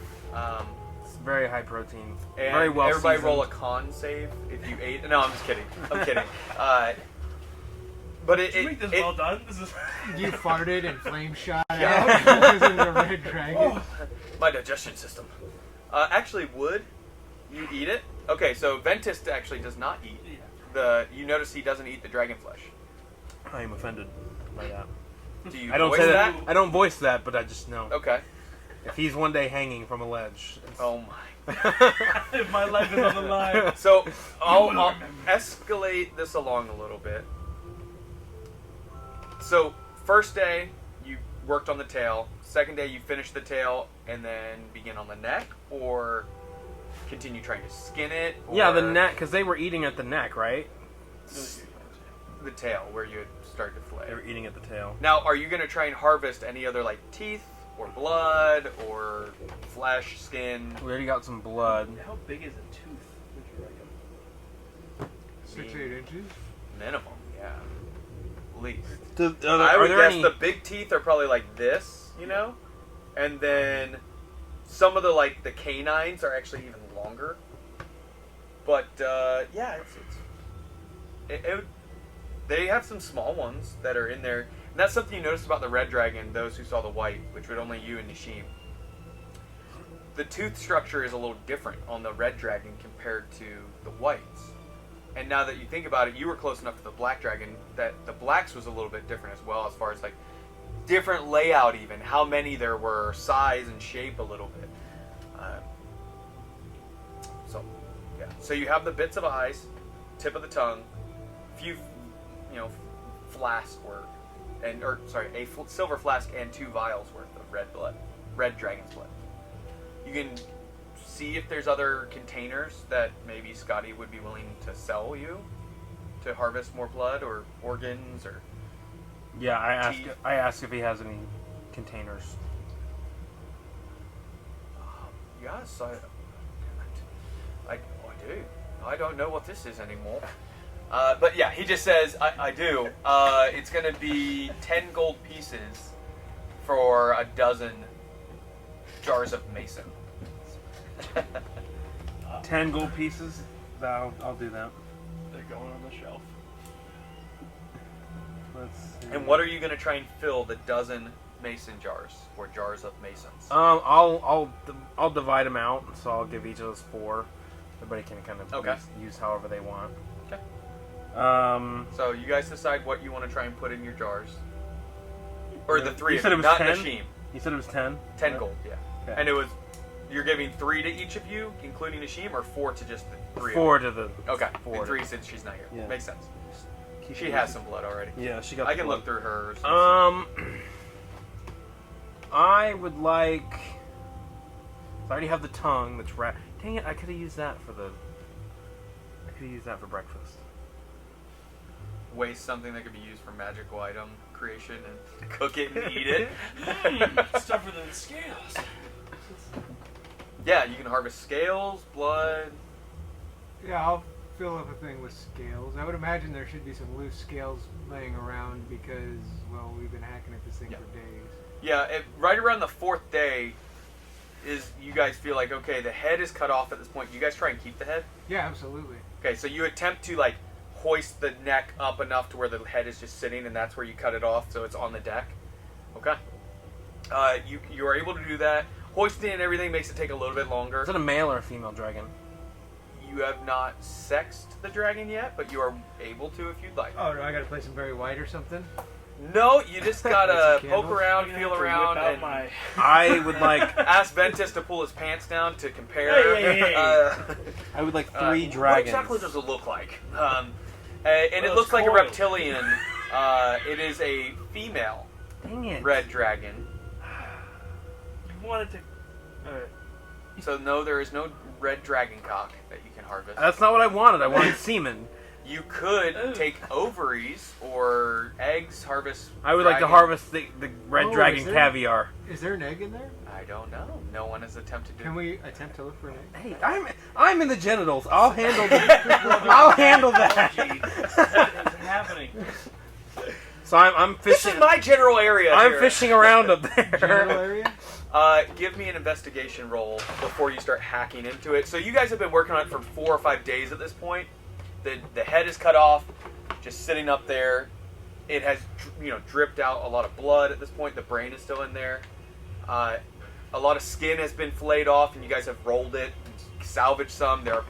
It's very high protein. And Very well everybody seasoned. roll a con save if you ate. No, I'm just kidding. I'm kidding. But Did you make this well done? This is. You farted and flame shot Yeah. out because of the red dragon. my digestion system. Actually, would you eat it? Okay, so Ventus actually does not eat. You notice he doesn't eat the dragon flesh. I am offended by that. Do you I don't voice say that? I don't voice that, but I just know. Okay. If he's one day hanging from a ledge. Oh my. If my life is on the line. So I'll escalate this along a little bit. So first day you worked on the tail. Second day you finish the tail and then begin on the neck, or continue trying to skin it. Or Yeah, the neck, because they were eating at the neck, right? the tail where you had started to flay. They were eating at the tail. Now, are you going to try and harvest any other like teeth or blood or flesh, skin? We already got some blood. How big is a tooth, would you reckon? 6-8 inches. Minimum, yeah. At least. I Are would there guess any... the big teeth are probably like this, you know? And then some of the like the canines are actually even longer. But yeah, they have some small ones that are in there. And that's something you noticed about the red dragon, those who saw the white, which would only you and Nishim. The tooth structure is a little different on the red dragon compared to the whites. And now that you think about it, you were close enough to the black dragon that the blacks was a little bit different as well, as far as like different layout, even how many there were, size and shape a little bit. So yeah, so you have the bits of eyes, tip of the tongue, few, flask worth, a silver flask and 2 vials worth of red dragon's blood. You can see if there's other containers that maybe Scotty would be willing to sell you to harvest more blood or organs or. Yeah, teeth. I asked if he has any containers. Yes, I do. I don't know what this is anymore. But yeah, he just says, I do. It's going to be 10 gold pieces for a dozen jars of mason. 10 gold pieces? I'll do that. They're going on the shelf. Let's see. And what are you going to try and fill the dozen mason jars or jars of masons? I'll divide them out, so I'll give each of us 4. Everybody can kind of use however they want. Okay. So So you guys decide what you want to try and put in your jars. Or the 3 You of said you, it was not 10? Nashim. You said it was 10? 10 gold, yeah. Okay. And it was, you're giving 3 to each of you, including Nashim, or 4 to just the 3 4 of to the... you? Okay, 4 and to- 3 since she's not here. Yeah. Makes sense. Keep She it has easy. some blood already. Yeah, she got I the can blood. look through hers. I would like... I already have the tongue that's Dang it, I could have used that for breakfast. Waste something that could be used for magical item creation and cook it and eat it. Tougher than scales. Yeah, you can harvest scales, blood. Yeah, I'll fill up a thing with scales. I would imagine there should be some loose scales laying around because, well, we've been hacking at this thing for days. Yeah, right around the 4th day is you guys feel like, okay, the head is cut off at this point. You guys try and keep the head? Yeah, absolutely. Okay, so you attempt to like hoist the neck up enough to where the head is just sitting, and that's where you cut it off, so it's on the deck. Okay. You are able to do that. Hoisting and everything makes it take a little bit longer. Is it a male or a female dragon? You have not sexed the dragon yet, but you are able to if you'd like. Oh, do I gotta play some Barry White or something? No, you just gotta Some poke candles? around, I'm gonna feel have to around, whip out and my... I would like... ask Ventus to pull his pants down to compare. Hey. I would like 3 What dragons. exactly does it look like? And it Well, looks it's like a coiled. reptilian. It is a female Dang it. red dragon. You wanted to... So no, there is no red dragon cock that you can harvest. That's not what I wanted. I wanted semen. You could Ooh. take ovaries or eggs, harvest. I would like to dragon. harvest the red Oh, dragon is there- caviar. Is there an egg in there? I don't know. No one has attempted to. Can we attempt to look for an egg? Hey, I'm in the genitals. I'll handle I'll handle that. What's happening? So I'm This fishing. is my general area. I'm here. fishing around up Genital there. area? Give me an investigation roll before you start hacking into it. So you guys have been working on it for 4 or 5 days at this point. The head is cut off, just sitting up there. It has dripped out a lot of blood at this point. The brain is still in there. A lot of skin has been filleted off, and you guys have rolled it, and salvaged some. There are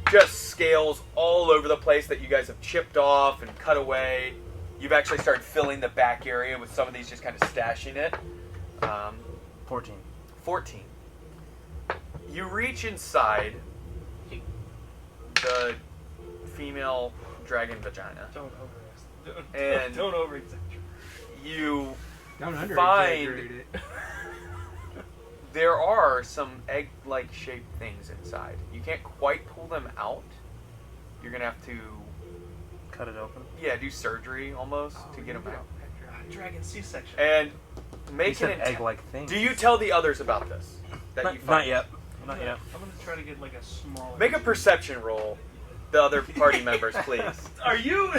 just scales all over the place that you guys have chipped off and cut away. You've actually started filling the back area with some of these, just kind of stashing it. 14. 14. You reach inside the female dragon vagina. Don't overestimate. And Don't over-exaggerate. You Don't find under-exaggerate it. there are some egg-like shaped things inside. You can't quite pull them out. You're gonna have to, Cut it open. yeah, do surgery almost to get them out. Dragon C-section. And He make said an egg-like thing. Do you tell the others about this? That you Not find? yet. Not yet. I'm gonna try to get like a small. Make a perception roll. The other party members, please. Are you?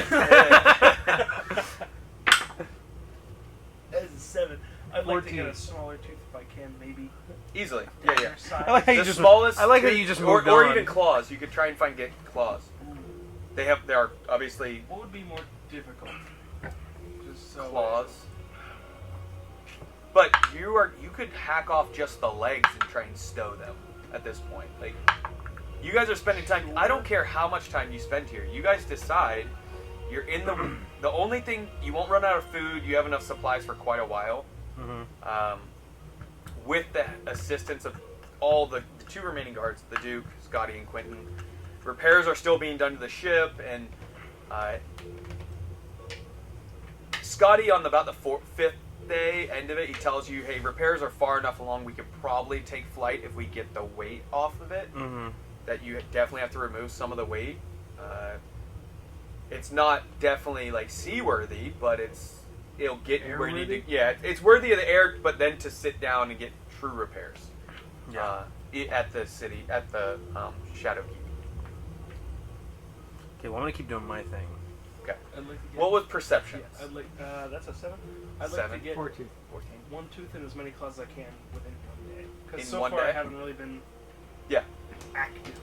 That's a 7. I'd like to 14. get a smaller tooth if I can, maybe. Easily. Yeah, yeah. I like how you The just. smallest. I like how tooth- you just or, moved or on. even claws. You could try and get claws. They are obviously What would be more difficult? Just so claws. But you could hack off just the legs and try and stow them at this point. Like, you guys are spending time. I don't care how much time you spend here. You guys decide. You're in the only thing, you won't run out of food. You have enough supplies for quite a while. Mm-hmm. With the assistance of all the 2 remaining guards, the Duke, Scotty, and Quentin. Repairs are still being done to the ship, and Scotty, on about the 5th day, end of it, he tells you, hey, repairs are far enough along, we could probably take flight if we get the weight off of it. Mm-hmm. That you definitely have to remove some of the weight. It's not definitely like seaworthy, but it'll get you where you need to. Yeah, it's worthy of the air, but then to sit down and get true repairs. Yeah. At the Shadow Keep. Okay, well, I'm gonna keep doing my thing. Okay. I'd like to get, What was perception? I'd like, that's a 7. I'd like 7. to get 14. 14. 1 tooth and as many claws as I can within 1 day. Because In so 1 far day? I haven't really been Yeah. active.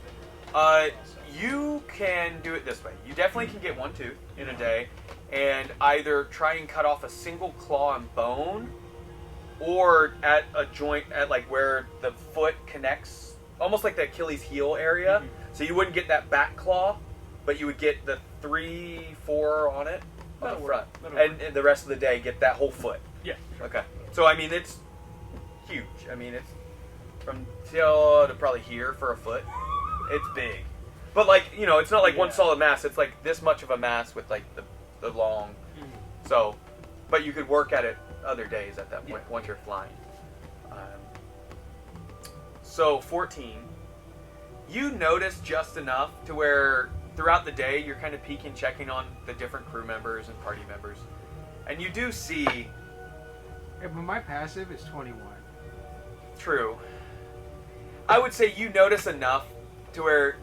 You can do it this way. You definitely can get 1 tooth in a day, and either try and cut off a single claw and bone, or at a joint at like where the foot connects, almost like the Achilles heel area. Mm-hmm. So you wouldn't get that back claw, but you would get the 3, 4 on it on That'll the work. front, That'll and, work. and the rest of the day get that whole foot. Yeah. Sure. Okay. So I mean, it's huge. I mean, it's from till to probably here for a foot. It's big, but like, you know, it's not like one Yeah. solid mass. It's like this much of a mass with like the long. So, but you could work at it other days at that point once you're flying. So 14, you notice just enough to where throughout the day you're kind of peeking, checking on the different crew members and party members, and you do see. Yeah, but my passive is 21. True. I would say you notice enough to where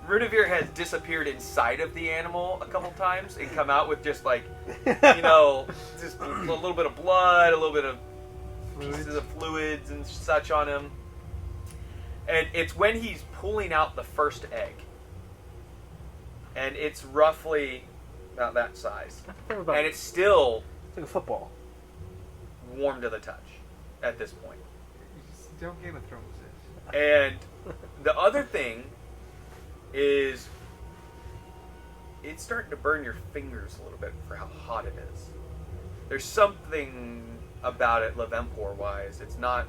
Runavir has disappeared inside of the animal a couple times and come out with just like, you know, just a little bit of blood, a little bit of pieces of fluids and such on him. And it's when he's pulling out the first egg. And it's roughly about that size. And it's still It's like a football. warm to the touch at this point. Don't Game of Thrones this. And the other thing is it's starting to burn your fingers a little bit for how hot it is. There's something about it, Levempor-wise. It's not...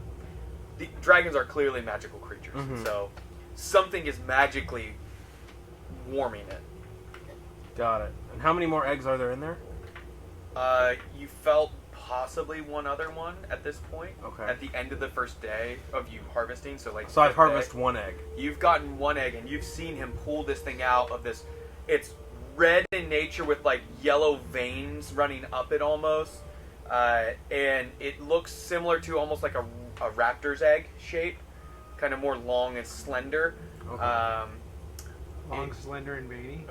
The dragons are clearly magical creatures, Mhm. so something is magically warming it. Got it. And how many more eggs are there in there? You felt possibly one other one at this point. Okay. At the end of the first day of you harvesting, so like... So I've fifth harvested day. 1 egg. You've gotten 1 egg, and you've seen him pull this thing out of this. It's red in nature with like yellow veins running up it almost, and it looks similar to almost like a raptor's egg shape, kind of more long and slender. Okay. Long, slender, and veiny.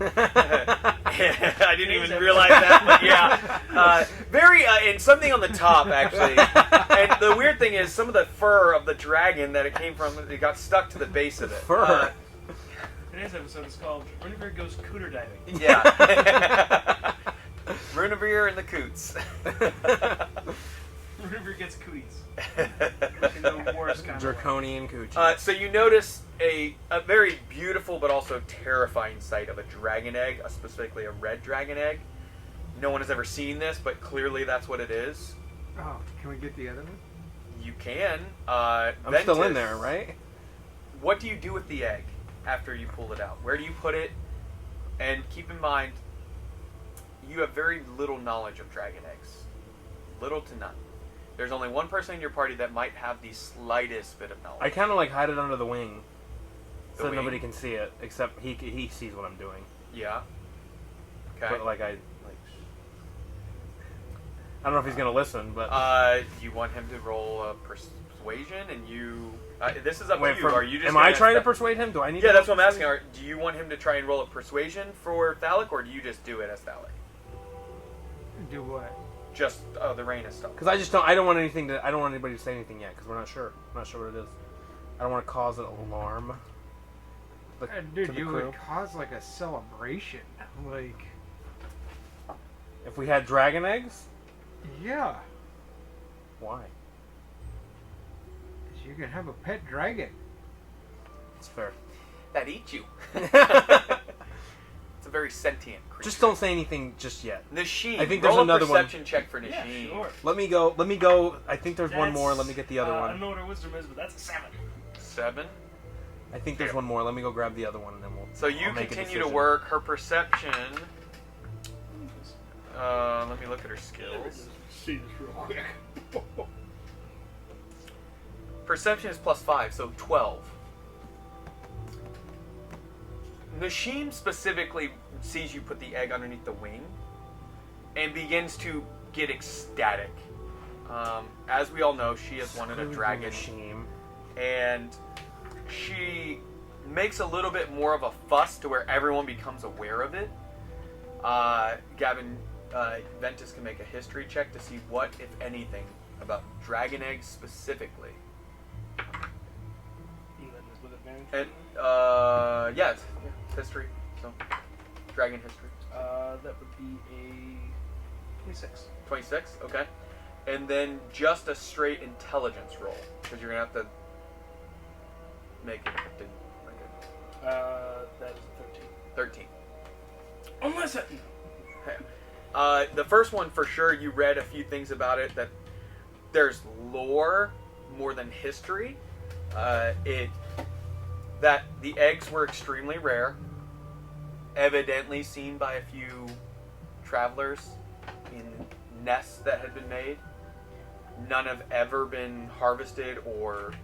I didn't even realize that, but yeah. Very, and something on the top, actually. And the weird thing is, some of the fur of the dragon that it came from, it got stuck to the base of it. Fur? Today's episode is called Runavir Goes Cooter Diving. Yeah. Runavir and the Coots. Runavir gets cooties. In the worst kind of way. Draconian coochie. So you notice a very beautiful but also terrifying sight of a dragon egg, specifically a red dragon egg. No one has ever seen this, but clearly that's what it is. Oh, can we get the other one? You can. I'm still in there, right? What do you do with the egg after you pull it out? Where do you put it? And keep in mind, you have very little knowledge of dragon eggs. Little to none. There's only one person in your party that might have the slightest bit of knowledge. I kind of like hide it under the wing, The so wing? nobody can see it except he sees what I'm doing. Yeah. Okay. But like I don't know if he's gonna listen, but Do you want him to roll a persuasion and you? This is up wait, to you. Are you just? am I gonna trying to step- persuade him? Do I need? Yeah, to that's what I'm asking. Do you want him to try and roll a persuasion for Thalic, or do you just do it as Thalic? Do what? Just the rain of stuff. Because I just don't. I don't want anything to. I don't want anybody to say anything yet because we're not sure. I'm not sure what it is. I don't want to cause an alarm. To Dude, the you crew. would cause like a celebration. Like, If we had dragon eggs, yeah, why? 'cause you can have a pet dragon. It's fair. That eats you. It's a very sentient creature. Just don't say anything just yet. Nasheen. I think roll there's another a one. perception check for Yeah, Nasheen. sure. Let me go. Let me go. I think there's one more. Let me get the other I one. don't know what her wisdom is, but that's a 7. 7. I think there's one more. Let me go grab the other one and then we'll. So you I'll make a continue to decision. work her perception. Let me look at her skills. See this real quick. Perception is +5, so 12. Nasheen specifically sees you put the egg underneath the wing and begins to get ecstatic. As we all know, she has wanted a dragon, Machine. and she makes a little bit more of a fuss to where everyone becomes aware of it. Gavin, Ventus can make a history check to see what, if anything, about dragon eggs specifically. With advantage. And yeah, it's history. So dragon history. That would be a 26. 26. Okay, and then just a straight intelligence roll because you're gonna have to make it. That is a 13. Unless it. The first one for sure. You read a few things about it that there's lore more than history. That the eggs were extremely rare, evidently seen by a few travelers in nests that had been made. None have ever been harvested or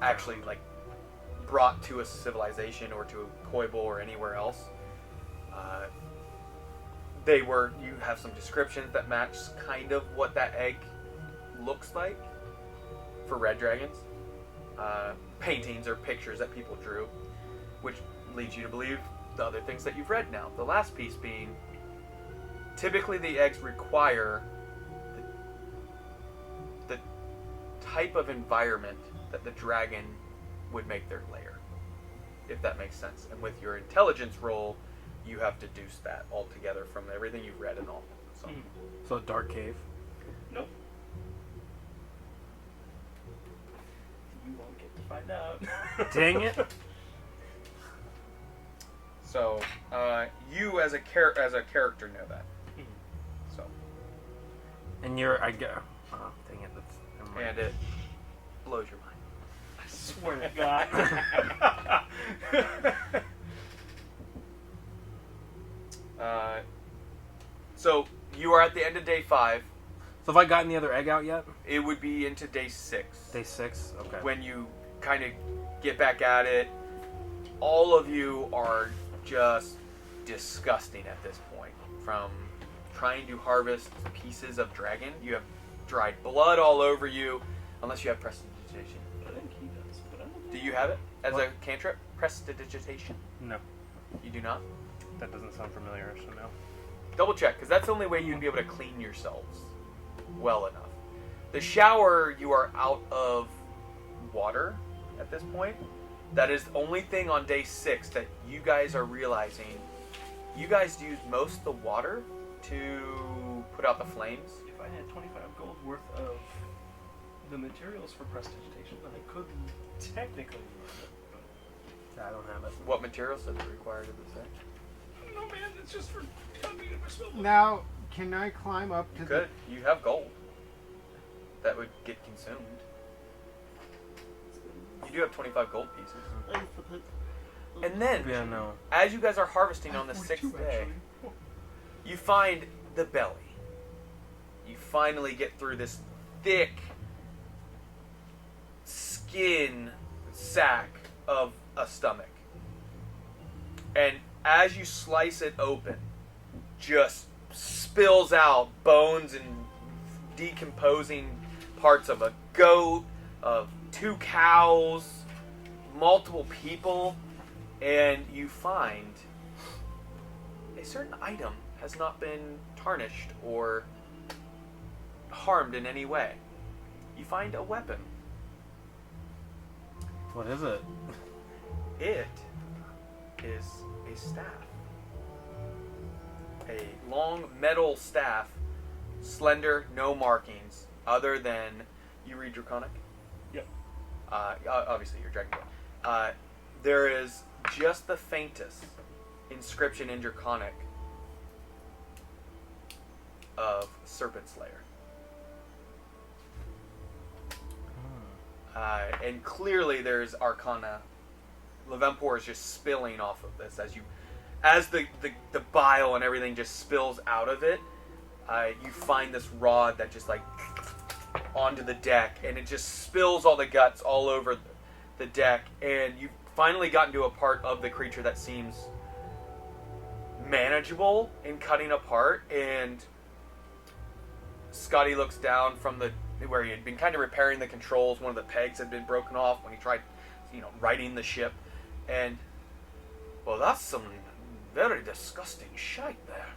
actually like brought to a civilization or to a Koibo or anywhere else. You have some descriptions that match kind of what that egg looks like for red dragons. Paintings or pictures that people drew, which leads you to believe the other things that you've read now. The last piece being, typically the eggs require the type of environment that the dragon would make their lair, if that makes sense. And with your intelligence roll, you have deduced that altogether from everything you've read and all. So. So a dark cave. Nope. You won't get to find out. Dang it. So, you as a character know that. So, And you're I go. Oh, dang it. That's. Never mind. and it blows your mind. I swear to God. So you are at the end of day 5. So have I gotten the other egg out yet? It would be into day 6. Day 6. Okay. When you kind of get back at it, all of you are just disgusting at this point. From trying to harvest pieces of dragon, you have dried blood all over you, unless you have prestidigitation. I think he does, but I don't Do you have it as What? a cantrip? Prestidigitation? No, You do not? that doesn't sound familiar. So no. Double check, because that's the only way you'd be able to clean yourselves well enough. The shower, you are out of water at this point. That is the only thing on day 6 that you guys are realizing. You guys use most of the water to put out the flames. If I had 25 gold worth of the materials for prestidigitation, then I could technically use it. I don't have it. What materials does it require to this thing? I don't know, man. It's just for copying of a spell book. Now, Can I climb up to Good. You have gold. That would get consumed. You do have 25 gold pieces. And then, Yeah, no. as you guys are harvesting on the 6th day, you find the belly. You finally get through this thick skin sack of a stomach. And as you slice it open, just spills out bones and decomposing parts of a goat, of 2 cows, multiple people, and you find a certain item has not been tarnished or harmed in any way. You find a weapon. What is it? It is a staff. A long metal staff, slender, no markings, other than, you read Draconic? Yep. Obviously, you're Dragon Boy. There is just the faintest inscription in Draconic of Serpent Slayer. And clearly there's Arcana. Levempor is just spilling off of this as the bile and everything just spills out of it. You find this rod that just like onto the deck, and it just spills all the guts all over the deck, and you've finally gotten to a part of the creature that seems manageable in cutting apart. And Scotty looks down from where he had been kind of repairing the controls. One of the pegs had been broken off when he tried, righting the ship. And, well, that's some very disgusting shite there.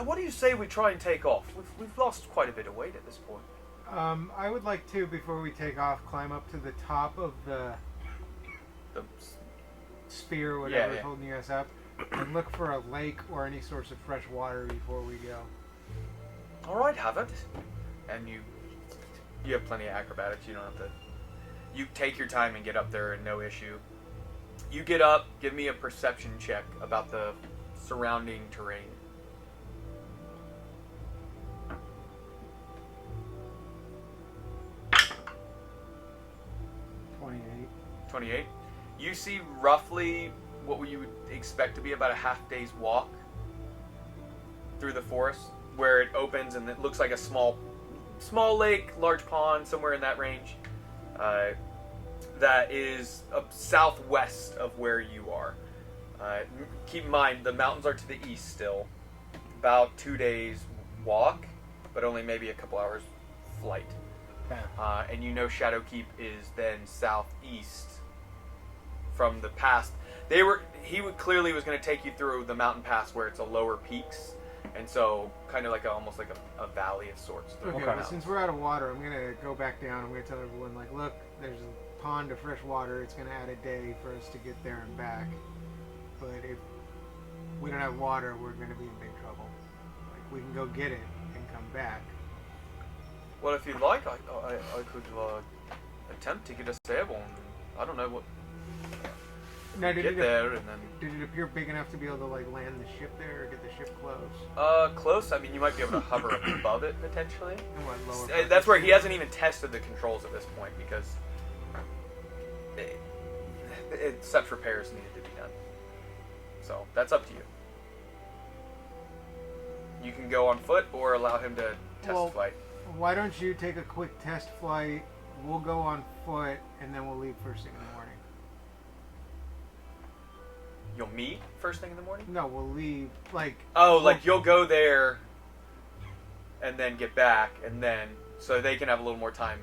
What do you say we try and take off? We've lost quite a bit of weight at this point. I would like to, before we take off, climb up to the top of the spear, whatever is holding you guys up, and look for a lake or any source of fresh water before we go. All right, have it. And you have plenty of acrobatics. You don't have to. You take your time and get up there, and no issue. You get up. Give me a perception check about the surrounding terrain. 28. You see roughly what you would expect to be about a half day's walk through the forest, where it opens and it looks like a small lake, large pond, somewhere in that range. That is southwest of where you are. Keep in mind, the mountains are to the east still. About 2 days walk, but only maybe a couple hours flight. Okay. And Shadowkeep is then southeast from the pass. He clearly was going to take you through the mountain pass where it's a lower peaks, and so kind of like almost like a valley of sorts. Okay, well, since we're out of water, I'm going to go back down. I'm going to tell everyone, look, there's a pond of fresh water. It's going to add a day for us to get there and back. But if we don't have water, we're going to be in big trouble. We can go get it and come back. Well, if you'd like, I could attempt to get a sailboat. I don't know what. Now, Get there and then. Did it appear big enough to be able to land the ship there or get the ship close? Close. I mean, you might be able to hover above it potentially. And what, lower That's where he hasn't even tested the controls at this point because such repairs needed to be done. So that's up to you. You can go on foot or allow him to test flight. Why don't you take a quick test flight? We'll go on foot and then we'll leave first thing in the morning. You'll meet first thing in the morning? No, we'll leave you'll go there and then get back and then so they can have a little more time.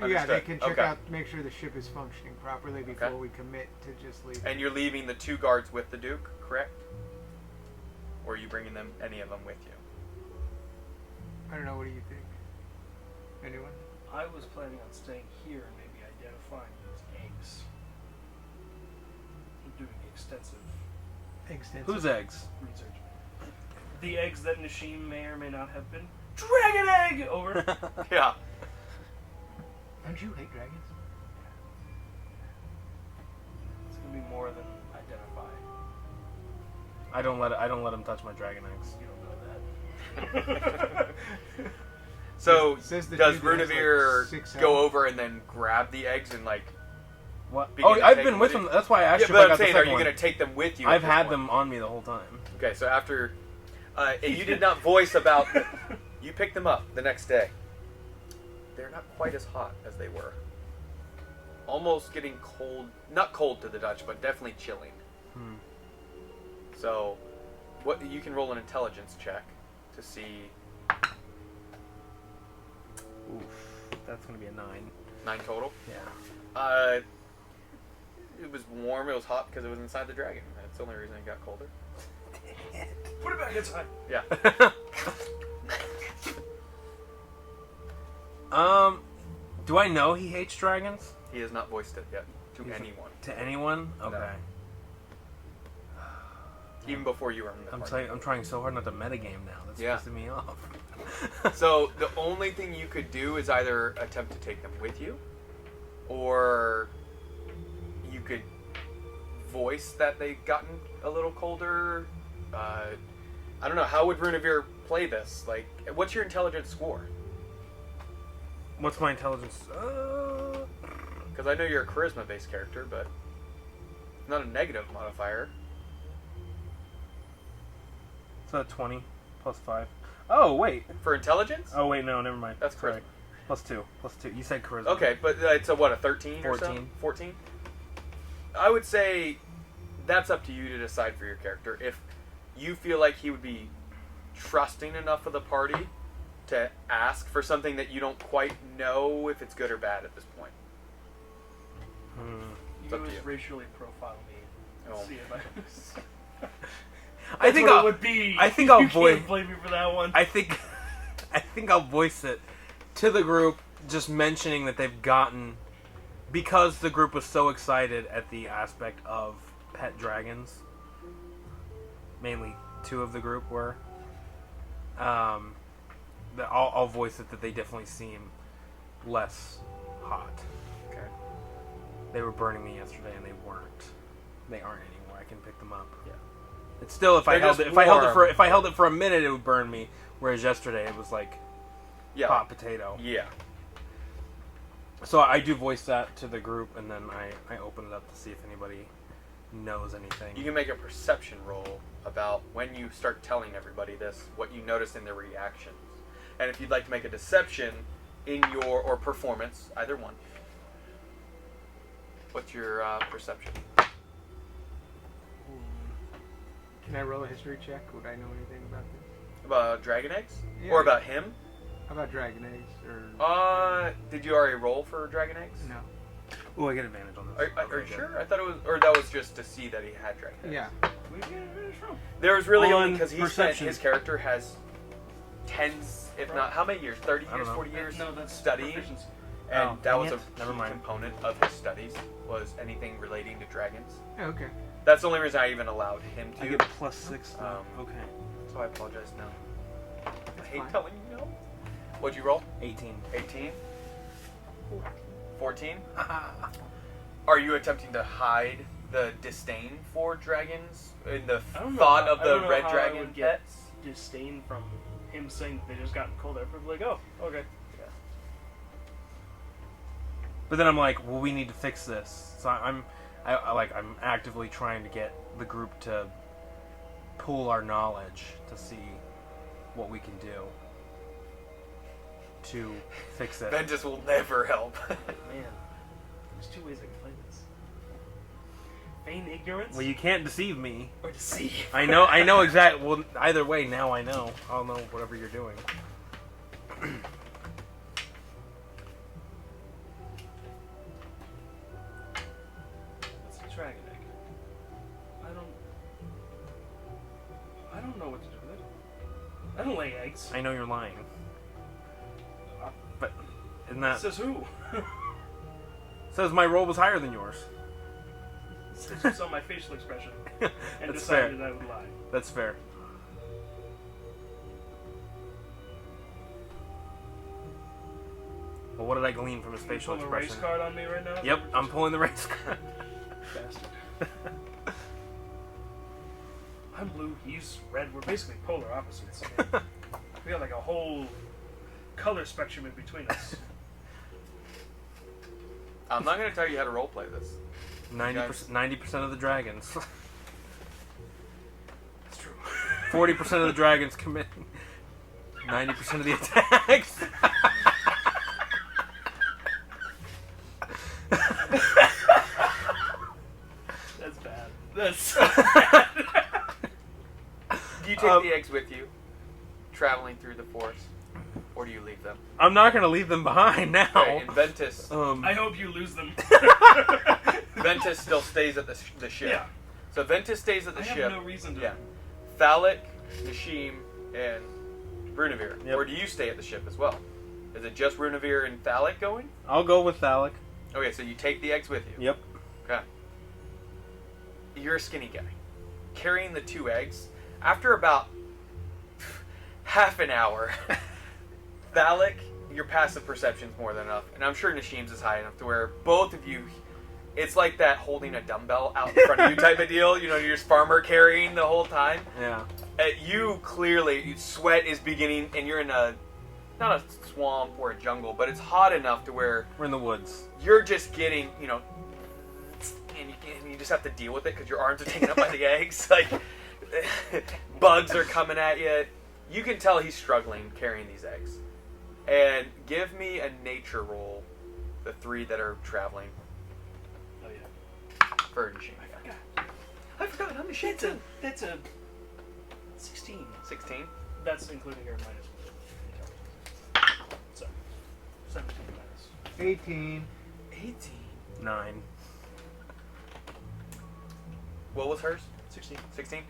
Understood. Yeah, they can check out, make sure the ship is functioning properly before we commit to just leaving. And you're leaving the 2 guards with the Duke, correct? Or are you bringing any of them with you? I don't know. What do you think? Anyone? I was planning on staying here and maybe identifying these eggs. I'm doing extensive Whose eggs? research. The eggs that Nashim may or may not have been. Dragon egg! Over. Yeah. Don't you hate dragons? It's going to be more than identify. I don't let him touch my dragon eggs. You don't know that. So Says the does dude that has, like, Brunavir 6 go health. over and then grab the eggs and like? What? Begin Oh, to I've take been them with with him. you? That's why I asked Yeah, you but if I I'm got the saying, are second you one. going to take them with you? I've at this had point? them on me the whole time. Okay, so after, and you did not voice about. You picked them up the next day. They're not quite as hot as they were. Almost getting cold, not cold to the touch, but definitely chilling. So, what you can roll an intelligence check to see. Oof, that's gonna be a 9. 9 total. Yeah. It was warm. It was hot because it was inside the dragon. That's the only reason it got colder. Put it back inside. Yeah. Do I know he hates dragons? He has not voiced it yet to He's- anyone, To anyone? Okay. even before you were in the party. I'm trying so hard not to metagame now. That's Yeah. pissing me off. So the only thing you could do is either attempt to take them with you, or you could voice that they've gotten a little colder. I don't know. How would Brunavir play this? Like, what's your intelligence score? What's my intelligence? Because I know you're a charisma-based character, but not a negative modifier. So 20 plus 5. Oh wait. For intelligence? Oh wait, no, never mind. That's Sorry. charisma. Plus 2. Plus 2. You said charisma. Okay, but it's a what, a 13 or so? 14. 14? I would say that's up to you to decide for your character. If you feel like he would be trusting enough of the party to ask for something that you don't quite know if it's good or bad at this point. It's You up to always you. racially profile me. Oh. See if I think what I'll, it would be. I think I'll you voice. can't blame me for that one. I think I'll voice it to the group, just mentioning that they've gotten, because the group was so excited at the aspect of pet dragons. Mainly 2 of the group were. That I'll voice it that they definitely seem less hot. Okay. They were burning me yesterday, and they weren't. They aren't anymore. I can pick them up. Yeah. It's still if I They're held just it warm. if I held it for a minute, it would burn me. Whereas yesterday, it was like Yeah. hot potato. Yeah. So I do voice that to the group, and then I open it up to see if anybody knows anything. You can make a perception roll about when you start telling everybody this, what you notice in their reactions. And if you'd like to make a deception in your, or performance, either one. What's your perception? Can I roll a history check? Would I know anything about this? About dragon eggs? Yeah. Or about him? How about dragon eggs? Or Did you already roll for dragon eggs? no? Oh, I get advantage on this. Are you Okay, sure? good. I thought it was, or that was just to see that he had dragon eggs. Yeah. Where did you get advantage from? There was really only On because perception. his character has tens, if not, how many years? 30 I don't years, know. 40 years No, that's studying? proficiency. And Oh, that dang was it. a Never key mind. component of his studies, was anything relating to dragons. Oh, okay. That's the only reason I even allowed him to. I get plus 6 though. Okay. So I apologize now. I hate fine. telling you no. What'd you roll? 18. 18? 14? Are you attempting to hide the disdain for dragons in the I don't know thought how- of I the don't know red how I dragon would get pets? disdain from him saying that they just gotten cold. I'd be like, oh, okay. But then I'm like, well, we need to fix this. So I'm actively trying to get the group to pool our knowledge to see what we can do to fix it. Ventus will never help. Man, there's 2 ways I can play this. Feign ignorance Well, you can't deceive me. or deceive. I know exactly. Well, either way, now I know. I'll know whatever you're doing. What's a dragon egg? I don't know what to do with it. I don't lay eggs. I know you're lying. But isn't that Says who? says my roll was higher than yours? Says who saw my facial expression and That's decided fair. I would lie. That's fair. Well, what did I glean from his You facial pulling a race expression? card on me right now? Yep, I'm pulling the race card. Bastard. I'm blue, he's red. We're basically polar opposites. We got like a whole color spectrum in between us. I'm not going to tell you how to roleplay this. 90% of the dragons. That's true. 40% of the dragons commit 90% of the attacks. That's bad. That's so bad. Do you take the eggs with you, traveling through the forest, or do you leave them? I'm not going to leave them behind now. Right, and Ventus, I hope you lose them. Ventus still stays at the ship. Yeah. So Ventus stays at the I ship. have no reason to. Yeah. Thalic, Nashim, and Brunavir. Yep. Or do you stay at the ship as well? Is it just Brunavir and Thalic going? I'll go with Thalic. Okay, so you take the eggs with you. Yep. Okay. You're a skinny guy. Carrying the 2 eggs. After about half an hour, Thalic, your passive perception's more than enough. And I'm sure Nashim's is high enough to where both of you, it's like that holding a dumbbell out in front of you type of deal. You know, you're just farmer carrying the whole time. Yeah. You clearly, sweat is beginning, and you're in not a swamp or a jungle, but it's hot enough to where We're in the woods. you're just getting, and you just have to deal with it because your arms are taken up by the eggs. Like, bugs are coming at you. You can tell he's struggling carrying these eggs. And give me a nature roll, the 3 that are traveling Oh yeah. for Nashim. I forgot, I'm Nashim too. That's a 16. 16. That's including your minus 1. So 17 minus. 18. 18. 9. What was hers? 16. 16.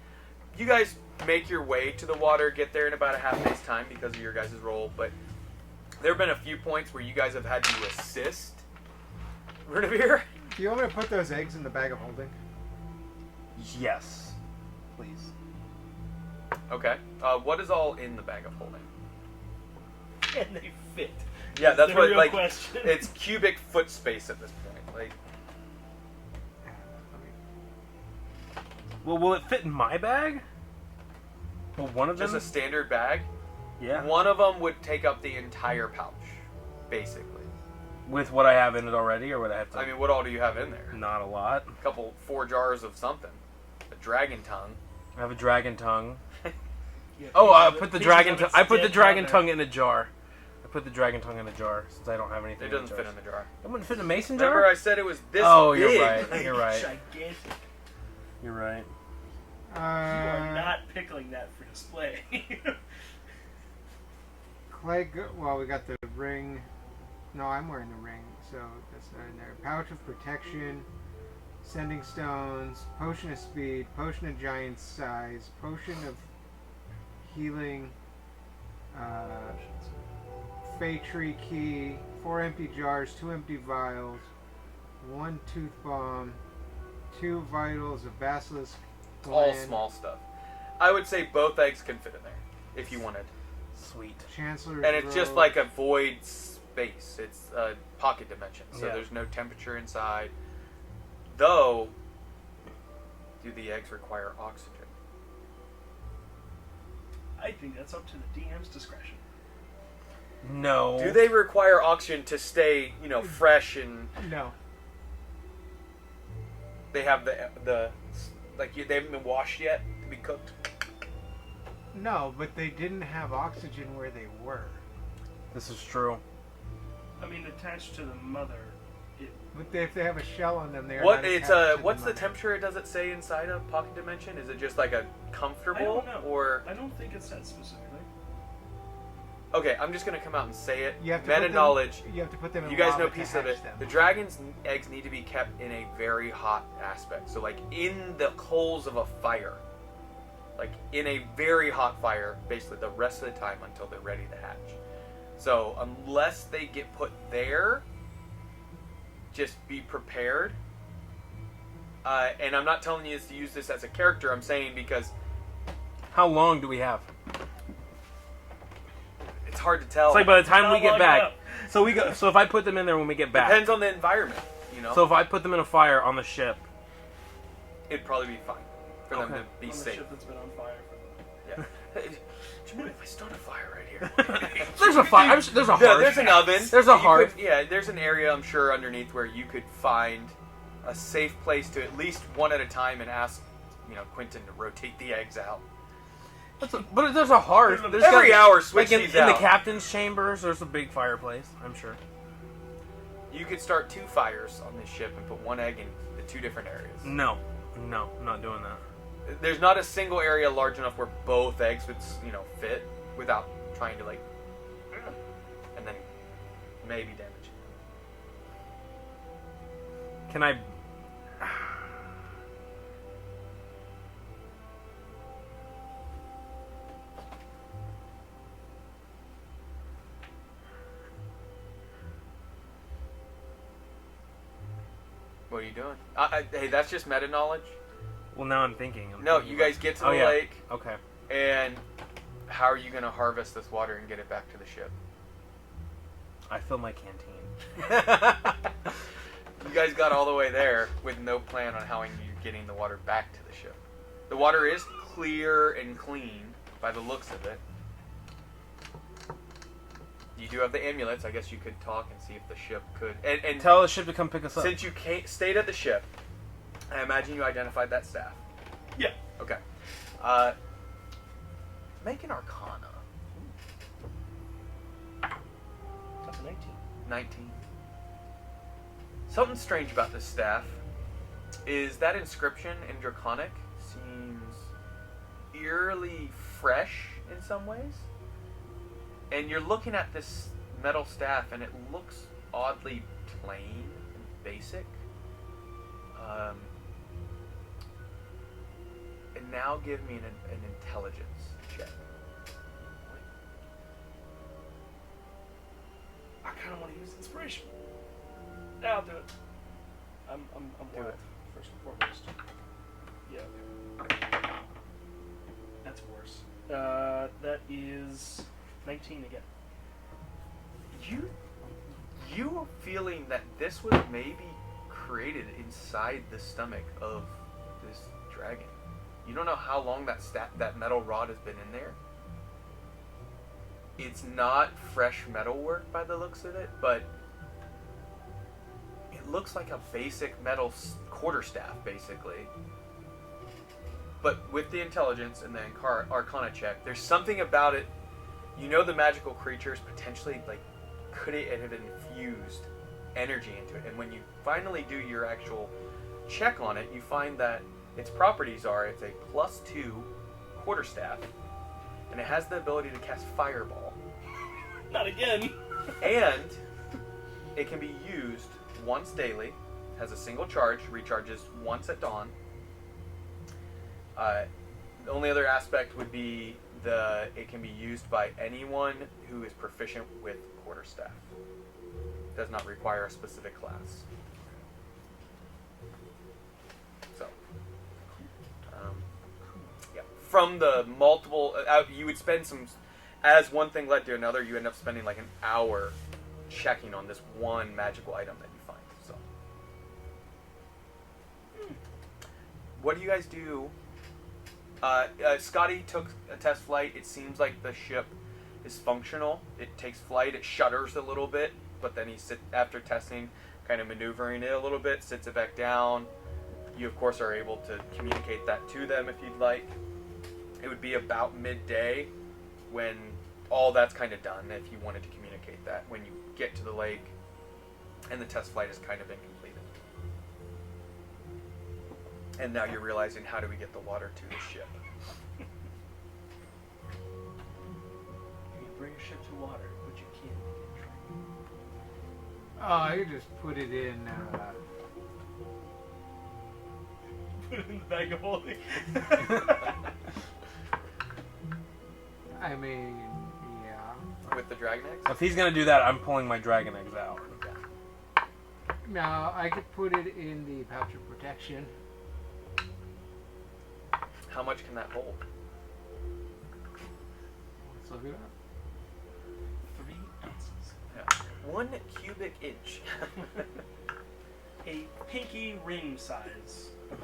You guys make your way to the water, get there in about a half day's time because of your guys' roll, but there have been a few points where you guys have had to assist Brunavir. Do you want me to put those eggs in the bag of holding? Yes. Please. Okay. What is all in the bag of holding? And they fit. Yeah, that's the what, real like, question. it's cubic foot space at this point. Like, Well, will it fit in my bag? Well, one of them. just a standard bag. Yeah. One of them would take up the entire pouch, basically. With what I have in it already, or would I have to? I mean, what all do you have in there? Not a lot. A couple, 4 jars of something. A dragon tongue. I have a dragon tongue. Yeah, Oh, I pieces of put the it- dragon. pieces of I it's put the dead dragon down tongue in a jar. I put the dragon tongue in a jar since I don't have anything. It doesn't fit in the jar. It wouldn't fit in a mason jar. Remember I said it was this Oh, big? you're right. there. You're right. Gigantic. You're right. You are not pickling that for display. Clay. Well, we got the ring. No, I'm wearing the ring, so that's not in there. Pouch of protection, sending stones, potion of speed, potion of giant size, potion of healing, Fey tree key, 4 empty jars, 2 empty vials, 1 tooth bomb, 2 vitals of basilisk. All gland, small stuff. I would say both eggs can fit in there if you wanted. Sweet. Chancellor's And it's just robe. like a void space. It's a pocket dimension, so Yeah. there's no temperature inside. Though, do the eggs require oxygen? I think that's up to the DM's discretion. No. Do they require oxygen to stay, fresh and No. they have the they haven't been washed yet to be cooked? No, but they didn't have oxygen where they were. This is true. I mean, attached to the mother. But if they have a shell on them, they're What not it's attached to what's the mother. temperature? Does it say inside of pocket dimension? Is it just like a comfortable I don't know. or? I don't think it's said specifically. Okay, I'm just gonna come out and say it. You have to Meta put them- knowledge. You have to put them in You guys lava know a to piece of hatch it. them. The dragon's eggs need to be kept in a very hot aspect. So like in the coals of a fire. Like in a very hot fire, basically the rest of the time until they're ready to hatch. So unless they get put there, just be prepared. And I'm not telling you to use this as a character. I'm saying because How long do we have? it's hard to tell. It's like by the time Not we get long back. enough. So if I put them in there when we get back. Depends on the environment, So if I put them in a fire on the ship, it'd probably be fine. for them Okay. to be On the safe. ship that's been on fire for Yeah. Hey, do you mind if I start a fire right here? There's a fire. There's a Yeah, hearth. there's an oven. There's a You hearth. could- yeah, there's an area I'm sure underneath where you could find a safe place to at least one at a time and ask, Quentin to rotate the eggs out. But there's a hearth. There's Every gotta- hour, switch like in, these in the out. captain's chambers, there's a big fireplace. I'm sure. You could start 2 fires on this ship and put 1 egg in the 2 different areas. No, I'm not doing that. There's not a single area large enough where both eggs would, fit without trying to and then maybe damage. Can I? What are you doing? Hey, that's just meta knowledge. Well, now I'm thinking. No, you guys get to the yeah. lake, Okay. and how are you going to harvest this water and get it back to the ship? I fill my canteen. You guys got all the way there with no plan on how you're getting the water back to the ship. The water is clear and clean by the looks of it. You do have the amulets. I guess you could talk and see if the ship could. And Tell the ship to come pick us up. since you stayed at the ship, I imagine you identified that staff. Yeah. Okay. Make an Arcana. That's a 19. 19. Something strange about this staff is that inscription in Draconic seems eerily fresh in some ways. And you're looking at this metal staff and it looks oddly plain and basic. And now give me an intelligence check. I kind of want to use inspiration. Yeah, I'll do it. I'm Do wild, it. first and foremost. Yeah. Okay. That's worse. That is 19 again. You feeling that this was maybe created inside the stomach of this dragon. You don't know how long that metal rod has been in there. It's not fresh metal work by the looks of it, but it looks like a basic metal quarterstaff, basically. But with the intelligence and the Arcana check, there's something about it. You know the magical creatures potentially could it have infused energy into it, and when you finally do your actual check on it, you find that its properties are it's a +2 quarterstaff, and it has the ability to cast Fireball, Not again. and it can be used once daily, has a single charge, recharges once at dawn. The only other aspect would be it can be used by anyone who is proficient with quarterstaff. Does not require a specific class. So, yeah. From the multiple, you would spend as one thing led to another, you end up spending an hour checking on this one magical item that you find. So, what do you guys do? Scotty took a test flight. It seems like the ship is functional. It takes flight. It shudders a little bit, but then after testing, kind of maneuvering it a little bit, sits it back down. You, of course, are able to communicate that to them if you'd like. It would be about midday when all that's kind of done, if you wanted to communicate that, when you get to the lake and the test flight has kind of been completed. And now you're realizing, how do we get the water to the ship? You can bring your ship to water, but you can't make it drink. Oh, I just put it in. Put it in the bag of holding. I mean, yeah. With the dragon eggs? If he's gonna do that, I'm pulling my dragon eggs out. Now I could put it in the pouch of protection. How much can that hold? Let's look it up. 3 ounces. Yeah. 1 cubic inch. A pinky ring size amount.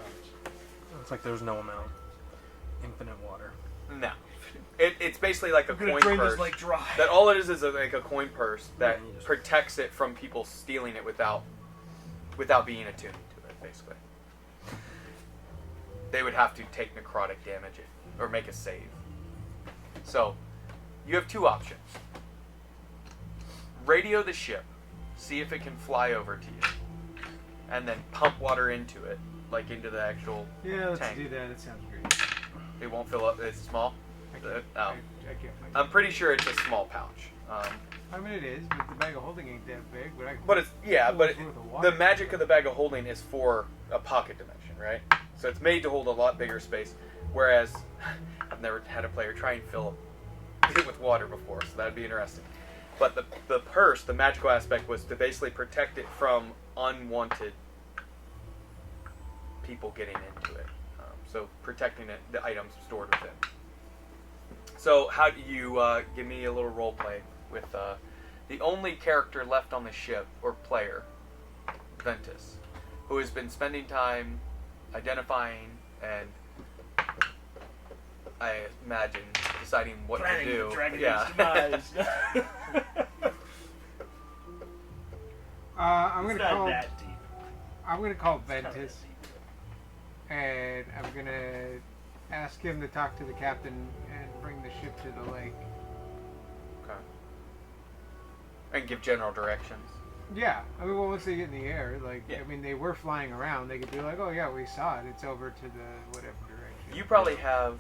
It's like there's no amount. Infinite water. No. It's basically like a I'm gonna coin drain purse. this lake dry. That all it is like a coin purse that Yeah, you just- protects it from people stealing it without being attuned to it, basically. They would have to take necrotic damage or make a save. So, you have two options. Radio the ship, see if it can fly over to you, and then pump water into it, like into the actual Yeah, let's tank. do that. That sounds great. It won't fill up. It's small. I Oh. can't. I can't find I'm pretty sure it's a small pouch. I mean, it is, but the bag of holding ain't that big. But I can But it's fill but it with the water. the magic of the bag of holding is for a pocket dimension, right? So it's made to hold a lot bigger space. Whereas I've never had a player try and fill it with water before, so that'd be interesting. But the purse, the magical aspect was to basically protect it from unwanted people getting into it. So protecting it, the items stored within. So how do you give me a little role play with the only character left on the ship, or player, Ventus, who has been spending time identifying and, I imagine, deciding what Planning to do. the dragon's Yeah. demise. I'm It's gonna not call. that deep. I'm gonna call It's not that Ventus, deep. and I'm gonna ask him to talk to the captain and bring the ship to the lake. Okay. And give general directions. Yeah, I mean, well, once they get in the air, like, Yeah. I mean, they were flying around. They could be like, oh yeah, we saw it. It's over to the whatever direction. You probably have,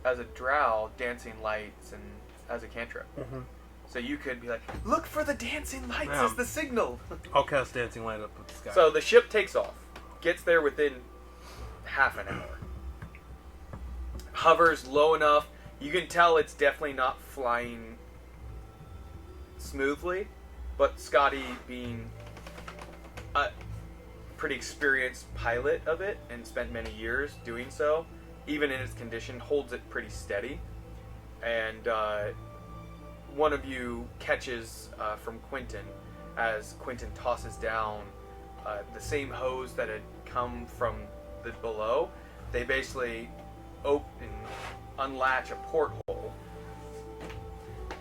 as a drow, dancing lights and as a cantrip. Mm-hmm. So you could be like, look for the dancing lights Yeah. as the signal. I'll cast Dancing Light up with the sky. So the ship takes off, gets there within half an hour, hovers low enough. You can tell it's definitely not flying smoothly, but Scotty, being a pretty experienced pilot of it and spent many years doing so, even in its condition, holds it pretty steady. And one of you catches from Quentin as Quentin tosses down the same hose that had come from the below. They basically open, unlatch a porthole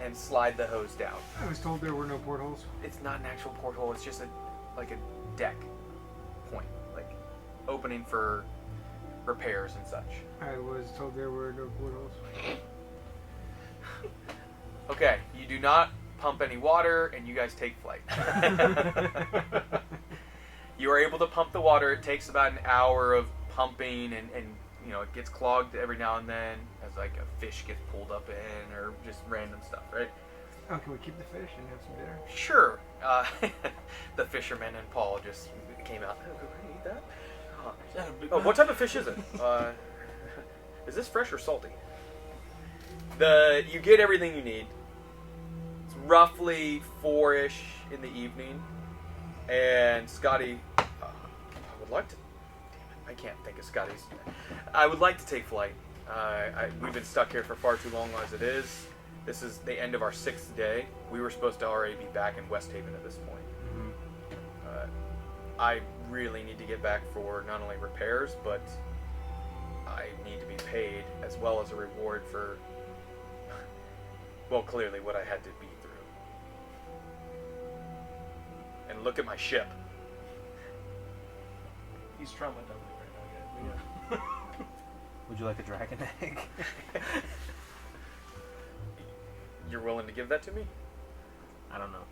and slide the hose down. I was told there were no portholes. It's not an actual porthole, it's just like a deck point, like opening for repairs and such. I was told there were no portholes. Okay, you do not pump any water, and you guys take flight. You are able to pump the water. It takes about an hour of pumping, and you know, it gets clogged every now and then as like a fish gets pulled up in, or just random stuff, right? Oh, can we keep the fish and have some dinner? Sure. The fisherman and Paul just came out. Oh, can we eat that? Oh, what type of fish is it? Is this fresh or salty? You get everything you need. It's roughly 4-ish in the evening, and Scotty, I would like to. Damn it, I can't think of Scotty's. I would like to take flight. We've been stuck here for far too long as it is. This is the end of our 6th day. We were supposed to already be back in West Haven at this point. I really need to get back for not only repairs, but I need to be paid as well as a reward for, well, clearly what I had to be through. And look at my ship. He's traumatized right now, guys. Would you like a dragon egg? You're willing to give that to me? I don't know.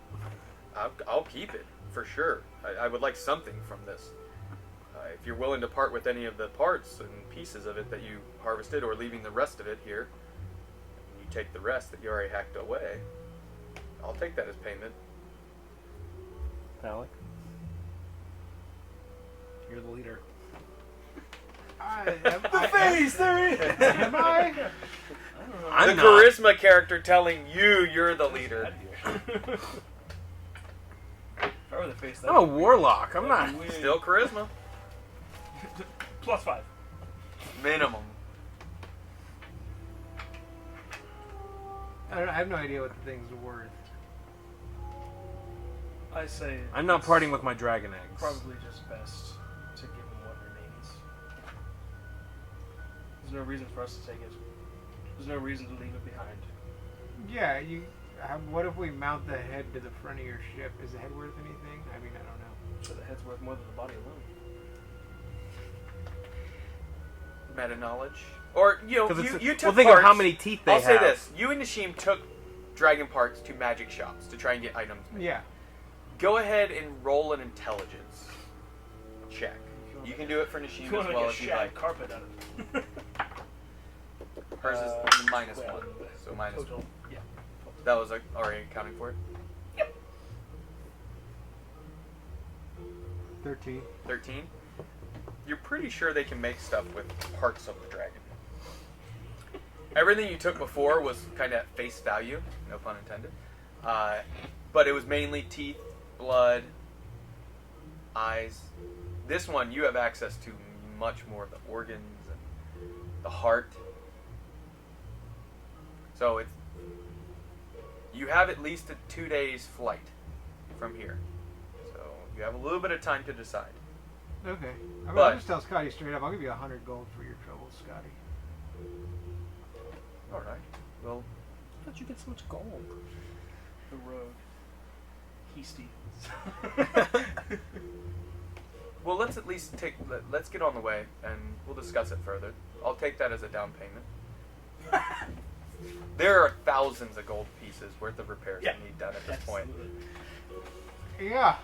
I'll keep it, for sure. I would like something from this. If you're willing to part with any of the parts and pieces of it that you harvested, or leaving the rest of it here, and you take the rest that you already hacked away, I'll take that as payment. Alec? You're the leader. Face, there he is! Am I? I'm the not. charisma character telling you you're the leader. If I were the face, I'm a warlock. I'm not. Still charisma. +5. Minimum. I have no idea what the thing's worth. I say I'm not it's parting with my dragon eggs. Probably just best to give him what remains. There's no reason for us to take it. There's no reason to leave it behind. Yeah, what if we mount the head to the front of your ship? Is the head worth anything? I mean, I don't know. So the head's worth more than the body alone. Meta knowledge, or you took. Well, think parts. of how many teeth they I'll have. say this: you and Nishim took dragon parts to magic shops to try and get items made. Yeah. Go ahead and roll an intelligence check. You can do it for Nishim as well if you like. Carpet out of it. Hers is -1, so minus total. one. Yeah. That was already accounting for it. 13. 13. You're pretty sure they can make stuff with parts of the dragon. Everything you took before was kind of at face value, no pun intended. But it was mainly teeth, blood, eyes. This one, you have access to much more of the organs and the heart. So you have at least a 2 days flight from here. So you have a little bit of time to decide. Okay. I mean, But- I'll just tell Scotty straight up. I'll give you 100 gold for your troubles, Scotty. All right. Well, How'd you get so much gold? The rogue. He steals. well, let's at least let's get on the way, and we'll discuss it further. I'll take that as a down payment. There are thousands of gold pieces worth of repairs that need done at this point. Yeah.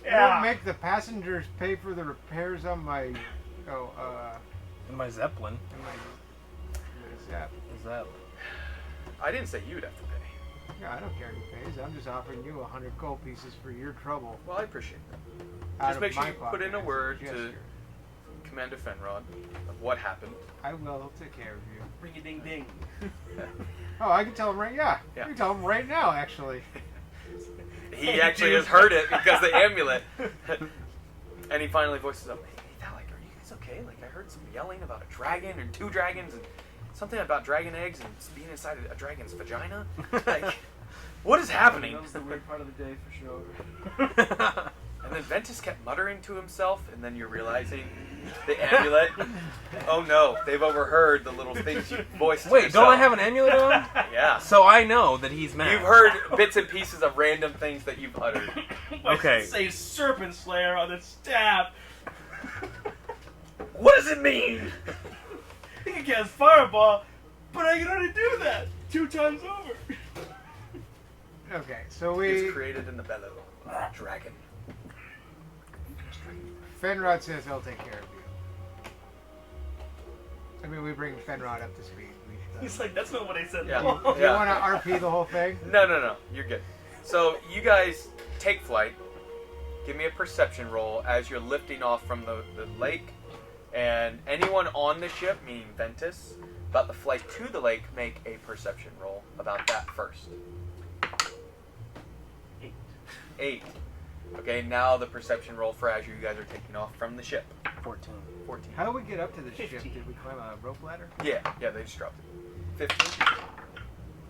Yeah. Don't make the passengers pay for the repairs on my. In my zeppelin. Zap. Is that? I didn't say you'd have to pay. Yeah, I don't care who pays. I'm just offering you 100 gold pieces for your trouble. Well, I appreciate that. Out Just of make sure my you put pocket in a as word to gesture. Commander Fenrod of what happened. I will take care of you. Ring a ding ding. Oh, I can tell him right. Yeah, Yeah. I can tell him right now. Actually. He actually has heard it because the amulet. And he finally voices up, "Hey, Thalik, are you guys okay? Like, I heard some yelling about a dragon and 2 dragons and something about dragon eggs and being inside a dragon's vagina. Like, what is happening?" That was the weird part of the day for sure. And then Ventus kept muttering to himself, and then you're realizing the amulet. Oh no, they've overheard the little things you voiced. to Wait, don't I yourself. have an amulet on? Yeah. So I know that he's mad. You've heard bits and pieces of random things that you've uttered. Okay. It say Serpent Slayer on the staff. What does it mean? He can cast Fireball, but I can only do that 2 times over. Okay, so It's we. created in the bellow. Dragon. Fenrod says he'll take care of you. I mean, we bring Fenrod up to speed. He's like, that's not what I said. Yeah. Do you want to RP the whole thing? No. You're good. So you guys take flight. Give me a perception roll as you're lifting off from the lake. And anyone on the ship, meaning Ventus, about the flight to the lake, make a perception roll about that first. 8. Okay, now the perception roll for as you guys are taking off from the ship. 14. 14. How did we get up to the ship? 15. Did we climb a rope ladder? Yeah, they just dropped it. 15? Do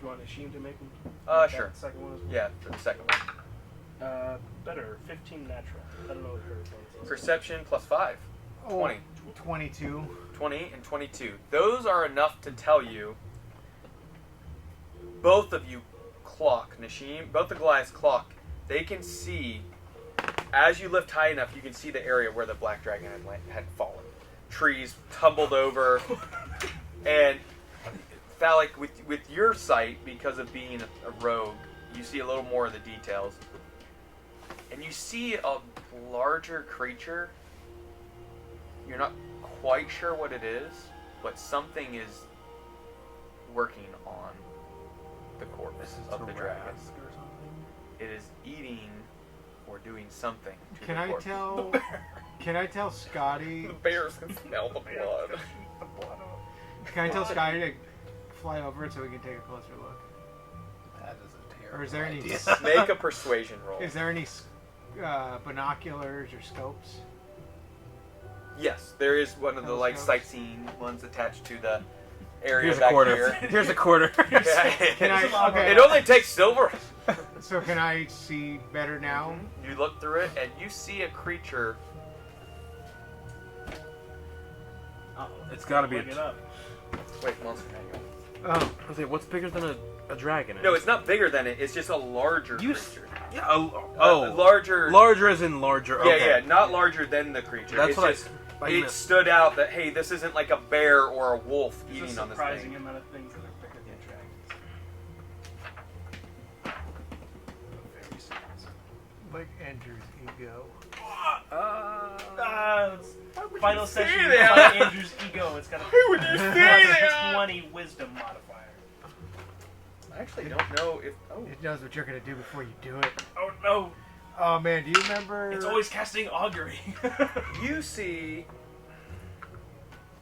you want Ashim to make him? Sure. The second one as well? Yeah, for the second one. Better. 15 natural. I don't know what her was. Perception plus 5. 20. 22. 20 and 22. Those are enough to tell you. Both of you clock, Nishim, both the Goliaths clock. They can see, as you lift high enough, you can see the area where the black dragon had fallen. Trees tumbled over. And Thalik, with your sight, because of being a rogue, you see a little more of the details. And you see a larger creature. You're not quite sure what it is, but something is working on the corpse of the dragon. It is eating or doing something to Can the I corpse. tell? Can I tell Scotty? The bears can smell the blood. Can I tell Scotty to fly over it so we can take a closer look? That is a terrible Or is there any? idea. Make a persuasion roll. Is there any binoculars or scopes? Yes, there is one of the like Telescopes. sightseeing ones attached to the area Here's a back quarter. here. Here's a quarter. Can I? Okay. It only takes silver. So can I see better now? You look through it and you see a creature It's got to be Look it up. Wait, monster manual. I was like, what's bigger than a dragon? No, it's not bigger than it. It's just a larger You creature. Yeah. Larger. Larger as in larger. Yeah, Okay. yeah, not larger than the creature. That's it's what just, I it meant. stood out that hey, this isn't like a bear or a wolf There's eating a on this surprising thing. amount of things that are bigger than dragons. Very surprising. Like Andrew's ego. Final session that? by Andrew's ego. It's got a would you say that? 20 wisdom modifier. I actually don't know if. Oh, It knows what you're gonna do before you do it. Oh no! Oh man, do you remember? It's always casting augury. you see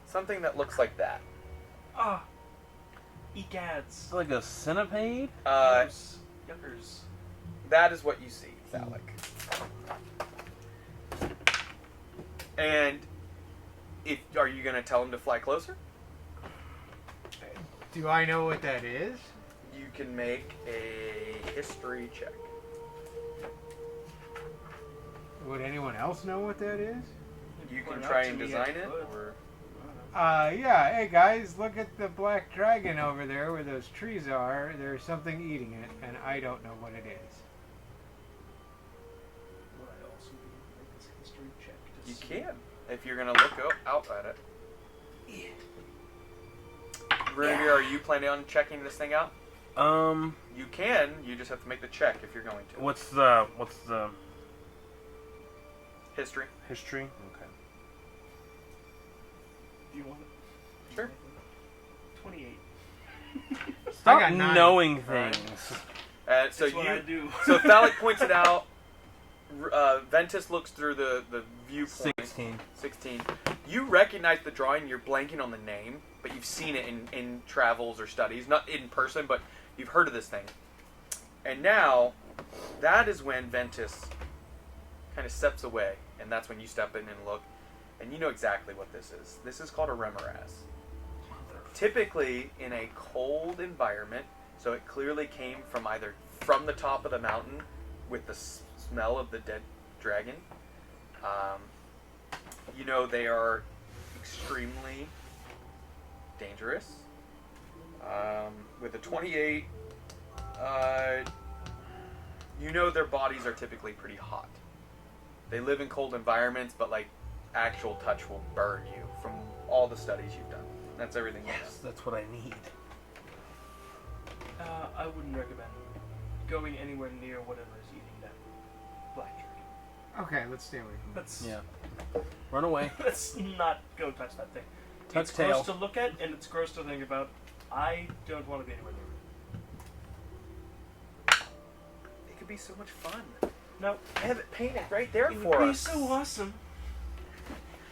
something that looks like that. Ah, egads. Like a centipede? Yuckers. That is what you see, Thalic. And are you gonna tell him to fly closer? Do I know what that is? You can make a history check. Would anyone else know what that is? You can Point try out and to me, design I it, could. or Yeah. Hey guys, look at the black dragon over there where those trees are. There's something eating it, and I don't know what it is. Would I also be able to make this history check to you see? can if you're gonna look out at it. Rudiger, are you planning on checking this thing out? You can. You just have to make the check if you're going to. What's the History. history? Okay. Do you want it? Sure. 28. Stop got 9. knowing Alright. things. So That's what I you. do. So Thalic points it out. Ventus looks through the viewpoint. 16. You recognize the drawing. You're blanking on the name, but you've seen it in travels or studies, not in person, but you've heard of this thing. And now, that is when Ventus kind of steps away, and that's when you step in and look, and you know exactly what this is. This is called a remoras. Typically, in a cold environment, so it clearly came from either from the top of the mountain with the smell of the dead dragon. You know they are extremely dangerous. With a 28, you know their bodies are typically pretty hot. They live in cold environments, but like actual touch will burn you from all the studies you've done. That's everything. Yes, that's what I need. I wouldn't recommend going anywhere near whatever is eating that black dragon. Okay, let's stay away from Let's Run away. let's not go touch that thing. Touch It's tail. gross to look at and it's gross to think about. I don't want to be anywhere near It could be so much fun. it. No, I have it painted right there it for would be us. so awesome.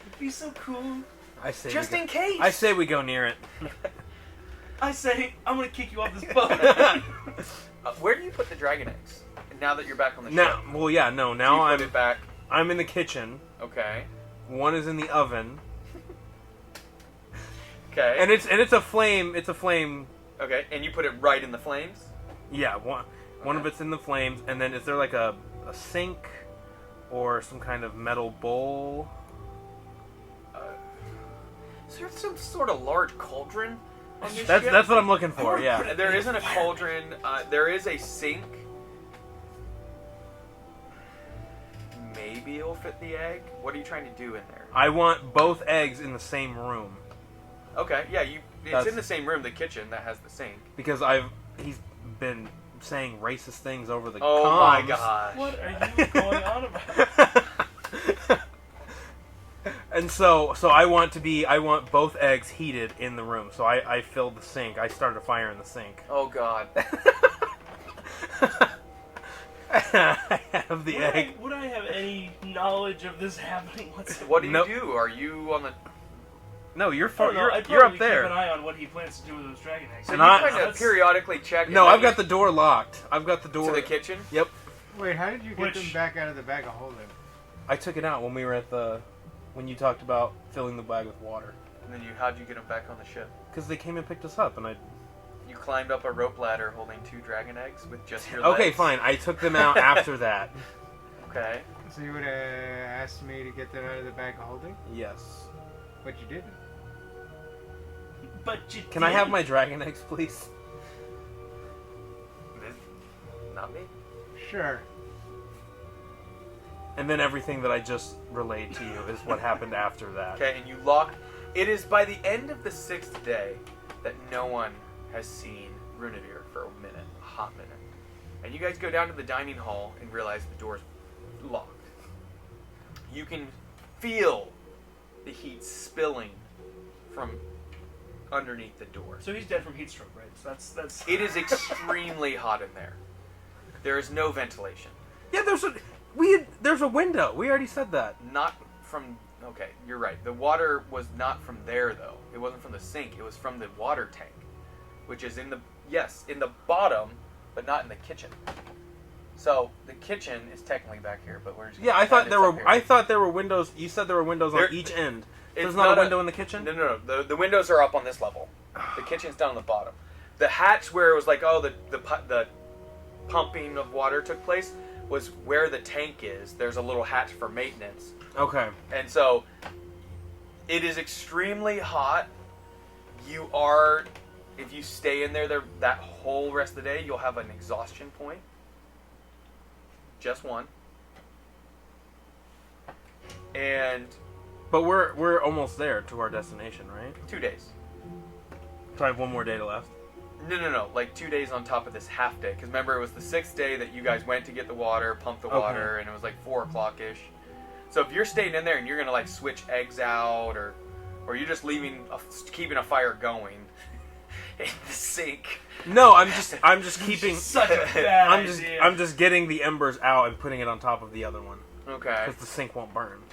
It'd be so cool. I say Just we go, in case. I say we go near it. I say, I'm gonna kick you off this boat. Where do you put the dragon eggs? Now that you're back on the Now, ship. well, yeah, no. Do Now you put it back. I'm in the kitchen. Okay. One is in the oven, Okay. and it's a flame. It's a flame. Okay, and you put it right in the flames? Yeah, one of Okay. it's in the flames, and then is there like a sink or some kind of metal bowl? Is there some sort of large cauldron on this That's ship? that's what I'm looking for. Yeah. There isn't a cauldron. There is a sink. Maybe it'll fit the egg. What are you trying to do in there? I want both eggs in the same room Okay, yeah, it's That's- in the same room, the kitchen that has the sink. because he's been saying racist things over the Oh my comms. gosh. What are you going on about? And so I want both eggs heated in the room. So I filled the sink. I started a fire in the sink. Oh god. I have the egg. Would I have any knowledge of this happening whatsoever? What do you Nope. do? Are you on the... No, you're I far. don't know, I'd You're up probably there. keep an eye on what he plans to do with those dragon eggs. So And you I- kind of That's- periodically check... No, and I've then got the door locked. I've got the to door. the kitchen? Yep. it. Wait, how did you get Which- them back out of the bag of holding? I took it out when we were at when you talked about filling the bag with water. And then how'd you get them back on the ship? Because they came and picked us up, and I. You climbed up a rope ladder holding 2 dragon eggs with just your Okay, legs? fine. I took them out after that. Okay. So you would have asked me to get them out of the bag of holding, Yes. but you didn't. But you Can I have my dragon eggs, please? Not me. Sure. And then everything that I just relayed to you is what happened after that. Okay, and you lock. It is by the end of the 6th day that no one has seen Runavir for a hot minute. And you guys go down to the dining hall and realize the door's locked. You can feel the heat spilling from underneath the door. So he's dead from heat stroke, right? So that's. It is extremely hot in there. There is no ventilation. Yeah, there's a window. We already said that. Not from. Okay, you're right. The water was not from there though. It wasn't from the sink. It was from the water tank, which is in the bottom, but not in the kitchen. So the kitchen is technically back here, but we're just Yeah, I thought there were windows. You said there were windows on each end. There's not a window in the kitchen? No. The windows are up on this level. The kitchen's down on the bottom. The hatch where it was like, the pumping of water took place was where the tank is. There's a little hatch for maintenance. Okay. And so it is extremely hot. If you stay in there that whole rest of the day, you'll have an exhaustion point. Just one. But we're almost there to our destination, right? 2 days. So I have one more day left. No. Like 2 days on top of this half day. Because remember, it was the 6th day that you guys went to get the water, pump the water, and it was like 4 o'clock-ish. So if you're staying in there and you're going to like switch eggs out, or you're just keeping a fire going in the sink. No, I'm just keeping. Such a bad idea. I'm just getting the embers out and putting it on top of the other one. Okay. Because the sink won't burn.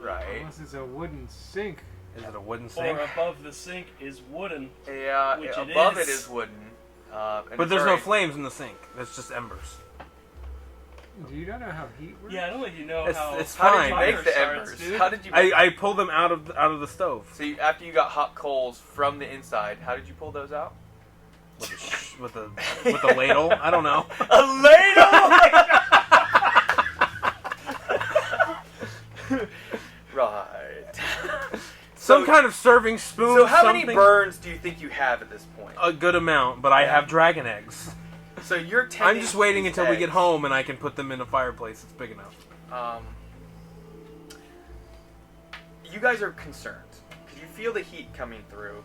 Right. Unless it's a wooden sink. Is it a wooden sink? Or above the sink is wooden. Yeah, which above it it is wooden. But there's no flames in the sink. It's just embers. Do you not know how heat works? Yeah, I don't think you know It's How fine. did you make the fire embers? starts, dude. How did you make I pulled them out of the stove So after you got hot coals from the inside, how did you pull those out? with a ladle. I don't know. A ladle! Right. Some kind of serving spoon. So how something. many burns do you think you have at this point? A good amount, but I have dragon eggs. So you're tending I'm just waiting these until we get eggs. home and I can put them in a fireplace that's big enough. You guys are concerned because you feel the heat coming through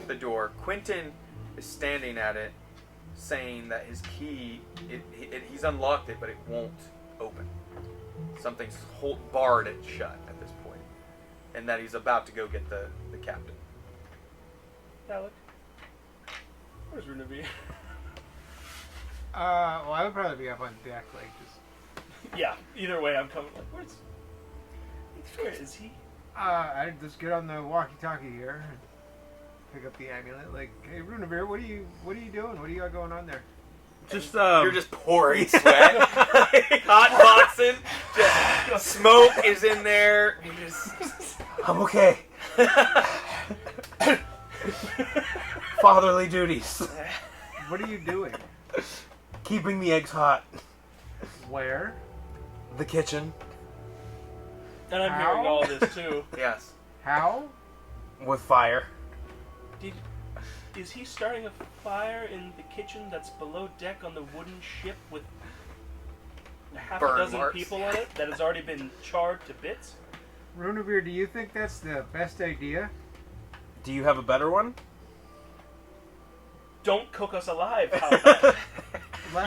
the door. Quentin is standing at it, saying that his key, he's unlocked it, but it won't open. Something's barred it shut at this point, and that he's about to go get the captain. Alec, where's Runavir? Well, I would probably be up on deck, like just. Yeah, either way, I'm coming. Like, where is he? I'd just get on the walkie-talkie here, and pick up the amulet. Like, hey, Runavir, what are you doing? What do you got going on there? Just You're just pouring sweat, hot boxing. Just smoke is in there. You're just. I'm okay. Fatherly duties. What are you doing? Keeping the eggs hot. Where? The kitchen. And I'm hearing all of this too. Yes. How? With fire. Is he starting a fire in the kitchen that's below deck on the wooden ship with half Burn a dozen marks. people on it that has already been charred to bits? Runavir, do you think that's the best idea? Do you have a better one? Don't cook us alive. How about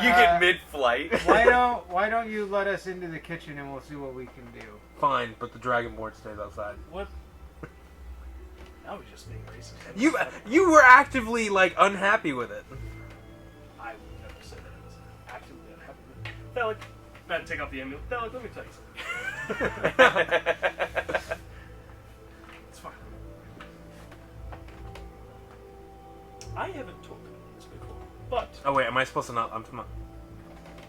You get mid-flight. Why don't you let us into the kitchen and we'll see what we can do? Fine, but the dragon board stays outside. what? Now we're just being racist. You were actively like unhappy with it. I would never say that I was actively unhappy with it. Thalik, man, take off the amulet. Thalik, let me tell you something. It's fine. I haven't told him this before, but Oh wait, am I supposed to not? I'm not.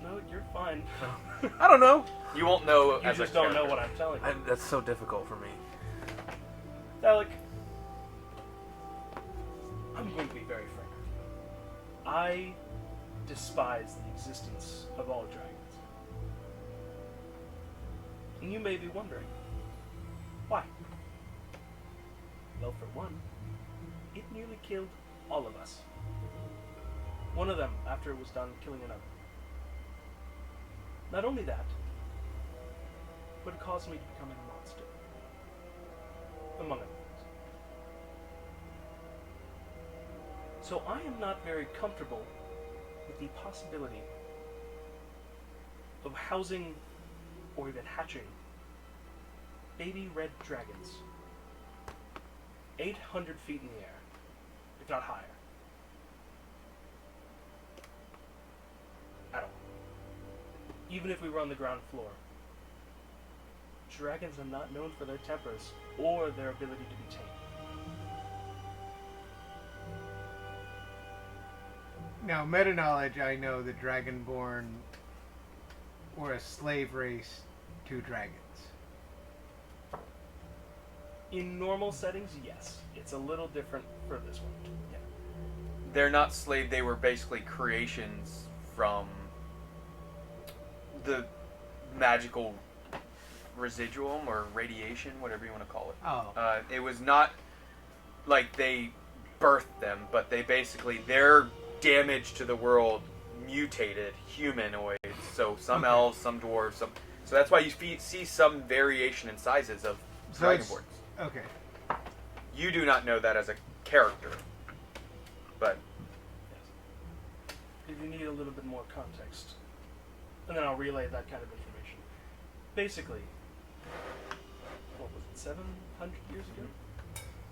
no, you're fine. I don't know. You won't know You as just a don't know character. what I'm telling you. That's so difficult for me. Thalik, I'm going to be very frank. I despise the existence of all dragons. And you may be wondering, why? Well, for one, it nearly killed all of us. One of them, after it was done, killing another. Not only that, but it caused me to become a monster. Among other things. So I am not very comfortable with the possibility of housing or even hatching baby red dragons 800 feet in the air, if not higher. At all. Even if we were on the ground floor. Dragons are not known for their tempers or their ability to be tamed. Now, meta knowledge, I know the Dragonborn were a slave race to dragons. In normal settings, yes. It's a little different for this one. Yeah. They're not slave. They were basically creations from the magical residuum or radiation, whatever you want to call it. Oh. It was not like they birthed them, but they basically, their damage to the world mutated humanoids. So some elves, some dwarves, some. So that's why you see some variation in sizes of dragonborns. Okay. You do not know that as a character, but Yes. If you need a little bit more context, and then I'll relay that kind of information. Basically, what was it, 700 years ago?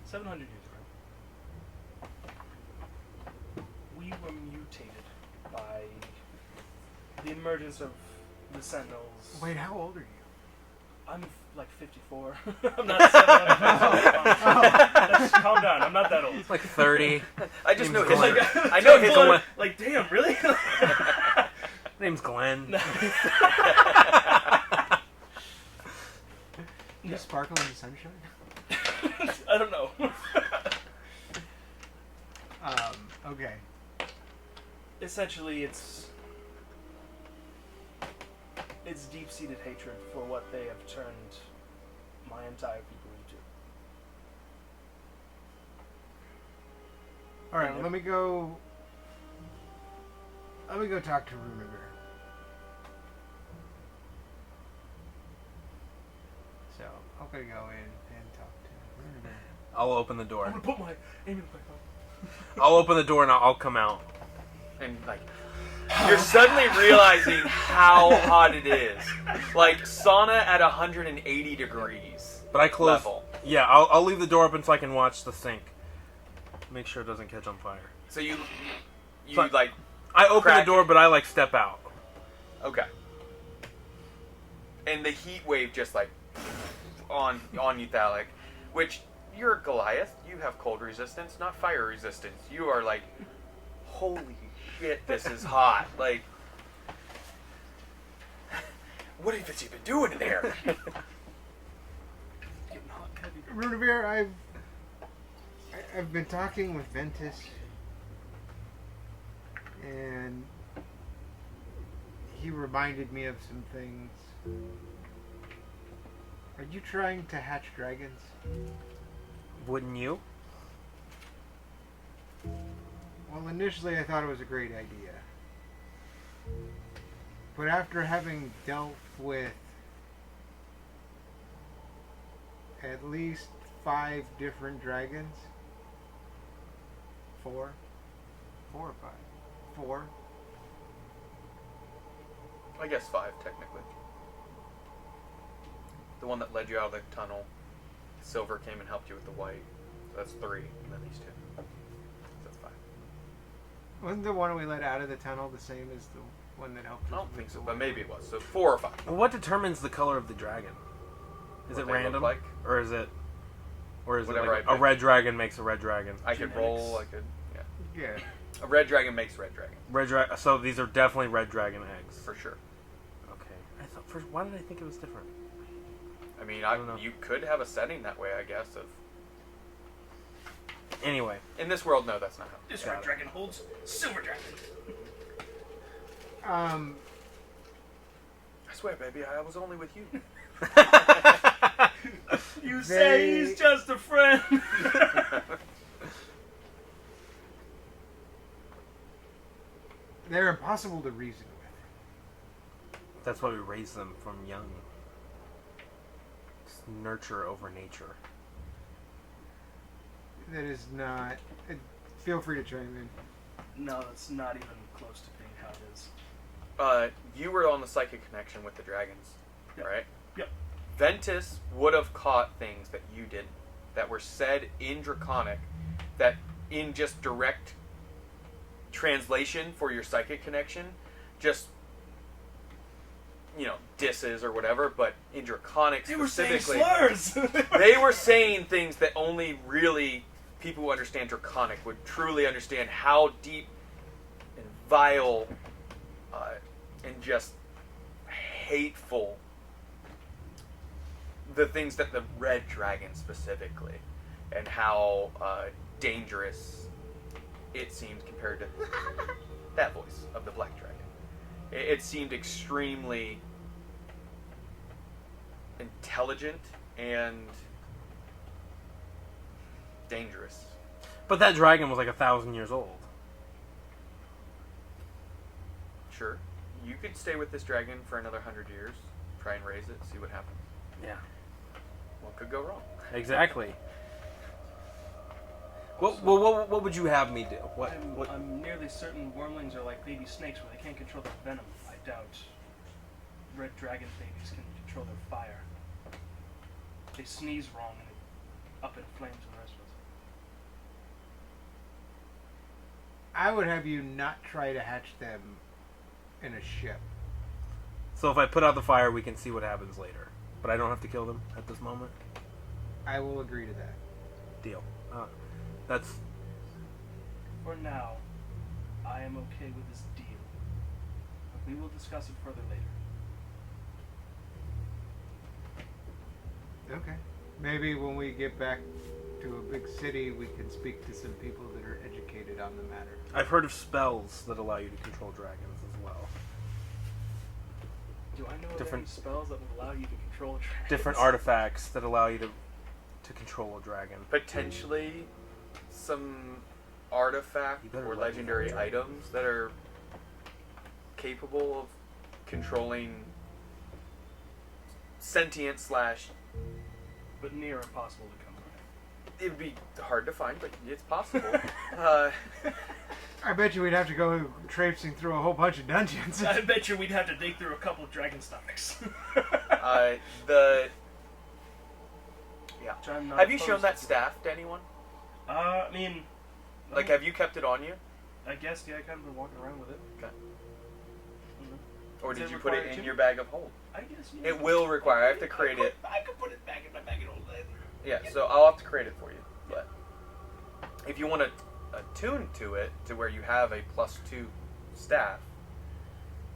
700 years ago. We were mutated by the emergence of the Sentinels. Wait, how old are you? I'm like 54. I'm not 700. Calm down. I'm not that old. It's like 30. I just know Name's his. Glenn. I know his. Glenn. Like, damn, really? Name's Glenn. You sparkle in the sunshine? I don't know. Okay. Essentially, it's deep-seated hatred for what they have turned my entire people into. All right, let me go talk to Runeberg. So, I'm going to go in and talk to Runeberg. I'll open the I'm door. gonna put my aiming pipe on. I'll open the door and I'll come out. And like, you're suddenly realizing how hot it is. Like sauna at 180 degrees. But I close. Level. Yeah, I'll leave the door open so I can watch the sink. Make sure it doesn't catch on fire. So you So- like, I open Crack the door, it. but I like step out. okay. And the heat wave just like on you, Thalic, which you're a Goliath. You have cold resistance, not fire resistance. You are like, holy shit, this is hot. Like, what have you been doing in there? Getting hot and heavy. Runeberg, I've been talking with Ventus, and he reminded me of some things. Are you trying to hatch dragons? Wouldn't you? Well, initially I thought it was a great idea. But after having dealt with at least 5 different dragons, 4 or 5? 4? I guess 5, technically. The one that led you out of the tunnel. Silver came and helped you with the white. So that's 3, and then these 2. So that's 5. Wasn't the one we let out of the tunnel the same as the one that helped us? I don't with think so, the but white? maybe it was. So 4 or 5. Well, what determines the color of the dragon? Is What it they look random, like? or is it Whatever like I a pick. red dragon makes a red dragon? I could roll, I could, yeah. Yeah. A red dragon makes red dragon, So these are definitely red dragon eggs. for sure. Okay. I thought first. Why did I think it was different? I mean, I don't know. you could have a setting that way, I guess. Of Anyway, in this world, no, that's not how. This Got red it. dragon holds silver dragon. I swear, baby, I was only with you. You say he's just a friend. They're impossible to reason with. That's why we raise them from young. It's nurture over nature. That is not... feel free to chime in. No, that's not even close to being how it is. You were on the psychic connection with the dragons, Yep. right? Yep. Ventus would have caught things that you didn't, that were said in Draconic, that in just direct translation for your psychic connection, just, disses or whatever, but in Draconic They were saying specifically, slurs! they were saying things that only really people who understand Draconic would truly understand how deep and vile and just hateful the things that the red dragon specifically, and how dangerous it seemed compared to that voice of the black dragon. It seemed extremely intelligent and dangerous. But that dragon was like 1,000 years old. Sure. You could stay with this dragon for another 100 years, try and raise it, see what happens. Yeah. What could go wrong? Exactly. What would you have me do? I'm nearly certain wormlings are like baby snakes where they can't control their venom. I doubt red dragon babies can control their fire. They sneeze wrong and it up in flames and the rest of us. I would have you not try to hatch them in a ship. So if I put out the fire, we can see what happens later. But I don't have to kill them at this moment? I will agree to that. Deal. That's... For now, I am okay with this deal. But we will discuss it further later. Okay. Maybe when we get back to a big city, we can speak to some people that are educated on the matter. I've heard of spells that allow you to control dragons as well. Do I know of Different- any spells that will allow you to control dragons? Different artifacts that allow you to control a dragon. Potentially some artifact You better or let me legendary know. items that are capable of controlling sentient slash... But near impossible to come by. It would be hard to find, but it's possible. I bet you we'd have to go traipsing through a whole bunch of dungeons. I bet you we'd have to dig through a couple of dragon stomachs. Yeah. Which I'm not Have you shown opposed that to. staff to anyone? I mean... Like, have you kept it on you? I guess, yeah, I kind of been walking around with it. Okay. Mhm. Or Does did it you put it require in two? your bag of hold? I guess, yeah. It will require, I have to create it. I could put it back in my bag and hold it. Yeah, so I'll have to create it for you. But if you want to attune to it to where you have a +2 staff,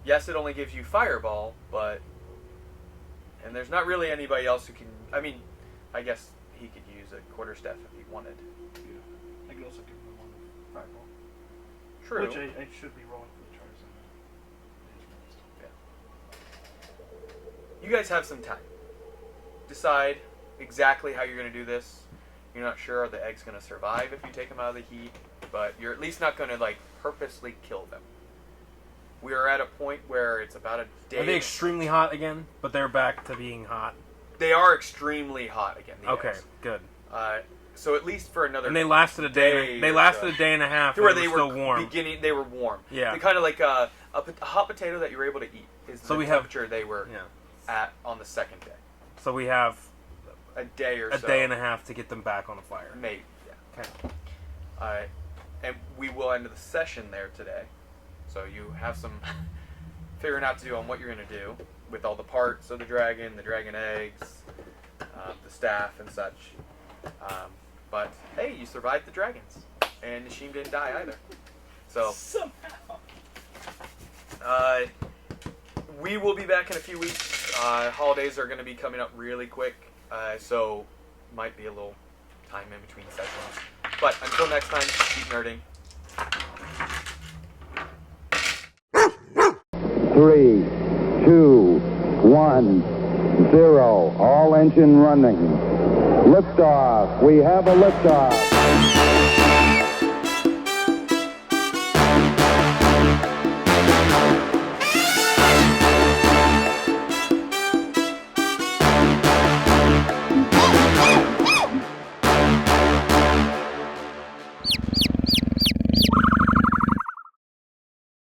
yes, it only gives you fireball, but... And there's not really anybody else who can... I mean, I guess he could use a quarterstaff if he wanted. Yeah. I could also give him one fireball. True. Which I should be rolling for the charges on. You guys have some time. Decide exactly how you're going to do this. You're not sure are the eggs going to survive if you take them out of the heat, but you're at least not going to purposely kill them. We are at a point where it's about a day. Are they extremely hot again? But they're back to being hot. They are extremely hot again. The Okay, eggs. good. So at least for another. And they lasted a day. They lasted a day and a half. to where and they were were still warm. They were warm. Yeah. They kind of like a hot potato that you were able to eat. Is So the we have- temperature they were Yeah. at on the second day. So we have A day or a so. day and a half to get them back on the fire. Maybe. Yeah. Okay. And we will end the session there today. So you have some figuring out to do on what you're going to do with all the parts of the dragon eggs, the staff and such. But hey, you survived the dragons, and Nishim didn't die either. So Somehow. we will be back in a few weeks. Holidays are going to be coming up really quick, so might be a little time in between sessions. But until next time, keep nerding. 3, 2, 1, 0. All engine running. Liftoff. We have a liftoff.